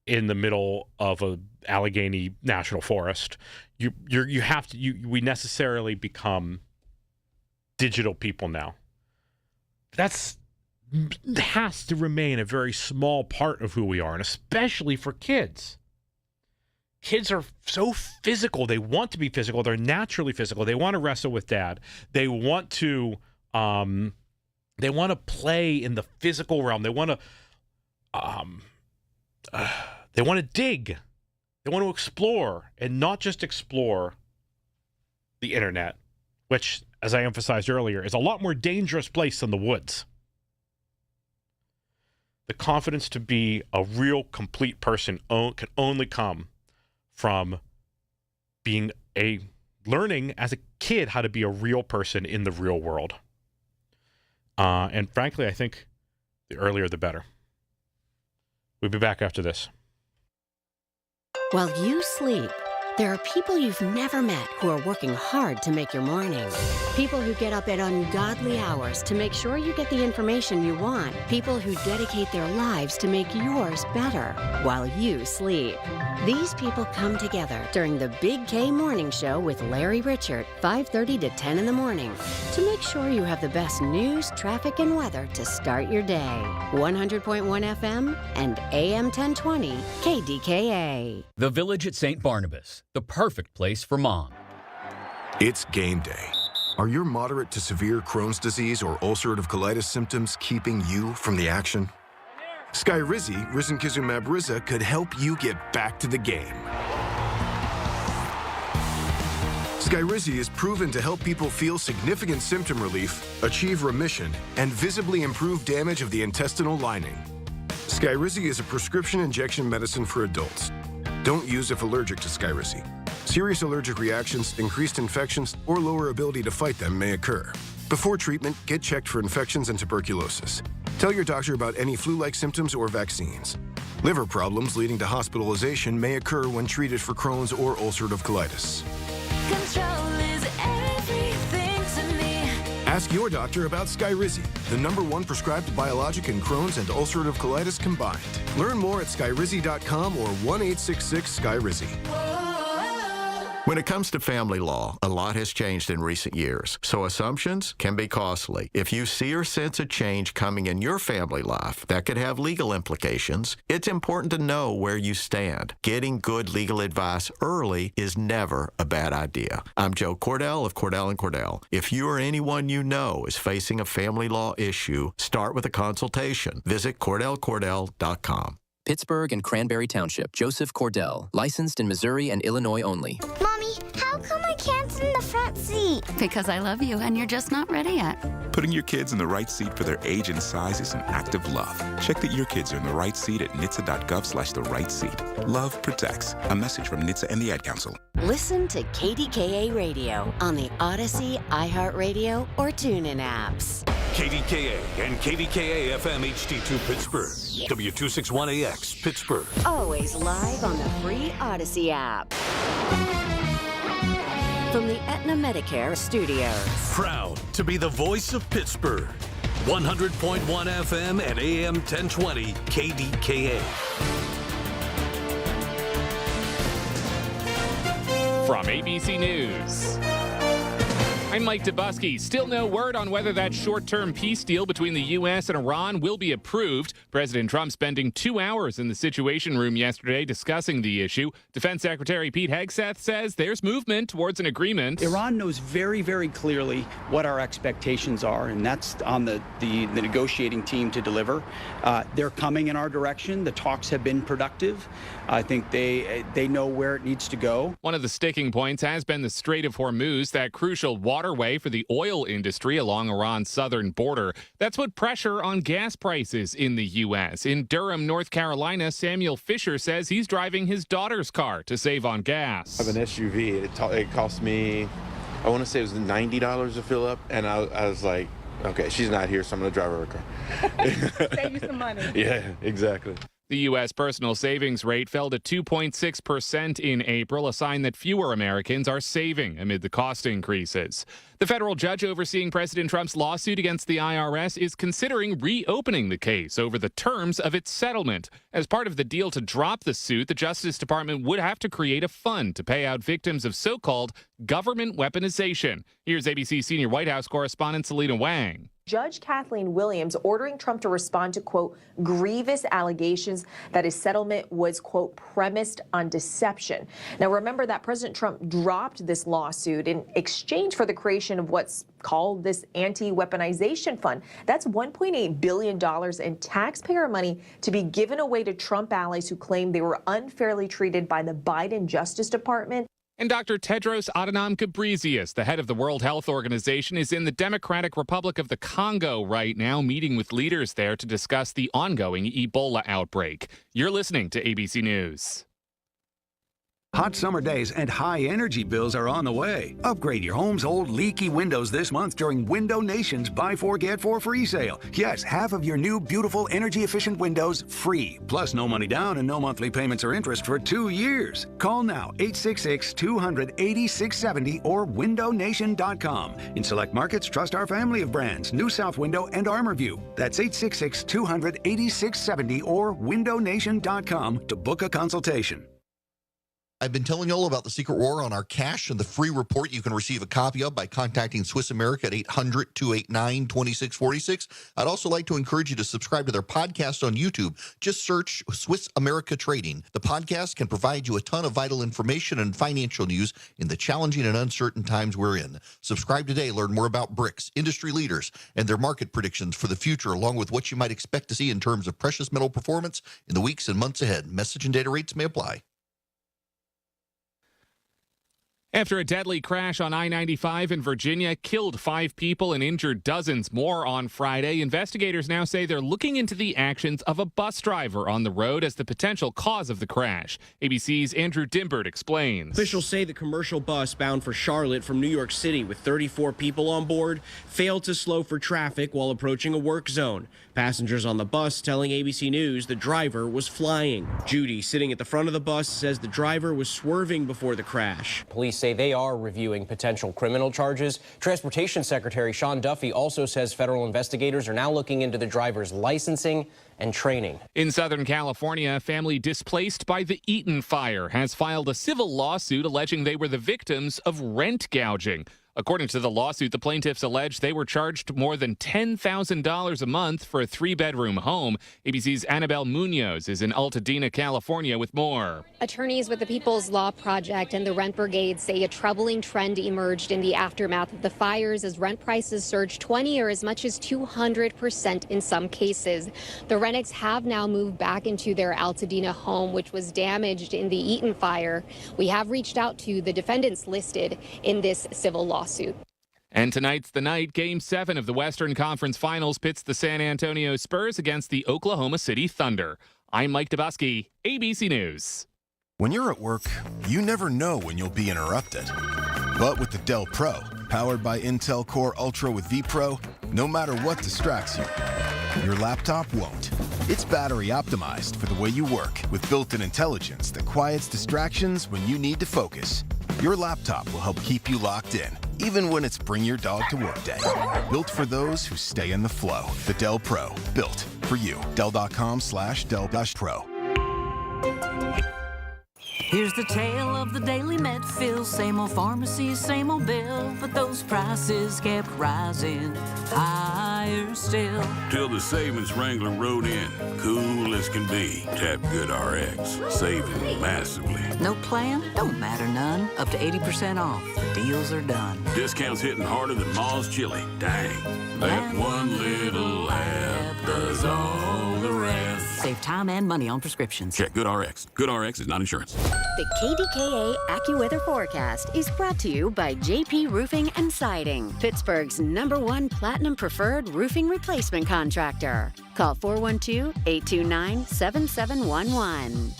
in the middle of a Allegheny National Forest. We necessarily become digital people now. That has to remain a very small part of who we are, and especially for kids. Kids are so physical. They want to be physical. They're naturally physical. They want to wrestle with dad. They want to play in the physical realm. They want to dig. They want to explore, and not just explore the internet, which, as I emphasized earlier, is a lot more dangerous place than the woods. The confidence to be a real, complete person can only come from learning as a kid how to be a real person in the real world. And frankly, I think the earlier the better. We'll be back after this. While you sleep, there are people you've never met who are working hard to make your morning. People who get up at ungodly hours to make sure you get the information you want. People who dedicate their lives to make yours better while you sleep. These people come together during the Big K Morning Show with Larry Richert, 5:30 to 10 in the morning, to make sure you have the best news, traffic, and weather to start your day. 100.1 FM and AM 1020 KDKA. The Village at St. Barnabas, the perfect place for mom. It's game day. Are your moderate to severe Crohn's disease or ulcerative colitis symptoms keeping you from the action? Skyrizi, risankizumab Riza, could help you get back to the game. Skyrizi is proven to help people feel significant symptom relief, achieve remission, and visibly improve damage of the intestinal lining. Skyrizi is a prescription injection medicine for adults. Don't use if allergic to Skyrizi. Serious allergic reactions, increased infections, or lower ability to fight them may occur. Before treatment, get checked for infections and tuberculosis. Tell your doctor about any flu-like symptoms or vaccines. Liver problems leading to hospitalization may occur when treated for Crohn's or ulcerative colitis. Control is everything to me. Ask your doctor about Skyrizi, the #1 prescribed biologic in Crohn's and ulcerative colitis combined. Learn more at skyrizi.com or 1-866-SKYRIZI. When it comes to family law, a lot has changed in recent years, so assumptions can be costly. If you see or sense a change coming in your family life that could have legal implications, it's important to know where you stand. Getting good legal advice early is never a bad idea. I'm Joe Cordell of Cordell & Cordell. If you or anyone you know is facing a family law issue, start with a consultation. Visit CordellCordell.com. Pittsburgh and Cranberry Township. Joseph Cordell. Licensed in Missouri and Illinois only. Mommy, how come I can't sit in the front seat? Because I love you and you're just not ready yet. Putting your kids in the right seat for their age and size is an act of love. Check that your kids are in the right seat at NHTSA.gov/the right seat. Love protects. A message from NHTSA and the Ad Council. Listen to KDKA Radio on the Odyssey, iHeartRadio, or TuneIn apps. KDKA and KDKA-FM HD2 Pittsburgh. W261AX Pittsburgh. Always live on the free Odyssey app. From the Aetna Medicare Studios. Proud to be the voice of Pittsburgh. 100.1 FM and AM 1020 KDKA. From ABC News, I'm Mike Dubusky. Still no word on whether that short-term peace deal between the U.S. and Iran will be approved. President Trump spending 2 hours in the Situation Room yesterday discussing the issue. Defense Secretary Pete Hegseth says there's movement towards an agreement. Iran knows very, very clearly what our expectations are, and that's on the negotiating team to deliver. They're coming in our direction. The talks have been productive. I think they know where it needs to go. One of the sticking points has been the Strait of Hormuz, that crucial waterway for the oil industry along Iran's southern border. That's put pressure on gas prices in the U.S. In Durham, North Carolina, Samuel Fisher says he's driving his daughter's car to save on gas. I have an SUV. It cost me, I want to say it was $90 to fill up, and I was like, okay, she's not here, so I'm going to drive her car. Save you some money. Yeah, exactly. The U.S. personal savings rate fell to 2.6% in April, a sign that fewer Americans are saving amid the cost increases. The federal judge overseeing President Trump's lawsuit against the IRS is considering reopening the case over the terms of its settlement. As part of the deal to drop the suit, the Justice Department would have to create a fund to pay out victims of so-called government weaponization. Here's ABC senior White House correspondent Selena Wang. Judge Kathleen Williams ordering Trump to respond to, quote, grievous allegations that his settlement was, quote, premised on deception. Now, remember that President Trump dropped this lawsuit in exchange for the creation of what's called this anti-weaponization fund. That's $1.8 billion in taxpayer money to be given away to Trump allies who claim they were unfairly treated by the Biden Justice Department. And Dr. Tedros Adhanom Ghebreyesus, the head of the World Health Organization, is in the Democratic Republic of the Congo right now, meeting with leaders there to discuss the ongoing Ebola outbreak. You're listening to ABC News. Hot summer days and high energy bills are on the way. Upgrade your home's old leaky windows this month during Window Nation's Buy 4 Get 4 free sale. Yes, half of your new beautiful energy efficient windows free. Plus no money down and no monthly payments or interest for 2 years. Call now 866-200-8670 or windownation.com. In select markets, trust our family of brands, New South Window and ArmorView. That's 866-200-8670 or windownation.com to book a consultation. I've been telling you all about the Secret War on our cash and the free report you can receive a copy of by contacting Swiss America at 800-289-2646. I'd also like to encourage you to subscribe to their podcast on YouTube. Just search Swiss America Trading. The podcast can provide you a ton of vital information and financial news in the challenging and uncertain times we're in. Subscribe today. Learn more about BRICS, industry leaders, and their market predictions for the future, along with what you might expect to see in terms of precious metal performance in the weeks and months ahead. Message and data rates may apply. After a deadly crash on I-95 in Virginia killed 5 people and injured dozens more on Friday, investigators now say they're looking into the actions of a bus driver on the road as the potential cause of the crash. ABC's Andrew Dimbert explains. Officials say the commercial bus bound for Charlotte from New York City with 34 people on board failed to slow for traffic while approaching a work zone. Passengers on the bus telling ABC News the driver was flying. Judy, sitting at the front of the bus, says the driver was swerving before the crash. Police say they are reviewing potential criminal charges. Transportation Secretary Sean Duffy also says federal investigators are now looking into the driver's licensing and training. In Southern California, a family displaced by the Eaton fire has filed a civil lawsuit alleging they were the victims of rent gouging. According to the lawsuit, the plaintiffs allege they were charged more than $10,000 a month for a 3-bedroom home. ABC's Annabelle Munoz is in Altadena, California with more. Attorneys with the People's Law Project and the Rent Brigade say a troubling trend emerged in the aftermath of the fires as rent prices surged 20 or as much as 200% in some cases. The Rennicks have now moved back into their Altadena home, which was damaged in the Eaton fire. We have reached out to the defendants listed in this civil lawsuit. And tonight's the night. Game 7 of the Western Conference Finals pits the San Antonio Spurs against the Oklahoma City Thunder. I'm Mike Dabusky, ABC News. When you're at work, you never know when you'll be interrupted. But with the Dell Pro, powered by Intel Core Ultra with vPro, no matter what distracts you, your laptop won't. It's battery optimized for the way you work with built-in intelligence that quiets distractions when you need to focus. Your laptop will help keep you locked in, even when it's bring your dog to work day. Built for those who stay in the flow. The Dell Pro, built for you. Dell.com/Dell-Pro. Here's the tale of the daily med fill. Same old pharmacy, same old bill, but those prices kept rising higher still. Till the savings Wrangler rode in, cool as can be. Tap Good RX, saving massively. No plan? Don't matter none. Up to 80% off. The deals are done. Discounts hitting harder than Ma's chili. Dang. That one little app does all the rest. Save time and money on prescriptions. Check Good RX. Good RX is not insurance. The KDKA AccuWeather forecast is brought to you by JP Roofing and Siding, Pittsburgh's #1 Platinum Preferred Roofing Replacement Contractor. Call 412-829-7711.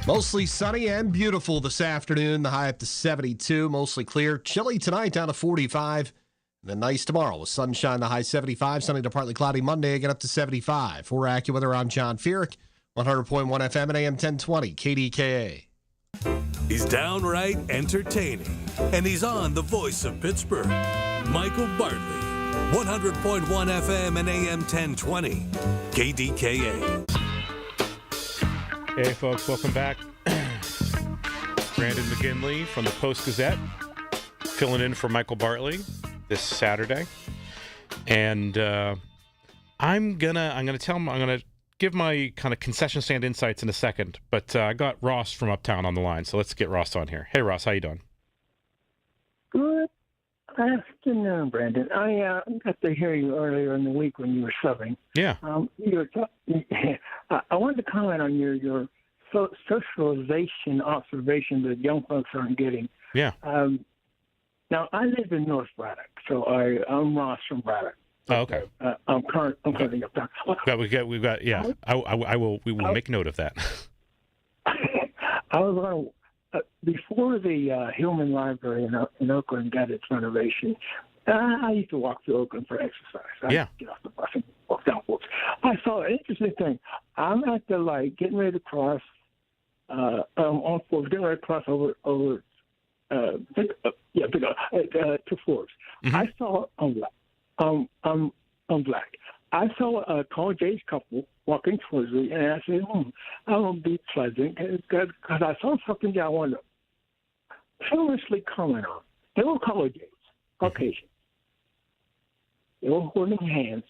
Mostly sunny and beautiful this afternoon. The high up to 72, mostly clear. Chilly tonight down to 45. And then nice tomorrow with sunshine, the high 75. Sunny to partly cloudy Monday, again up to 75. For AccuWeather, I'm John Feerick, 100.1 FM and AM 1020, KDKA. He's downright entertaining, and he's on the voice of Pittsburgh. Michael Bartley, 100.1 FM and AM 1020, KDKA. Hey, folks, welcome back. Brandon McGinley from the Post-Gazette, filling in for Michael Bartley this Saturday. And I'm gonna give my kind of concession stand insights in a second, but I got Ross from Uptown on the line, so let's get Ross on here. Hey, Ross, how you doing? Good afternoon, Brandon. I got to hear you earlier in the week when you were subbing. Yeah. I wanted to comment on your socialization observation that young folks aren't getting. Yeah. Now, I live in North Braddock, so I'm Ross from Braddock. Oh, okay. I'm currently Uptown. We've got. Yeah. We will make note of that. I was going to, before the Hillman Library in Oakland got its renovation, I used to walk to Oakland for exercise. I Yeah. Get off the bus and walk down. I saw an interesting thing. I'm at the light, getting ready to cross. On Forbes, getting ready to cross over. To Forbes. Mm-hmm. I saw I'm black. I saw a college age couple walking towards me, and I said, I won't be pleasant because I saw something that I wanted to seriously comment on. They were college age, Caucasian. They were holding hands.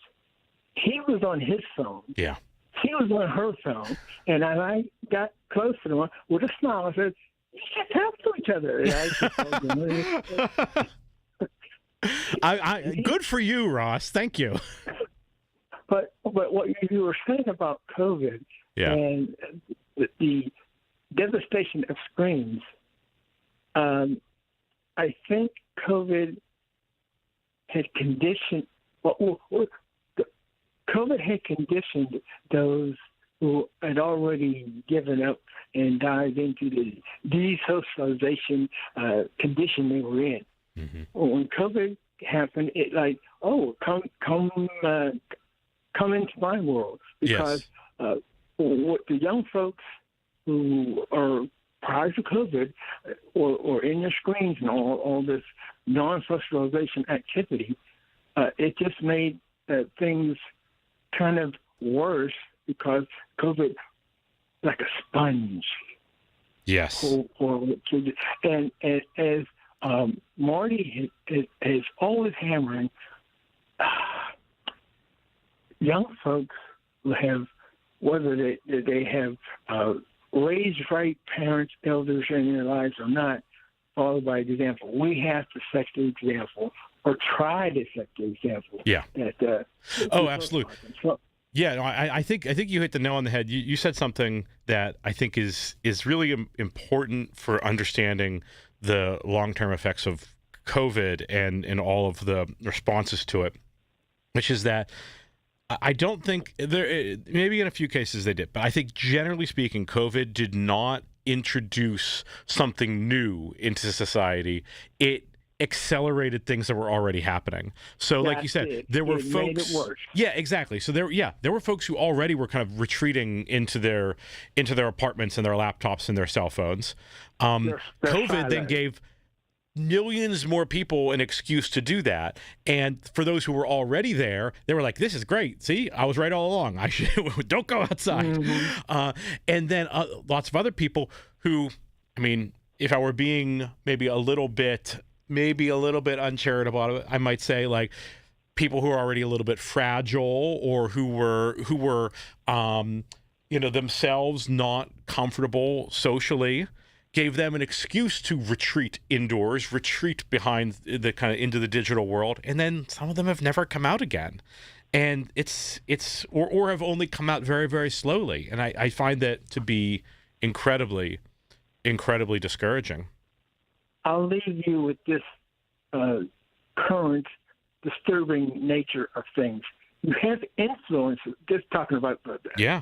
He was on his phone. Yeah. She was on her phone, and I got close to them with a smile. I said, "You should talk to each other." I good for you, Ross. Thank you. But what you were saying about COVID and the devastation of screens, I think COVID had conditioned. COVID had conditioned those who had already given up and dived into the desocialization condition they were in. Mm-hmm. When COVID happened, it like, come into my world, because what the young folks who are prior to COVID or in their screens and all this non-socialization activity, it just made things kind of worse, because COVID, like a sponge. Yes. And as Marty is always hammering, young folks have, whether they have raised right parents, elders in their lives or not, followed by example. We have to set the example, or try to set the example. Yeah. Absolutely. Yeah, no, I think you hit the nail on the head. You said something that I think is really important for understanding the long-term effects of COVID and all of the responses to it, which is that I don't think there, maybe in a few cases they did, but I think generally speaking, COVID did not introduce something new into society. It accelerated things that were already happening. So like you said, there were folks. Made it worse. Yeah, exactly. So there were folks who already were kind of retreating into their apartments and their laptops and their cell phones. COVID then gave millions more people an excuse to do that. And for those who were already there, they were like, this is great. See, I was right all along. I should don't go outside. Mm-hmm. And then lots of other people who, I mean, if I were being maybe a little bit uncharitable, I might say, like, people who are already a little bit fragile, or who were themselves not comfortable socially, gave them an excuse to retreat indoors, retreat behind the kind of into the digital world, and then some of them have never come out again, and it's or have only come out very, very slowly, and I find that to be incredibly discouraging. I'll leave you with this current disturbing nature of things. You have influences, just talking about that. Yeah.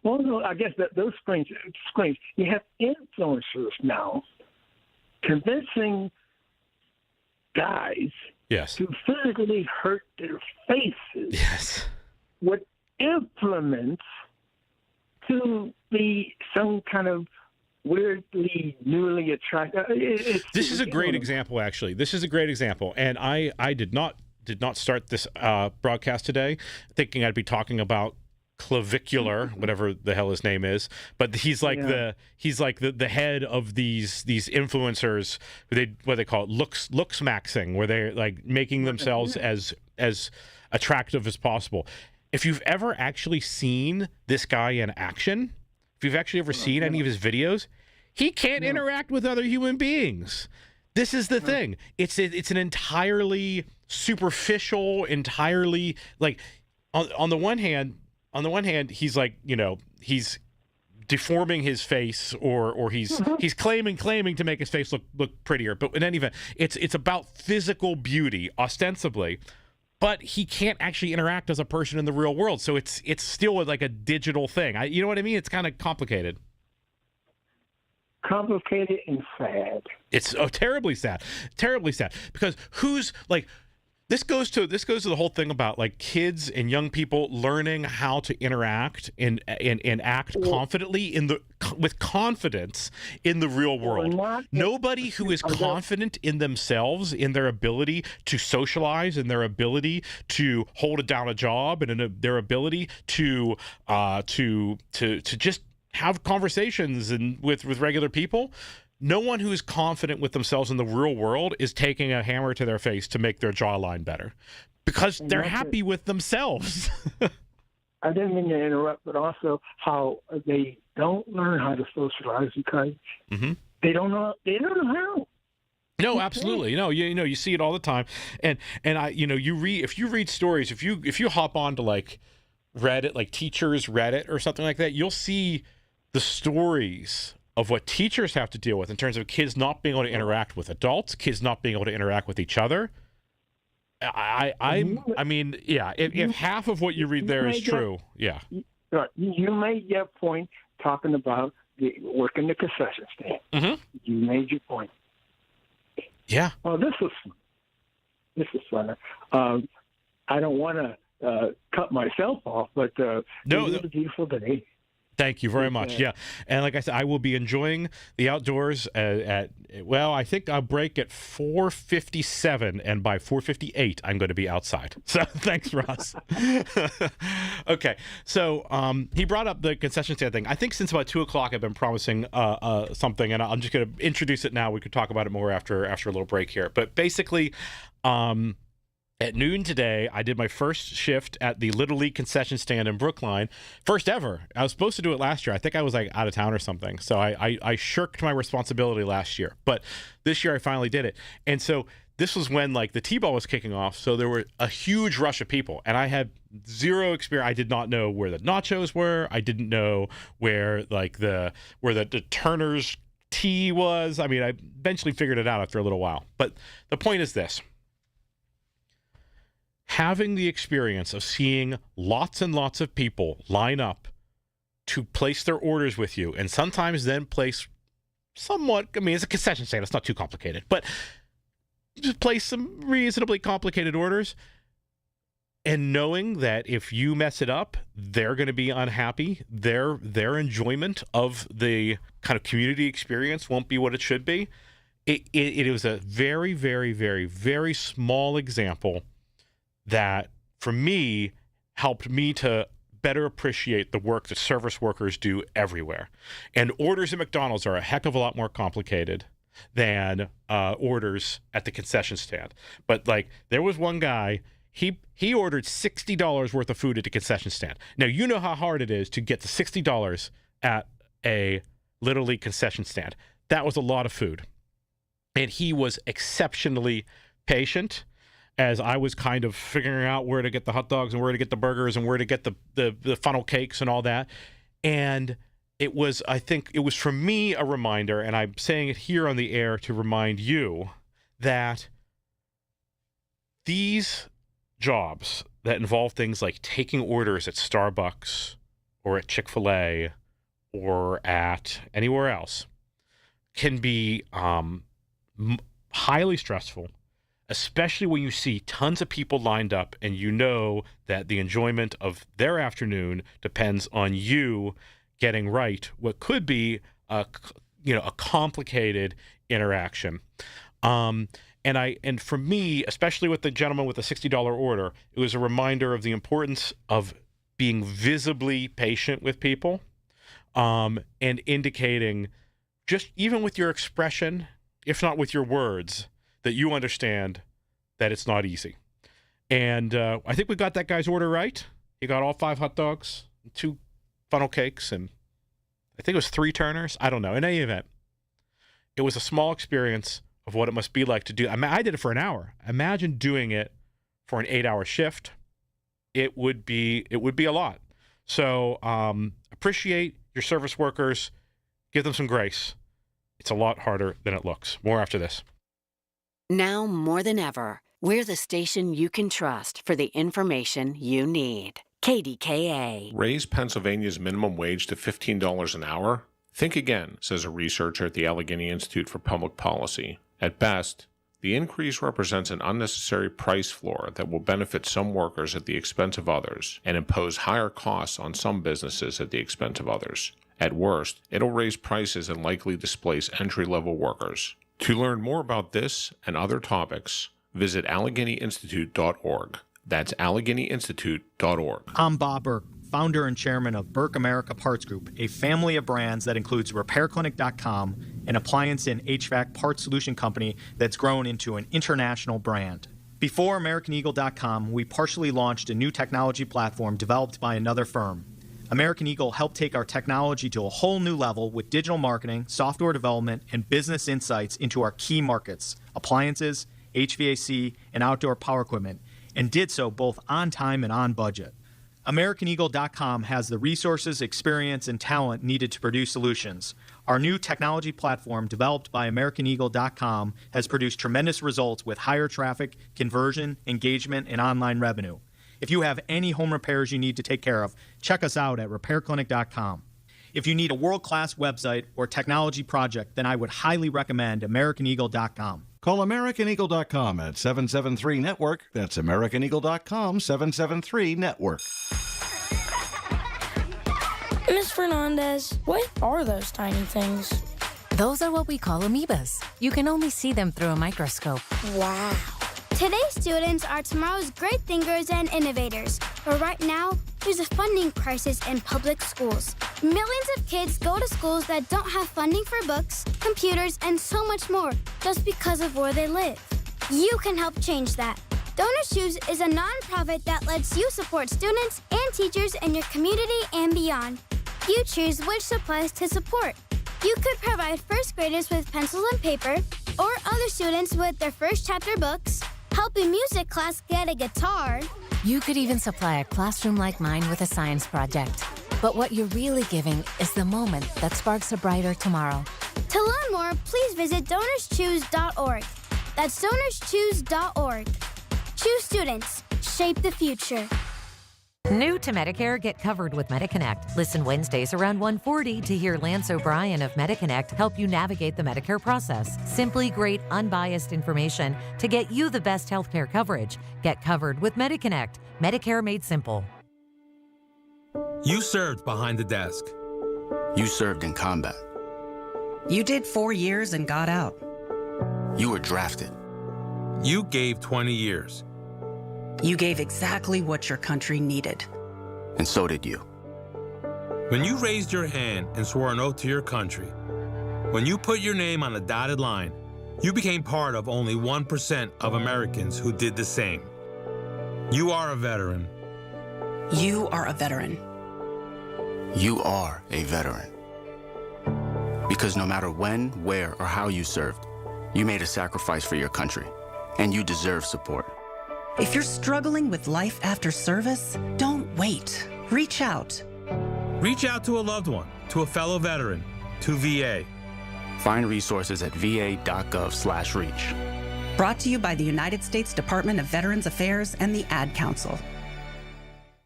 Well, no, I guess that those screens. You have influencers now convincing guys to physically hurt their faces with implements to be some kind of weirdly, newly attractive. This is a great example, actually. This is a great example, and I did not start this broadcast today thinking I'd be talking about Clavicular, whatever the hell his name is, but he's like the head of these influencers who what they call it looks maxing, where they're like making themselves as attractive as possible. If you've ever actually seen this guy in action, if you've actually ever seen any of his videos, he can't interact with other human beings. This is the thing. It's an entirely superficial, entirely like on the one hand, he's like, he's deforming his face, or he's claiming to make his face look prettier. But in any event, it's about physical beauty ostensibly, but he can't actually interact as a person in the real world. So it's still like a digital thing. You know what I mean? It's kind of complicated. Complicated and sad. It's terribly sad, because who's like. This goes to the whole thing about like kids and young people learning how to interact and act confidently with confidence in the real world. Nobody who is confident in themselves, in their ability to socialize, in their ability to hold down a job, and in their ability to just have conversations and with regular people. No one who is confident with themselves in the real world is taking a hammer to their face to make their jawline better, because they're happy with themselves. I didn't mean to interrupt, but also how they don't learn how to socialize because they don't know how. No, absolutely. No, you see it all the time, and if you read stories, if you hop on to like Reddit, like teachers Reddit or something like that, you'll see the stories of what teachers have to deal with in terms of kids not being able to interact with adults, kids not being able to interact with each other. I mean, yeah, if half of what you read there is true, yeah. You made your point talking about the work in the concession stand. Mm-hmm. You made your point. Yeah. Oh, this is fun. I don't want to cut myself off, but it was a beautiful day. Thank you very much. Yeah. And like I said, I will be enjoying the outdoors I think I'll break at 4:57, and by 4:58, I'm going to be outside. So thanks, Ross. Okay. So he brought up the concession stand thing. I think since about 2 o'clock, I've been promising something, and I'm just going to introduce it now. We could talk about it more after a little break here. But basically, at noon today, I did my first shift at the Little League concession stand in Brookline. First ever. I was supposed to do it last year. I think I was like out of town or something. So I shirked my responsibility last year. But this year I finally did it. And so this was when like the T-ball was kicking off. So there were a huge rush of people. And I had zero experience. I did not know where the nachos were. I didn't know where like the Turner's tea was. I mean, I eventually figured it out after a little while. But the point is this. Having the experience of seeing lots and lots of people line up to place their orders with you, and sometimes then place somewhat, I mean, it's a concession stand, it's not too complicated, but just place some reasonably complicated orders, and knowing that if you mess it up, they're going to be unhappy, their enjoyment of the kind of community experience won't be what it should be. It was a very, very, very, very small example that, for me, helped me to better appreciate the work that service workers do everywhere. And orders at McDonald's are a heck of a lot more complicated than orders at the concession stand. But, like, there was one guy, he ordered $60 worth of food at the concession stand. Now, you know how hard it is to get to $60 at a Little League concession stand. That was a lot of food. And he was exceptionally patient as I was kind of figuring out where to get the hot dogs and where to get the burgers and where to get the funnel cakes and all that. And I think it was for me a reminder, and I'm saying it here on the air to remind you, that these jobs that involve things like taking orders at Starbucks or at Chick-fil-A or at anywhere else can be highly stressful, especially when you see tons of people lined up and you know that the enjoyment of their afternoon depends on you getting right what could be a complicated interaction. And for me, especially with the gentleman with the $60 order, it was a reminder of the importance of being visibly patient with people, and indicating, just even with your expression, if not with your words, that you understand that it's not easy. And I think we got that guy's order right. He got all 5 hot dogs, 2 funnel cakes, and I think it was 3 Turners. I don't know. In any event, it was a small experience of what it must be like to do. I mean, I did it for an hour. Imagine doing it for an 8-hour shift. It would be a lot. So appreciate your service workers. Give them some grace. It's a lot harder than it looks. More after this. Now more than ever, we're the station you can trust for the information you need. KDKA. Raise Pennsylvania's minimum wage to $15 an hour? Think again, says a researcher at the Allegheny Institute for Public Policy. At best, the increase represents an unnecessary price floor that will benefit some workers at the expense of others and impose higher costs on some businesses at the expense of others. At worst, it'll raise prices and likely displace entry-level workers. To learn more about this and other topics, visit AlleghenyInstitute.org. That's AlleghenyInstitute.org. I'm Bob Burke, founder and chairman of Burke America Parts Group, a family of brands that includes RepairClinic.com, an appliance and HVAC parts solution company that's grown into an international brand. Before AmericanEagle.com, we partially launched a new technology platform developed by another firm. American Eagle helped take our technology to a whole new level with digital marketing, software development, and business insights into our key markets, appliances, HVAC, and outdoor power equipment, and did so both on time and on budget. AmericanEagle.com has the resources, experience, and talent needed to produce solutions. Our new technology platform, developed by AmericanEagle.com, has produced tremendous results with higher traffic, conversion, engagement, and online revenue. If you have any home repairs you need to take care of, check us out at RepairClinic.com. If you need a world-class website or technology project, then I would highly recommend AmericanEagle.com. Call AmericanEagle.com at 773-NETWORK. That's AmericanEagle.com, 773-NETWORK. Miss Fernandez, what are those tiny things? Those are what we call amoebas. You can only see them through a microscope. Wow. Today's students are tomorrow's great thinkers and innovators. But right now, there's a funding crisis in public schools. Millions of kids go to schools that don't have funding for books, computers, and so much more just because of where they live. You can help change that. Donors Choose is a nonprofit that lets you support students and teachers in your community and beyond. You choose which supplies to support. You could provide first graders with pencils and paper, or other students with their first chapter books, help a music class get a guitar. You could even supply a classroom like mine with a science project. But what you're really giving is the moment that sparks a brighter tomorrow. To learn more, please visit DonorsChoose.org. That's DonorsChoose.org. Choose students. Shape the future. New to Medicare, get covered with MediConnect. Listen Wednesdays around 1:40 to hear Lance O'Brien of MediConnect help you navigate the Medicare process. Simply great, unbiased information to get you the best healthcare coverage. Get covered with MediConnect. Medicare made simple. You served behind the desk. You served in combat. You did 4 years and got out. You were drafted. You gave 20 years. You gave exactly what your country needed. And so did you. When you raised your hand and swore an oath to your country, when you put your name on a dotted line, you became part of only 1% of Americans who did the same. You are a veteran. You are a veteran. You are a veteran. Because no matter when, where, or how you served, you made a sacrifice for your country, and you deserve support. If you're struggling with life after service, don't wait. Reach out. Reach out to a loved one, to a fellow veteran, to VA. Find resources at va.gov/reach. Brought to you by the United States Department of Veterans Affairs and the Ad Council.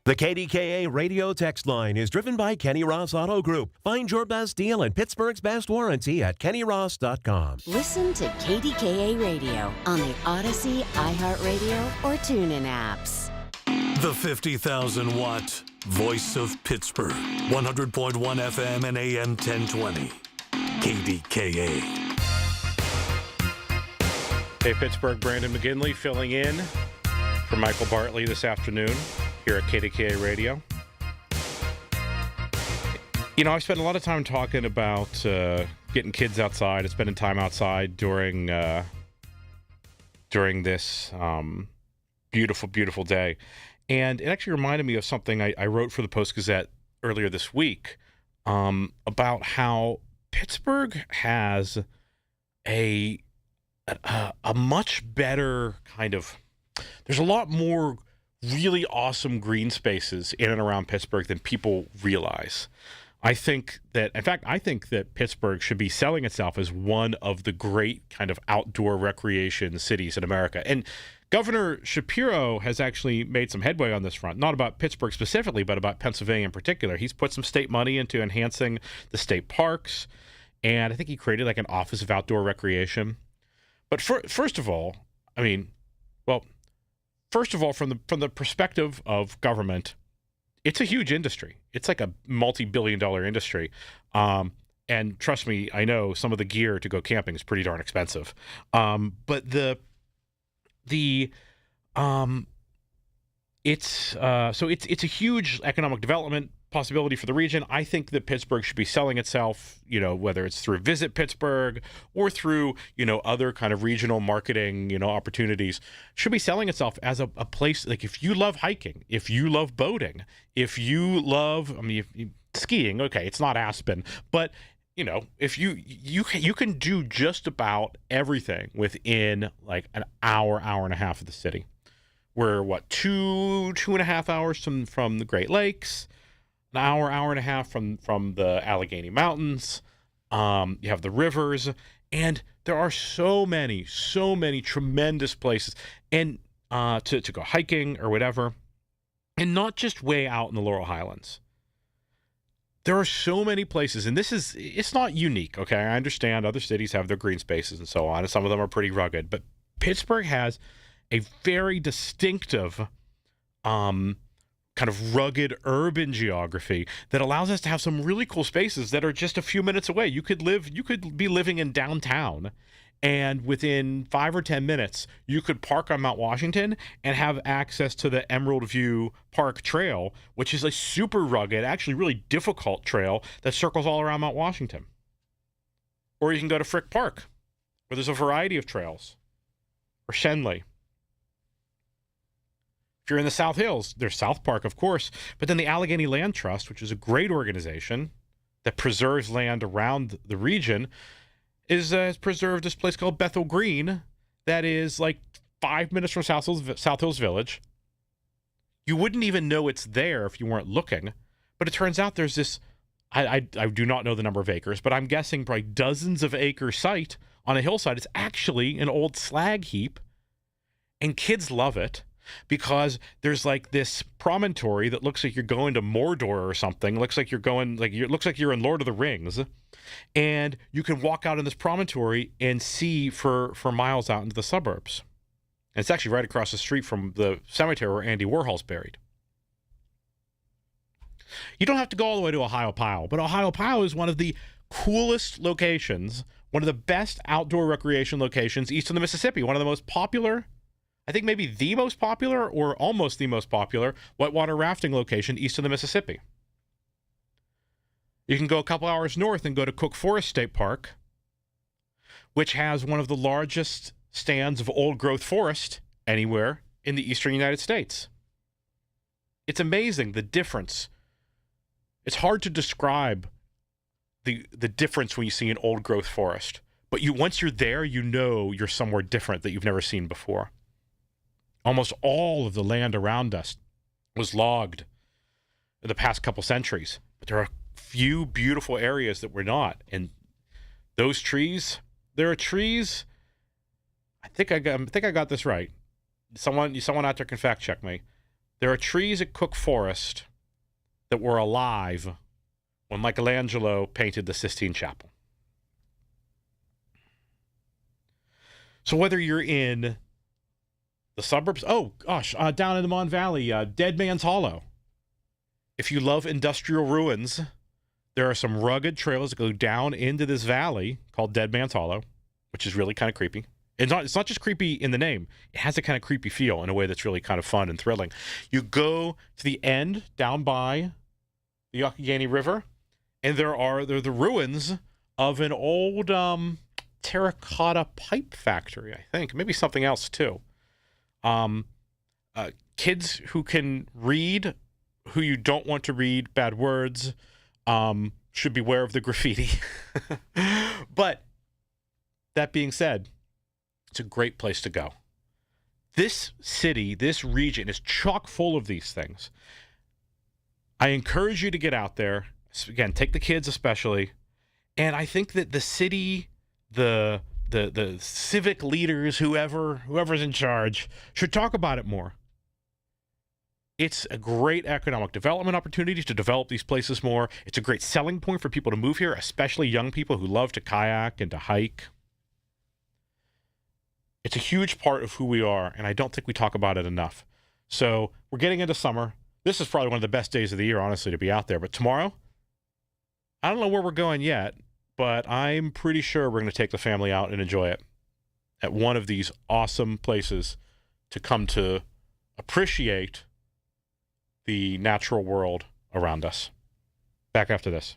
The KDKA radio text line is driven by Kenny Ross Auto Group. Find your best deal and Pittsburgh's best warranty at kennyross.com. Listen to KDKA Radio on the Odyssey, iHeartRadio, or TuneIn apps. The 50,000-watt voice of Pittsburgh. 100.1 FM and AM 1020. KDKA. Hey, Pittsburgh, Brandon McGinley filling in for Michael Bartley this afternoon here at KDKA Radio. You know, I've spent a lot of time talking about getting kids outside and spending time outside during this beautiful, beautiful day. And it actually reminded me of something I wrote for the Post-Gazette earlier this week about how Pittsburgh has a much better kind of... There's a lot more really awesome green spaces in and around Pittsburgh than people realize. I think that Pittsburgh should be selling itself as one of the great kind of outdoor recreation cities in America. And Governor Shapiro has actually made some headway on this front, not about Pittsburgh specifically, but about Pennsylvania in particular. He's put some state money into enhancing the state parks, and I think he created like an Office of Outdoor Recreation. But first of all, from the perspective of government, it's a huge industry. It's like a multi-billion-dollar industry. And trust me, I know some of the gear to go camping is pretty darn expensive. But it's a huge economic development possibility for the region. I think that Pittsburgh should be selling itself, whether it's through Visit Pittsburgh or through, other kind of regional marketing, opportunities, should be selling itself as a place, like if you love hiking, if you love boating, if you love, skiing, okay, it's not Aspen, but, if you can do just about everything within like an hour and a half of the city. We're 2.5 hours from the Great Lakes, an hour and a half from the Allegheny Mountains. You have the rivers, and there are so many tremendous places and to go hiking or whatever, and not just way out in the Laurel Highlands. There are so many places, and it's not unique, okay? I understand other cities have their green spaces and so on, and some of them are pretty rugged, but Pittsburgh has a very distinctive kind of rugged urban geography that allows us to have some really cool spaces that are just a few minutes away. You could be living in downtown, and within 5 or 10 minutes, you could park on Mount Washington and have access to the Emerald View Park Trail, which is a super rugged, actually really difficult trail that circles all around Mount Washington. Or you can go to Frick Park, where there's a variety of trails, or Shenley. If you're in the South Hills, there's South Park, of course, but then the Allegheny Land Trust, which is a great organization that preserves land around the region, has preserved this place called Bethel Green that is like 5 minutes from South Hills Village. You wouldn't even know it's there if you weren't looking, but it turns out there's this, I do not know the number of acres, but I'm guessing probably dozens of acre site on a hillside. It's actually an old slag heap, and kids love it because there's like this promontory that looks like you're going to Mordor or something. Looks like it looks like you're in Lord of the Rings. And you can walk out on this promontory and see for miles out into the suburbs. And it's actually right across the street from the cemetery where Andy Warhol's buried. You don't have to go all the way to Ohiopyle, but Ohiopyle is one of the coolest locations, one of the best outdoor recreation locations east of the Mississippi, one of the most popular, I think maybe the most popular or almost the most popular whitewater rafting location east of the Mississippi. You can go a couple hours north and go to Cook Forest State Park, which has one of the largest stands of old-growth forest anywhere in the eastern United States. It's amazing, the difference. It's hard to describe the difference when you see an old-growth forest. But once you're there, you know you're somewhere different that you've never seen before. Almost all of the land around us was logged in the past couple centuries. But there are few beautiful areas that were not. And those trees, there are trees, I think I got this right. Someone out there can fact check me. There are trees at Cook Forest that were alive when Michelangelo painted the Sistine Chapel. So whether you're in the suburbs, down in the Mon Valley, Dead Man's Hollow. If you love industrial ruins, there are some rugged trails that go down into this valley called Dead Man's Hollow, which is really kind of creepy. It's not just creepy in the name. It has a kind of creepy feel in a way that's really kind of fun and thrilling. You go to the end down by the Youghiogheny River, and there are the ruins of an old terracotta pipe factory, I think. Maybe something else, too. Kids who can read, who you don't want to read bad words, should beware of the graffiti. But that being said, it's a great place to go. This city, this region is chock full of these things. I encourage you to get out there. Again, take the kids especially. And I think that the city, the civic leaders, whoever's in charge, should talk about it more. It's a great economic development opportunity to develop these places more. It's a great selling point for people to move here, especially young people who love to kayak and to hike. It's a huge part of who we are, and I don't think we talk about it enough. So we're getting into summer. This is probably one of the best days of the year, honestly, to be out there. But tomorrow, I don't know where we're going yet, but I'm pretty sure we're going to take the family out and enjoy it at one of these awesome places to come to appreciate the natural world around us. Back after this.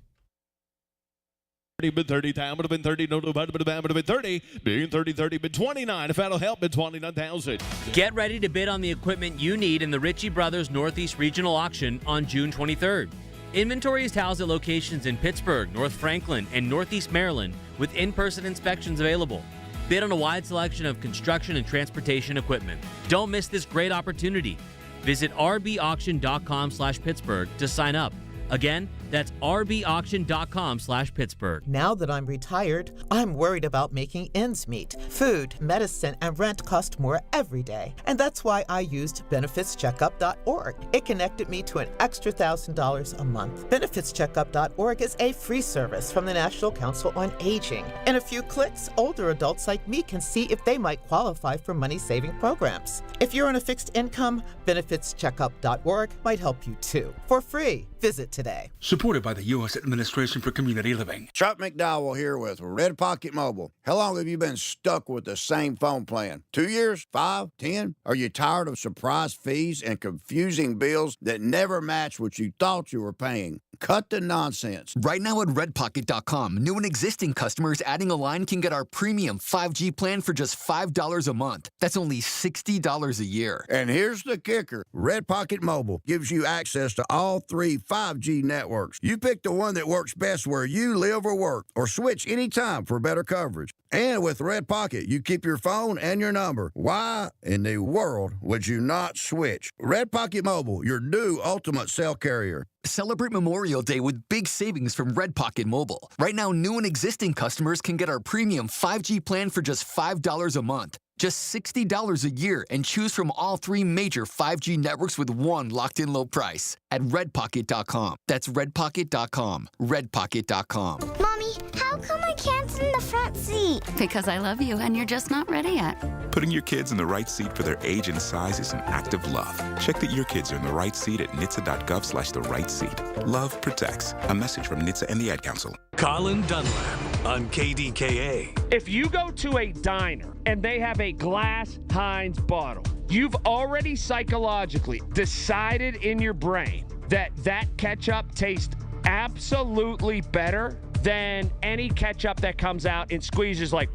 Been 30 time would have been 30, no, would have been 30, being 30, been 29. If that'll help, been 29,000. Get ready to bid on the equipment you need in the Ritchie Brothers Northeast Regional Auction on June 23rd. Inventory is housed at locations in Pittsburgh, North Franklin, and Northeast Maryland with in-person inspections available. Bid on a wide selection of construction and transportation equipment. Don't miss this great opportunity. Visit rbauction.com/Pittsburgh to sign up. Again, That's rbauction.com/Pittsburgh. Now that I'm retired, I'm worried about making ends meet. Food, medicine, and rent cost more every day. And that's why I used benefitscheckup.org. It connected me to an extra $1,000 a month. Benefitscheckup.org is a free service from the National Council on Aging. In a few clicks, older adults like me can see if they might qualify for money-saving programs. If you're on a fixed income, benefitscheckup.org might help you too. For free, visit today. Supported by the U.S. Administration for Community Living. Chuck McDowell here with Red Pocket Mobile. How long have you been stuck with the same phone plan? 2 years? 5? 10? Are you tired of surprise fees and confusing bills that never match what you thought you were paying? Cut the nonsense. Right now at redpocket.com, new and existing customers adding a line can get our premium 5G plan for just $5 a month. That's only $60 a year. And here's the kicker. Red Pocket Mobile gives you access to all 3 5G networks. You pick the one that works best where you live or work, or switch anytime for better coverage. And with Red Pocket, you keep your phone and your number. Why in the world would you not switch? Red Pocket Mobile, your new ultimate cell carrier. Celebrate Memorial Day with big savings from Red Pocket Mobile. Right now, new and existing customers can get our premium 5G plan for just $5 a month. Just $60 a year, and choose from all 3 major 5G networks with one locked-in low price at redpocket.com. That's redpocket.com. redpocket.com. Mommy, how come I can't sit in the front seat? Because I love you and you're just not ready yet. Putting your kids in the right seat for their age and size is an act of love. Check that your kids are in the right seat at nhtsa.gov/the-right-seat. Love protects. A message from NHTSA and the Ad Council. Colin Dunlap on KDKA. If you go to a diner and they have a glass Heinz bottle, you've already psychologically decided in your brain that that ketchup tastes absolutely better than any ketchup that comes out and squeezes like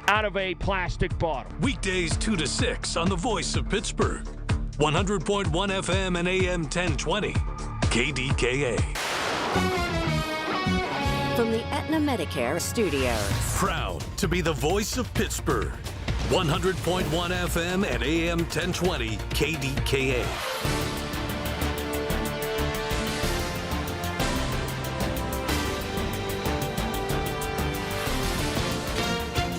out of a plastic bottle. Weekdays 2 to 6 on the Voice of Pittsburgh. 100.1 FM and AM 1020. KDKA. From the Aetna Medicare Studios. Proud to be the Voice of Pittsburgh. 100.1 FM and AM 1020. KDKA.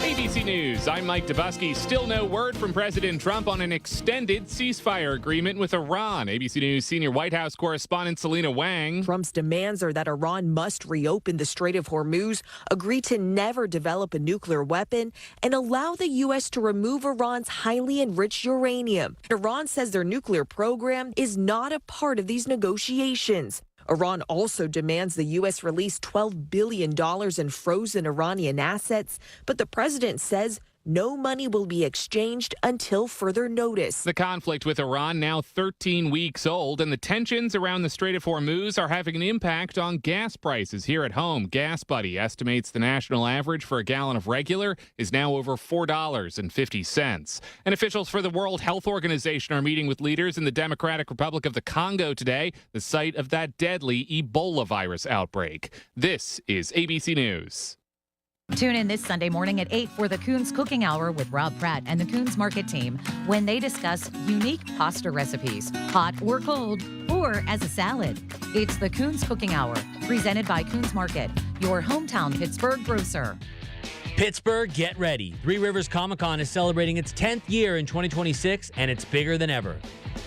ABC News, I'm Mike Dubusky. Still no word from President Trump on an extended ceasefire agreement with Iran. ABC News senior White House correspondent Selena Wang. Trump's demands are that Iran must reopen the Strait of Hormuz, agree to never develop a nuclear weapon, and allow the U.S. to remove Iran's highly enriched uranium. Iran says their nuclear program is not a part of these negotiations. Iran also demands the U.S. release $12 billion in frozen Iranian assets, but the president says no money will be exchanged until further notice. The conflict with Iran now 13 weeks old, and the tensions around the Strait of Hormuz are having an impact on gas prices here at home. Gas Buddy estimates the national average for a gallon of regular is now over $4.50. And officials for the World Health Organization are meeting with leaders in the Democratic Republic of the Congo today, the site of that deadly Ebola virus outbreak. This is ABC News. Tune in this Sunday morning at 8 for the Coons Cooking Hour with Rob Pratt and the Coons Market team when they discuss unique pasta recipes, hot or cold, or as a salad. It's the Coons Cooking Hour, presented by Coons Market, your hometown Pittsburgh grocer. Pittsburgh, get ready. Three Rivers Comic-Con is celebrating its 10th year in 2026, and it's bigger than ever.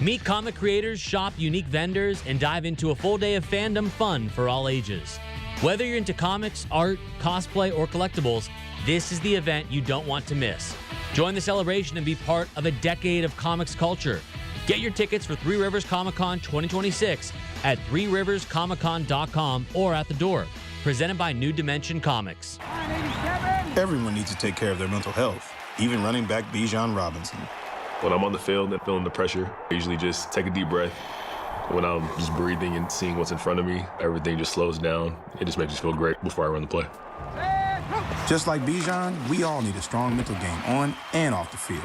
Meet comic creators, shop unique vendors, and dive into a full day of fandom fun for all ages. Whether you're into comics, art, cosplay, or collectibles, this is the event you don't want to miss. Join the celebration and be part of a decade of comics culture. Get your tickets for Three Rivers Comic-Con 2026 at threeriverscomiccon.com or at the door. Presented by New Dimension Comics. Everyone needs to take care of their mental health, even running back Bijan Robinson. When I'm on the field and feeling the pressure, I usually just take a deep breath. When I'm just breathing and seeing what's in front of me, everything just slows down. It just makes me feel great before I run the play. Just like Bijan, we all need a strong mental game on and off the field.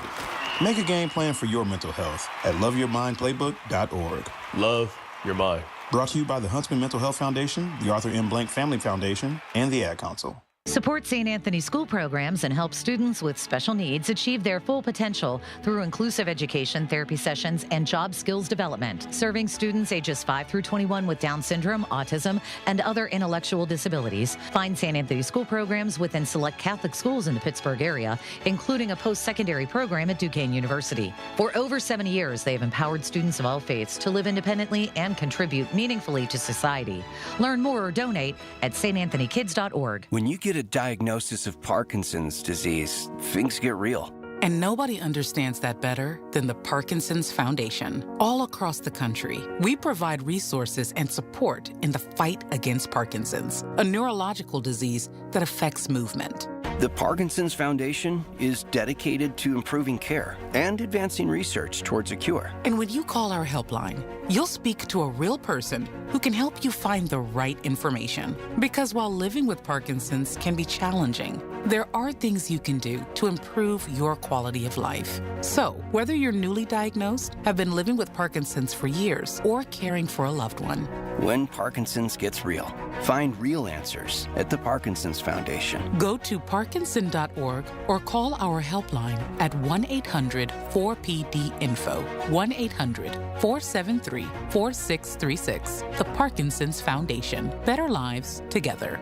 Make a game plan for your mental health at loveyourmindplaybook.org. Love your mind. Brought to you by the Huntsman Mental Health Foundation, the Arthur M. Blank Family Foundation, and the Ad Council. Support St. Anthony school programs and help students with special needs achieve their full potential through inclusive education, therapy sessions, and job skills development, serving students ages 5 through 21 with Down syndrome, autism, and other intellectual disabilities. Find St. Anthony school programs within select Catholic schools in the Pittsburgh area, including a post-secondary program at Duquesne University. For over 70 years, they have empowered students of all faiths to live independently and contribute meaningfully to society. Learn more or donate at stanthonykids.org. When you get a diagnosis of Parkinson's disease, things get real. And nobody understands that better than the Parkinson's Foundation. All across the country, we provide resources and support in the fight against Parkinson's, a neurological disease that affects movement. The Parkinson's Foundation is dedicated to improving care and advancing research towards a cure. And when you call our helpline, you'll speak to a real person who can help you find the right information. Because while living with Parkinson's can be challenging, there are things you can do to improve your quality of life. So, whether you're newly diagnosed, have been living with Parkinson's for years, or caring for a loved one, When Parkinson's gets real, find real answers at the Parkinson's Foundation. go to parkinson.org or call our helpline at 1-800-4PD-INFO, 1-800-473-4636. The Parkinson's Foundation. Better lives together.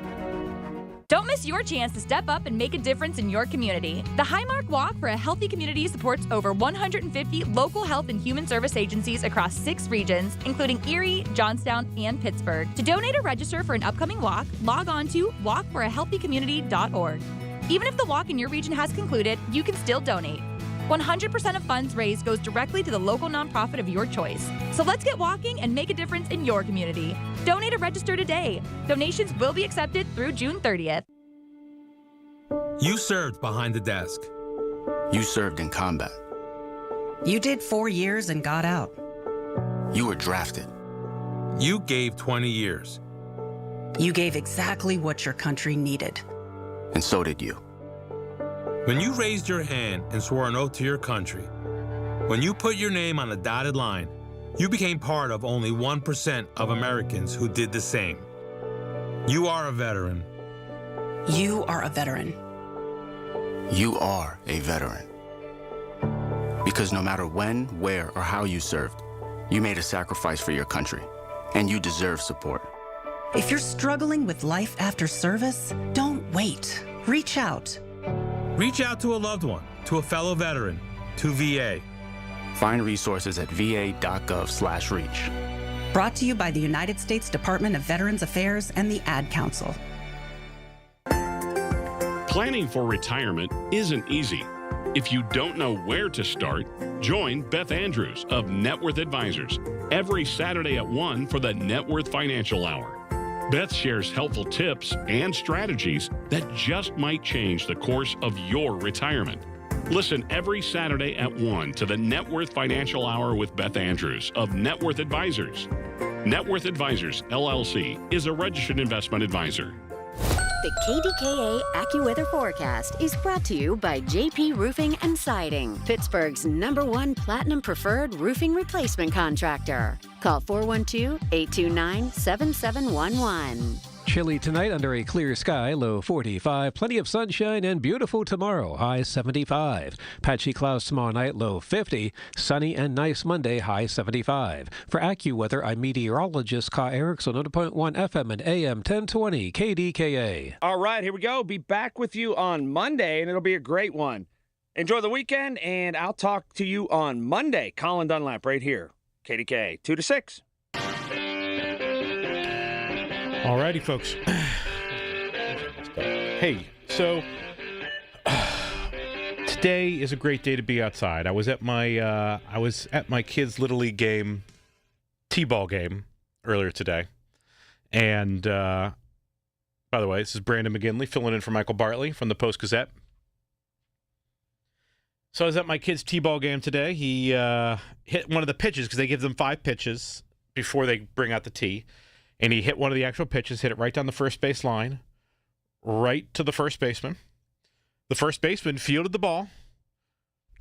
Don't miss your chance to step up and make a difference in your community. The Highmark Walk for a Healthy Community supports over 150 local health and human service agencies across 6 regions, including Erie, Johnstown, and Pittsburgh. To donate or register for an upcoming walk, log on to walkforahealthycommunity.org. Even if the walk in your region has concluded, you can still donate. 100% of funds raised goes directly to the local nonprofit of your choice. So let's get walking and make a difference in your community. Donate or register today. Donations will be accepted through June 30th. You served behind the desk. You served in combat. You did 4 years and got out. You were drafted. You gave 20 years. You gave exactly what your country needed. And so did you. When you raised your hand and swore an oath to your country, when you put your name on a dotted line, you became part of only 1% of Americans who did the same. You are a veteran. You are a veteran. You are a veteran. Because no matter when, where, or how you served, you made a sacrifice for your country, and you deserve support. If you're struggling with life after service, don't wait. Reach out. Reach out to a loved one, to a fellow veteran, to VA. Find resources at va.gov/reach. Brought to you by the United States Department of Veterans Affairs and the Ad Council. Planning for retirement isn't easy. If you don't know where to start, join Beth Andrews of Net Worth Advisors every Saturday at 1 for the Net Worth Financial Hour. Beth shares helpful tips and strategies that just might change the course of your retirement. Listen every Saturday at 1 to the Net Worth Financial Hour with Beth Andrews of Net Worth Advisors. Net Worth Advisors, LLC, is a registered investment advisor. The KDKA AccuWeather forecast is brought to you by JP Roofing and Siding, Pittsburgh's #1 Platinum Preferred Roofing Replacement Contractor. Call 412-829-7711. Chilly tonight under a clear sky, low 45. Plenty of sunshine and beautiful tomorrow, high 75. Patchy clouds tomorrow night, low 50. Sunny and nice Monday, high 75. For AccuWeather, I'm meteorologist Ka Erickson, 100.1 FM and AM 1020 KDKA. All right, here we go. Be back with you on Monday, and it'll be a great one. Enjoy the weekend, and I'll talk to you on Monday. Colin Dunlap right here, KDKA, 2 to 6. Alrighty, folks. Hey, so today is a great day to be outside. I was at my kids' Little League game, T-ball game, earlier today. And by the way, this is Brandon McGinley filling in for Michael Bartley from the Post-Gazette. So I was at my kids' T-ball game today. He hit one of the pitches because they give them 5 pitches before they bring out the tee. And he hit one of the actual pitches, hit it right down the first base line, right to the first baseman. The first baseman fielded the ball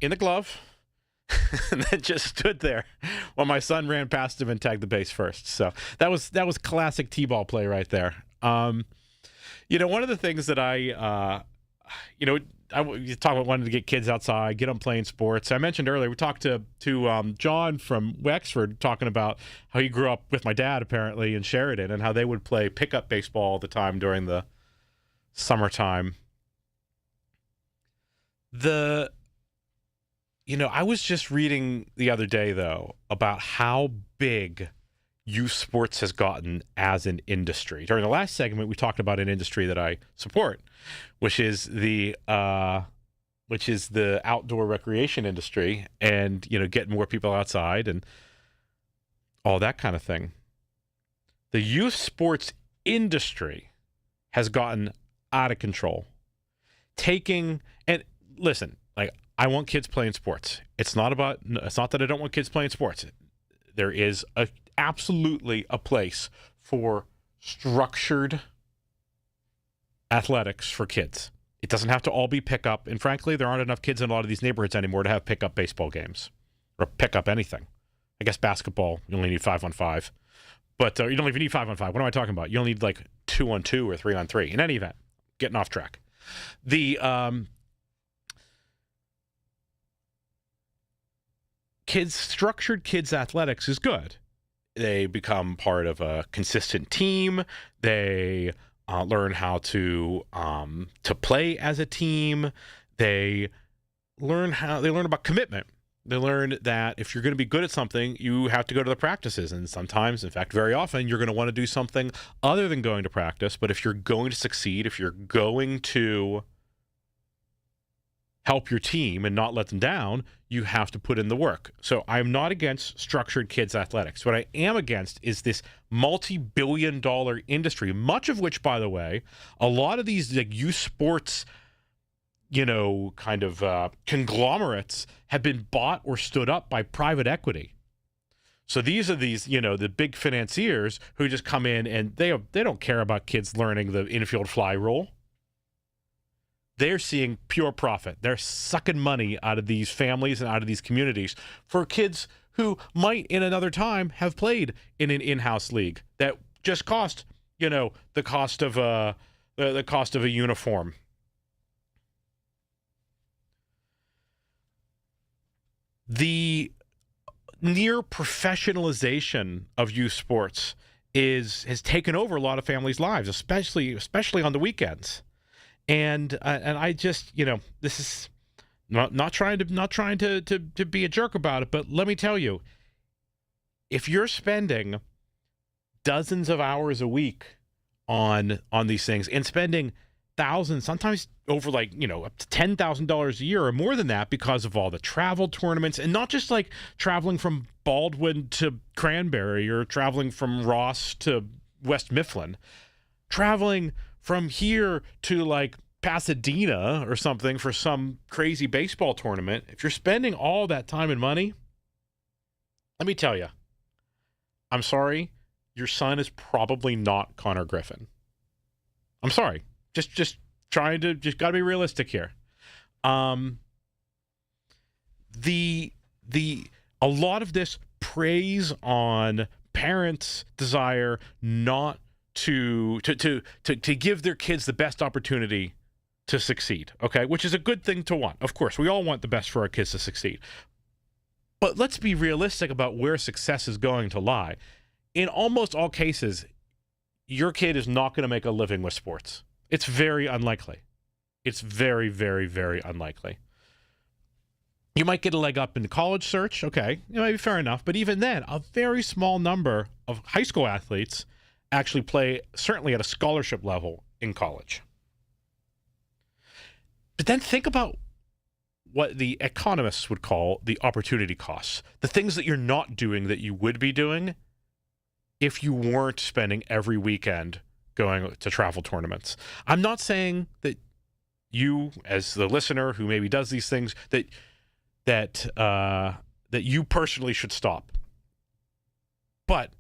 in the glove and then just stood there while my son ran past him and tagged the base first. So that was classic T-ball play right there. One of the things that you talk about wanting to get kids outside, get them playing sports. I mentioned earlier, we talked to John from Wexford talking about how he grew up with my dad, apparently, in Sheridan, and how they would play pickup baseball all the time during the summertime. I was just reading the other day, though, about how big youth sports has gotten as an industry. During the last segment, we talked about an industry that I support, which is the outdoor recreation industry, and getting more people outside and all that kind of thing. The youth sports industry has gotten out of control. And listen, I want kids playing sports. It's not that I don't want kids playing sports. There is absolutely a place for structured athletics for kids. It doesn't have to all be pickup. And frankly, there aren't enough kids in a lot of these neighborhoods anymore to have pickup baseball games or pick up anything. I guess basketball, you only need 5-on-5. But you don't even need 5-on-5. What am I talking about? You only need 2-on-2 or 3-on-3. In any event, getting off track. The structured kids athletics is good. They become part of a consistent team. They learn how to play as a team. They learn about commitment. They learn that if you're going to be good at something, you have to go to the practices. And sometimes, in fact, very often, you're going to want to do something other than going to practice. But if you're going to succeed, if you're going to help your team and not let them down, you have to put in the work. So I'm not against structured kids athletics. What I am against is this multi-billion-dollar industry, much of which, by the way, a lot of these youth sports conglomerates have been bought or stood up by private equity. So these are the big financiers who just come in and they don't care about kids learning the infield fly rule. They're seeing pure profit. They're sucking money out of these families and out of these communities for kids who might in another time have played in an in-house league that just cost, the cost of a uniform. The near professionalization of youth sports has taken over a lot of families' lives, especially on the weekends. And I just, this is not trying to be a jerk about it, but let me tell you, if you're spending dozens of hours a week on these things and spending thousands, sometimes over up to $10,000 a year or more than that because of all the travel tournaments, and not just traveling from Baldwin to Cranberry or traveling from Ross to West Mifflin, traveling from here to Pasadena or something for some crazy baseball tournament. If you're spending all that time and money, let me tell you, I'm sorry, your son is probably not Connor Griffin. I'm sorry. Just got to be realistic here. A lot of this preys on parents' desire not to give their kids the best opportunity to succeed, okay? Which is a good thing to want. Of course, we all want the best for our kids to succeed. But let's be realistic about where success is going to lie. In almost all cases, your kid is not going to make a living with sports. It's very unlikely. It's very, very, very unlikely. You might get a leg up in the college search, okay, maybe fair enough. But even then, a very small number of high school athletes actually play, certainly at a scholarship level, in college. But then think about what the economists would call the opportunity costs, the things that you're not doing that you would be doing if you weren't spending every weekend going to travel tournaments. I'm not saying that you, as the listener who maybe does these things, that you personally should stop. But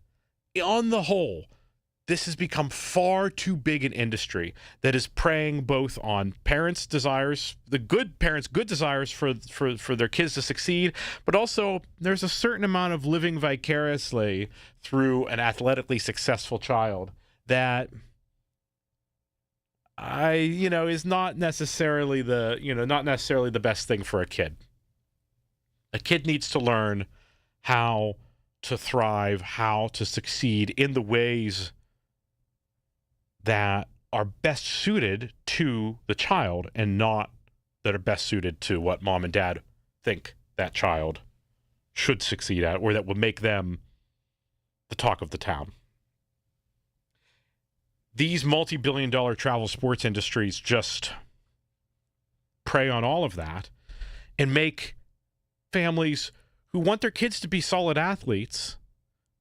on the whole, this has become far too big an industry that is preying both on parents' desires, the good parents' good desires for their kids to succeed, but also there's a certain amount of living vicariously through an athletically successful child that is not necessarily the best thing for a kid. A kid needs to learn how to thrive, how to succeed in the ways that are best suited to the child and not that are best suited to what mom and dad think that child should succeed at, or that will make them the talk of the town. These multi-billion-dollar travel sports industries just prey on all of that and make families who want their kids to be solid athletes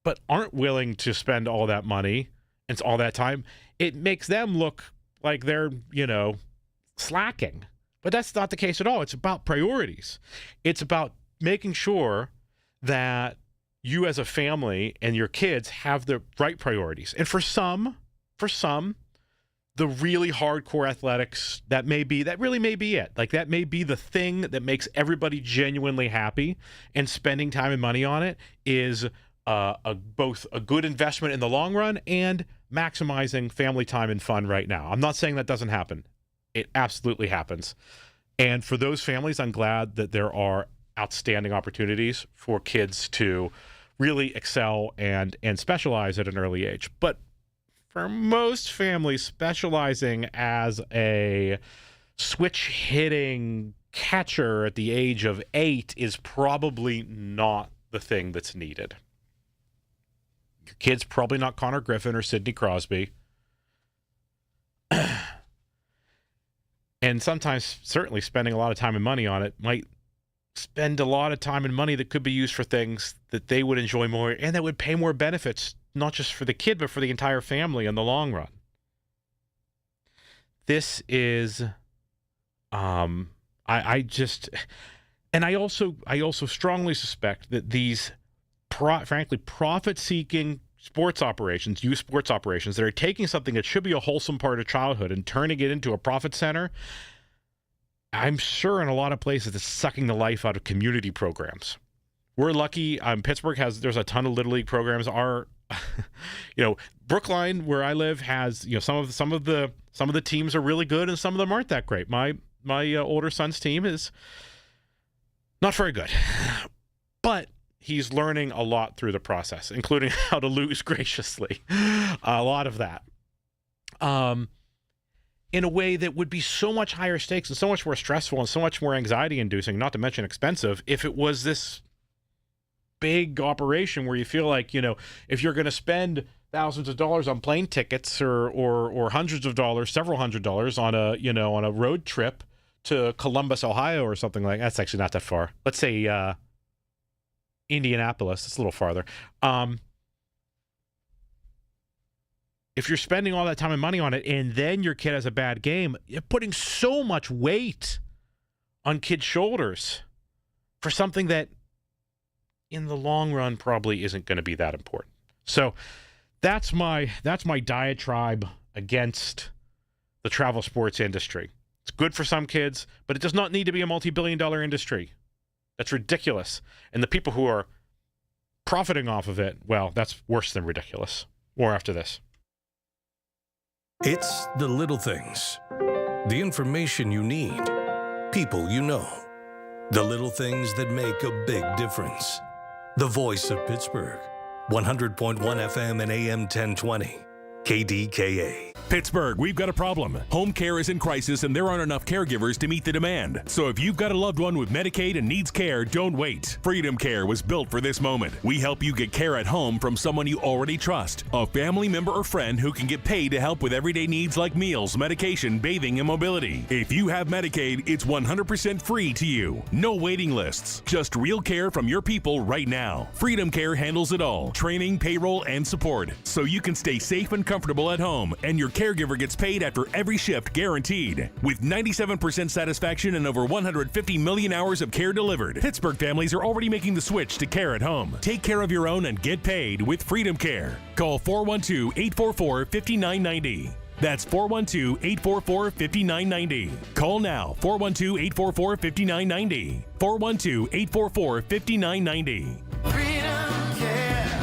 but aren't willing to spend all that money and all that time, it makes them look like they're, slacking. But that's not the case at all. It's about priorities. It's about making sure that you as a family and your kids have the right priorities. And for some, the really hardcore athletics, that really may be it. Like, that may be the thing that makes everybody genuinely happy, and spending time and money on it is both a good investment in the long run and maximizing family time and fun right now. I'm not saying that doesn't happen. It absolutely happens. And for those families, I'm glad that there are outstanding opportunities for kids to really excel and specialize at an early age. But for most families, specializing as a switch-hitting catcher at the age of 8 is probably not the thing that's needed. Your kid's probably not Connor Griffin or Sidney Crosby. And sometimes, certainly, spending a lot of time and money on it might spend a lot of time and money that could be used for things that they would enjoy more and that would pay more benefits, not just for the kid, but for the entire family in the long run. This is, I also strongly suspect that these, frankly, profit-seeking sports operations, youth sports operations, that are taking something that should be a wholesome part of childhood and turning it into a profit center, I'm sure in a lot of places it's sucking the life out of community programs. We're lucky. Pittsburgh there's a ton of Little League programs. Our, Brookline, where I live, has, some of the teams are really good and some of them aren't that great. My older son's team is not very good, but he's learning a lot through the process, including how to lose graciously. A lot of that. In a way that would be so much higher stakes and so much more stressful and so much more anxiety-inducing, not to mention expensive, if it was this big operation where you feel like, if you're going to spend thousands of dollars on plane tickets or hundreds of dollars, several $100s on a road trip to Columbus, Ohio or something like that. That's actually not that far. Let's say Indianapolis. It's a little farther. If you're spending all that time and money on it and then your kid has a bad game, you're putting so much weight on kids' shoulders for something that in the long run probably isn't going to be that important. So that's my diatribe against the travel sports industry. It's good for some kids, but it does not need to be a multi-billion-dollar industry. That's ridiculous. And the people who are profiting off of it, well, that's worse than ridiculous. More after this. It's the little things. The information you need. People you know. The little things that make a big difference. The voice of Pittsburgh. 100.1 FM and AM 1020. KDKA. Pittsburgh, we've got a problem. Home care is in crisis and there aren't enough caregivers to meet the demand. So if you've got a loved one with Medicaid and needs care, don't wait. Freedom Care was built for this moment. We help you get care at home from someone you already trust. A family member or friend who can get paid to help with everyday needs like meals, medication, bathing, and mobility. If you have Medicaid, it's 100% free to you. No waiting lists. Just real care from your people right now. Freedom Care handles it all. Training, payroll, and support. So you can stay safe and comfortable at home, and your caregiver gets paid after every shift guaranteed. With 97% satisfaction and over 150 million hours of care delivered, Pittsburgh families are already making the switch to care at home. Take care of your own and get paid with Freedom Care. Call 412-844-5990. That's 412-844-5990. Call now, 412-844-5990. 412-844-5990. Freedom Care,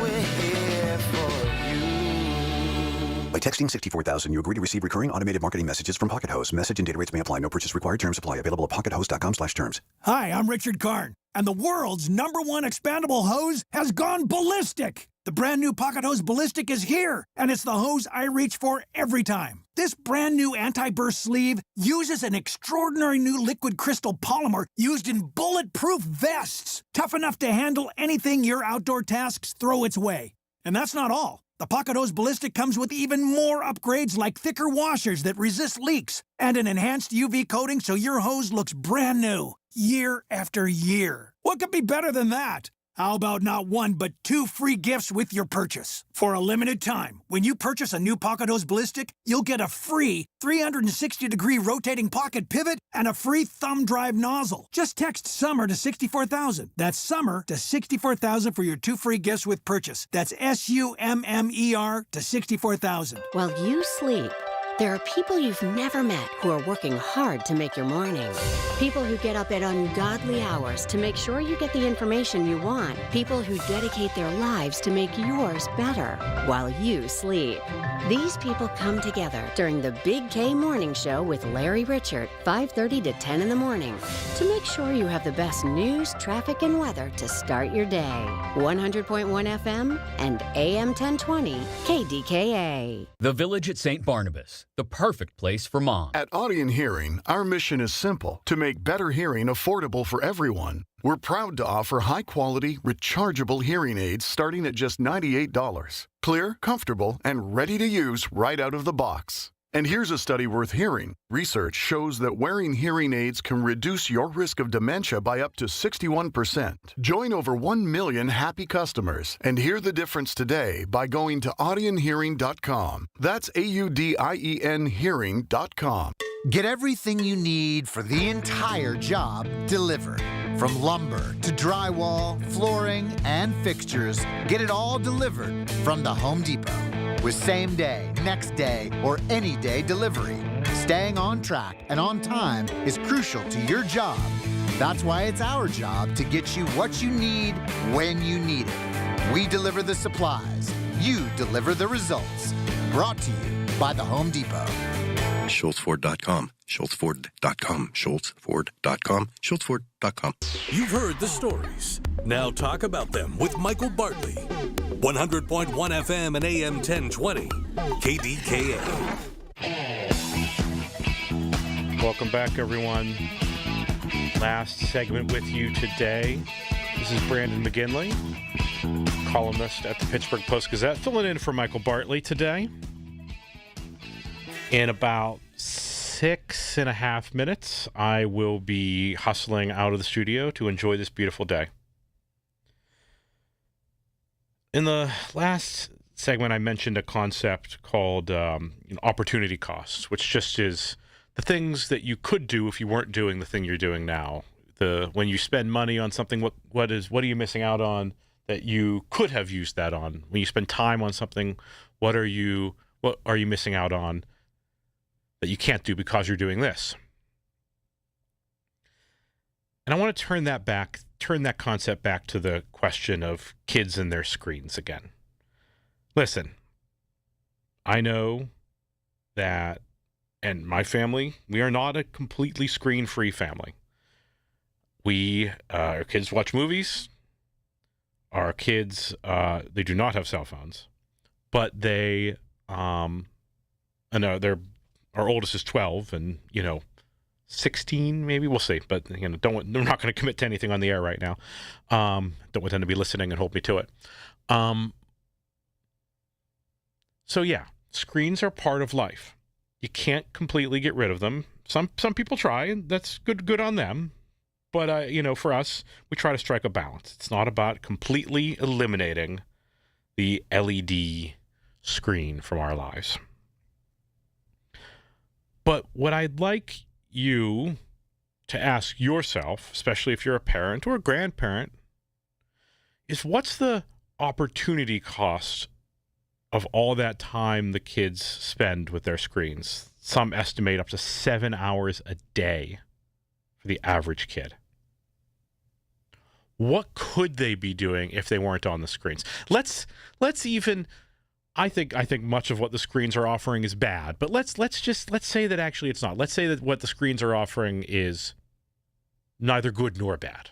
we're here for you. By texting 64000, you agree to receive recurring automated marketing messages from Pocket Host. Message and data rates may apply. No purchase required. Terms apply. Available at pockethost.com/terms. Hi, I'm Richard Karn, and the world's #1 expandable hose has gone ballistic. The brand new Pocket Hose Ballistic is here, and it's the hose I reach for every time. This brand new anti-burst sleeve uses an extraordinary new liquid crystal polymer used in bulletproof vests, tough enough to handle anything your outdoor tasks throw its way. And that's not all. The Pocket Hose Ballistic comes with even more upgrades like thicker washers that resist leaks and an enhanced UV coating so your hose looks brand new year after year. What could be better than that? How about not 1, but 2 free gifts with your purchase? For a limited time, when you purchase a new Pocket Hose Ballistic, you'll get a free 360-degree rotating pocket pivot and a free thumb drive nozzle. Just text SUMMER to 64,000. That's SUMMER to 64,000 for your 2 free gifts with purchase. That's SUMMER to 64,000. While you sleep, there are people you've never met who are working hard to make your morning. People who get up at ungodly hours to make sure you get the information you want. People who dedicate their lives to make yours better while you sleep. These people come together during the Big K Morning Show with Larry Richert, 5:30 to 10 in the morning, to make sure you have the best news, traffic, and weather to start your day. 100.1 FM and AM 1020 KDKA. The Village at St. Barnabas, the perfect place for mom. At Audion Hearing, our mission is simple: to make better hearing affordable for everyone. We're proud to offer high-quality, rechargeable hearing aids starting at just $98. Clear, comfortable, and ready to use right out of the box. And here's a study worth hearing. Research shows that wearing hearing aids can reduce your risk of dementia by up to 61%. Join over 1 million happy customers and hear the difference today by going to audionhearing.com. That's AUDIEN hearing.com. Get everything you need for the entire job delivered. From lumber to drywall, flooring, and fixtures, get it all delivered from the Home Depot. With same day, next day, or any day delivery, staying on track and on time is crucial to your job. That's why it's our job to get you what you need when you need it. We deliver the supplies. You deliver the results. Brought to you by the Home Depot. SchultzFord.com, SchultzFord.com, SchultzFord.com, SchultzFord.com. You've heard the stories. Now talk about them with Michael Bartley. 100.1 FM and AM 1020, KDKA. Welcome back, everyone. Last segment with you today. This is Brandon McGinley, columnist at the Pittsburgh Post-Gazette, filling in for Michael Bartley today. In about 6.5 minutes, I will be hustling out of the studio to enjoy this beautiful day. In the last segment, I mentioned a concept called opportunity costs, which just is the things that you could do if you weren't doing the thing you're doing now. When you spend money on something, what are you missing out on that you could have used that on? When you spend time on something, what are you missing out on that you can't do because you're doing this? And I want to turn that concept back to the question of kids and their screens again. Listen, I know that, and my family, we are not a completely screen-free family. Our kids watch movies. Our kids, they do not have cell phones, but they, our oldest is 12 and, 16 maybe, we'll see, but we're not going to commit to anything on the air right now. Don't want them to be listening and hold me to it. So yeah, screens are part of life. You can't completely get rid of them. Some people try, and that's good on them. But for us, we try to strike a balance. It's not about completely eliminating the LED screen from our lives. But what I'd like you to ask yourself, especially if you're a parent or a grandparent, is what's the opportunity cost of all that time the kids spend with their screens? Some estimate up to 7 hours a day for the average kid. What could they be doing if they weren't on the screens? Let's even I think much of what the screens are offering is bad, but let's say that actually it's not. Let's say that what the screens are offering is neither good nor bad.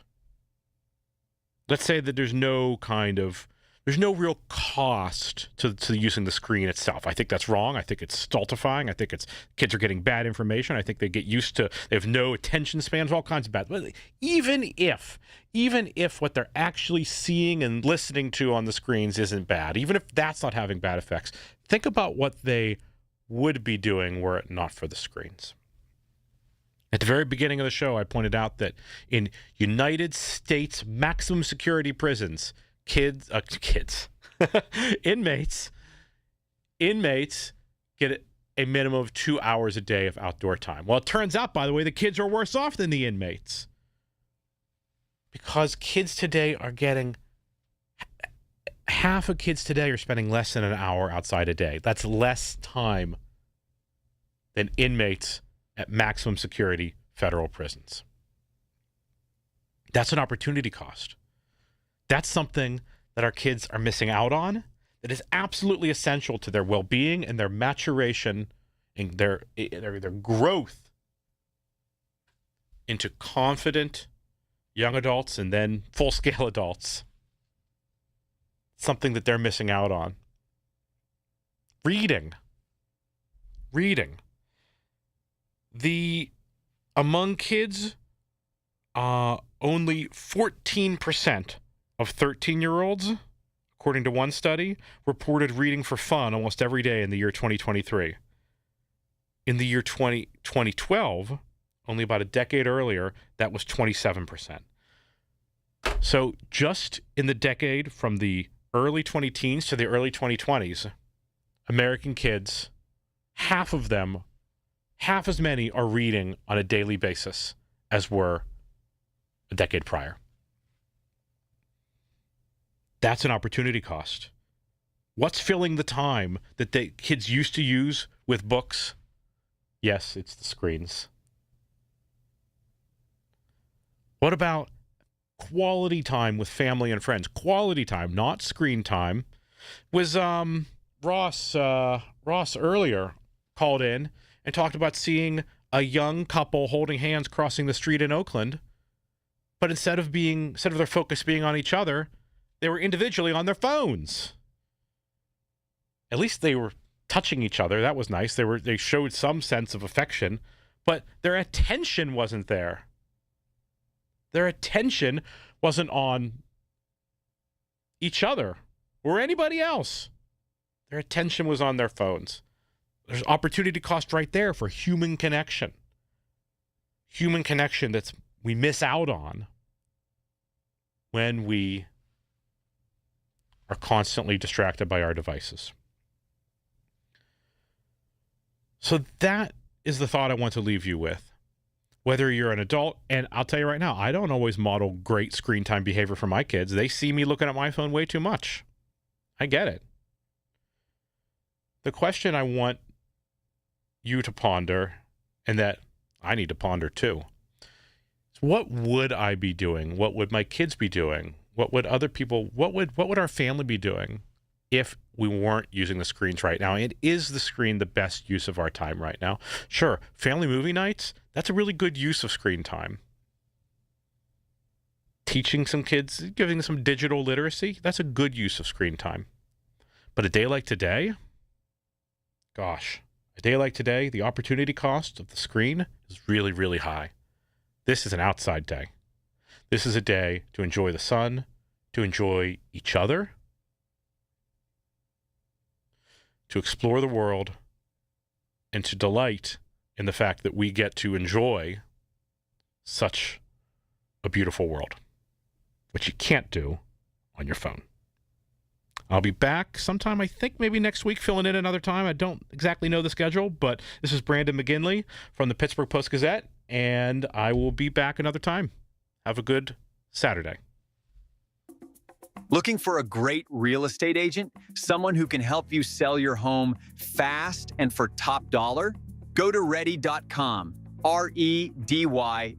Let's say that there's no real cost to using the screen itself. I think that's wrong. I think it's stultifying. I think kids are getting bad information. I think they have no attention spans, all kinds of bad. But even if what they're actually seeing and listening to on the screens isn't bad, even if that's not having bad effects, think about what they would be doing were it not for the screens. At the very beginning of the show, I pointed out that in United States maximum security prisons, inmates get a minimum of 2 hours a day of outdoor time. Well, it turns out, by the way, the kids are worse off than the inmates, because kids today are getting half of kids today are spending less than an hour outside a day. That's less time than inmates at maximum security federal prisons. That's an opportunity cost. That's something that our kids are missing out on that is absolutely essential to their well-being and their maturation and their growth into confident young adults and then full-scale adults. Something that they're missing out on. Reading. Among kids, only 14% of 13-year-olds, according to one study, reported reading for fun almost every day in the year 2023. In the year 2012, only about a decade earlier, that was 27%. So just in the decade from the early 20-teens to the early 2020s, American kids, half of them, half as many are reading on a daily basis as were a decade prior. That's an opportunity cost. What's filling the time that the kids used to use with books? Yes, it's the screens. What about quality time with family and friends? Quality time, not screen time. Was Ross earlier called in and talked about seeing a young couple holding hands crossing the street in Oakland, but instead of their focus being on each other, they were individually on their phones. At least they were touching each other. That was nice. They showed some sense of affection, but their attention wasn't there. Their attention wasn't on each other or anybody else. Their attention was on their phones. There's opportunity cost right there for human connection. Human connection that we miss out on when we are constantly distracted by our devices. So that is the thought I want to leave you with. Whether you're an adult, and I'll tell you right now, I don't always model great screen time behavior for my kids. They see me looking at my phone way too much. I get it. The question I want you to ponder, and that I need to ponder too, is what would I be doing? What would my kids be doing? What would other people, what would our family be doing if we weren't using the screens right now? And is the screen the best use of our time right now? Sure, family movie nights, that's a really good use of screen time. Teaching some kids, giving them some digital literacy, that's a good use of screen time. But a day like today, gosh, a day like today, the opportunity cost of the screen is really, really high. This is an outside day. This is a day to enjoy the sun, to enjoy each other, to explore the world, and to delight in the fact that we get to enjoy such a beautiful world, which you can't do on your phone. I'll be back sometime, I think maybe next week, filling in another time. I don't exactly know the schedule, but this is Brandon McGinley from the Pittsburgh Post-Gazette, and I will be back another time. Have a good Saturday. Looking for a great real estate agent? Someone who can help you sell your home fast and for top dollar? Go to ready.com, REDY.com.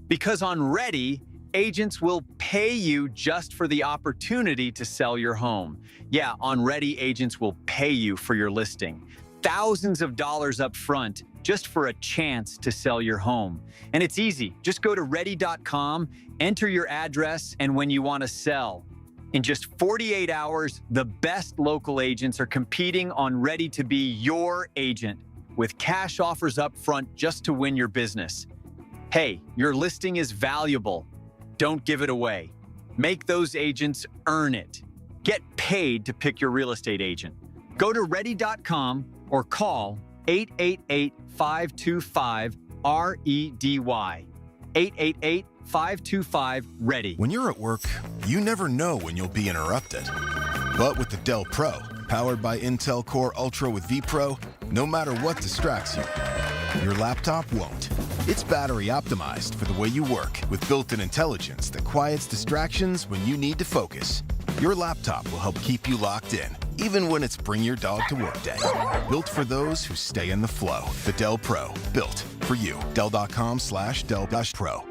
Because on Ready, agents will pay pay you just for the opportunity to sell your home. Yeah, OnReady agents will pay you for your listing. Thousands of dollars up front just for a chance to sell your home. And it's easy. Just go to ready.com, enter your address, and when you want to sell. In just 48 hours, the best local agents are competing on Ready to be your agent with cash offers up front just to win your business. Hey, your listing is valuable. Don't give it away. Make those agents earn it. Get paid to pick your real estate agent. Go to ready.com or call 888-525-REDY. 888-525-READY. When you're at work, you never know when you'll be interrupted. But with the Dell Pro, powered by Intel Core Ultra with vPro, no matter what distracts you, your laptop won't. It's battery optimized for the way you work with built-in intelligence that quiets distractions when you need to focus. Your laptop will help keep you locked in, even when it's bring your dog to work day. Built for those who stay in the flow. The Dell Pro, built for you. Dell.com/Dell-Pro.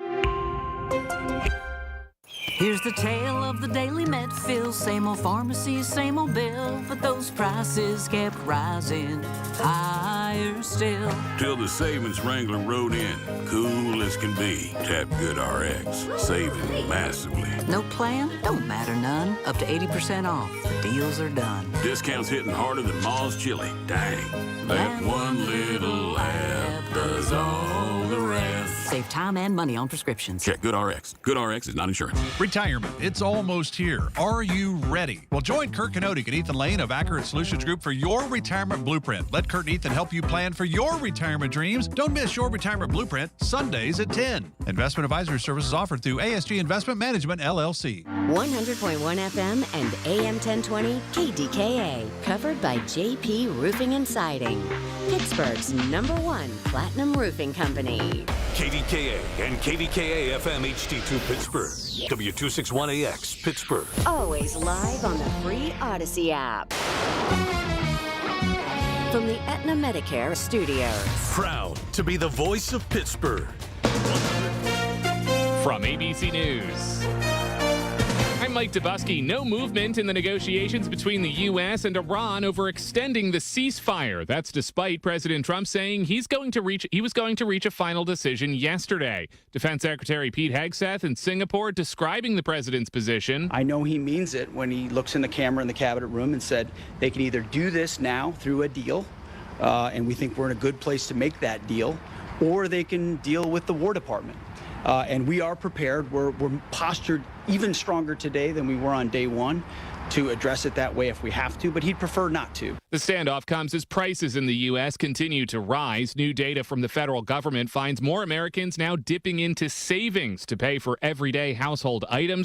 Here's the tale of the daily Medfill. Same old pharmacy, same old bill, but those prices kept rising higher still. Till the savings wrangler rode in, cool as can be. Tap Good RX, saving massively. No plan? Don't matter none. Up to 80% off. The deals are done. Discounts hitting harder than Ma's chili. Dang, that one little app does all the rest. Save time and money on prescriptions. Check Good RX. Good RX is not insurance. Retirement, it's almost here. Are you ready? Well, join Kurt Kenodik and Ethan Lane of Accurate Solutions Group for your retirement blueprint. Let Kurt and Ethan help you plan for your retirement dreams. Don't miss your retirement blueprint, Sundays at 10. Investment advisory services offered through ASG Investment Management, LLC. 100.1 FM and AM 1020 KDKA. Covered by JP Roofing and Siding. Pittsburgh's #1 platinum roofing company. KDKA and KDKA-FM HD2 Pittsburgh. W261AX Pittsburgh. Always live on the free Odyssey app. From the Aetna Medicare Studios. Proud to be the voice of Pittsburgh. From ABC News, I'm Mike Dubusky. No movement in the negotiations between the U.S. and Iran over extending the ceasefire. That's despite President Trump saying he was going to reach a final decision yesterday. Defense Secretary Pete Hegseth in Singapore describing the president's position. I know he means it when he looks in the camera in the cabinet room and said they can either do this now through a deal, and we think we're in a good place to make that deal, or they can deal with the War Department. And we are prepared. We're postured even stronger today than we were on day one to address it that way if we have to, but he'd prefer not to. The standoff comes as prices in the U.S. continue to rise. New data from the federal government finds more Americans now dipping into savings to pay for everyday household items.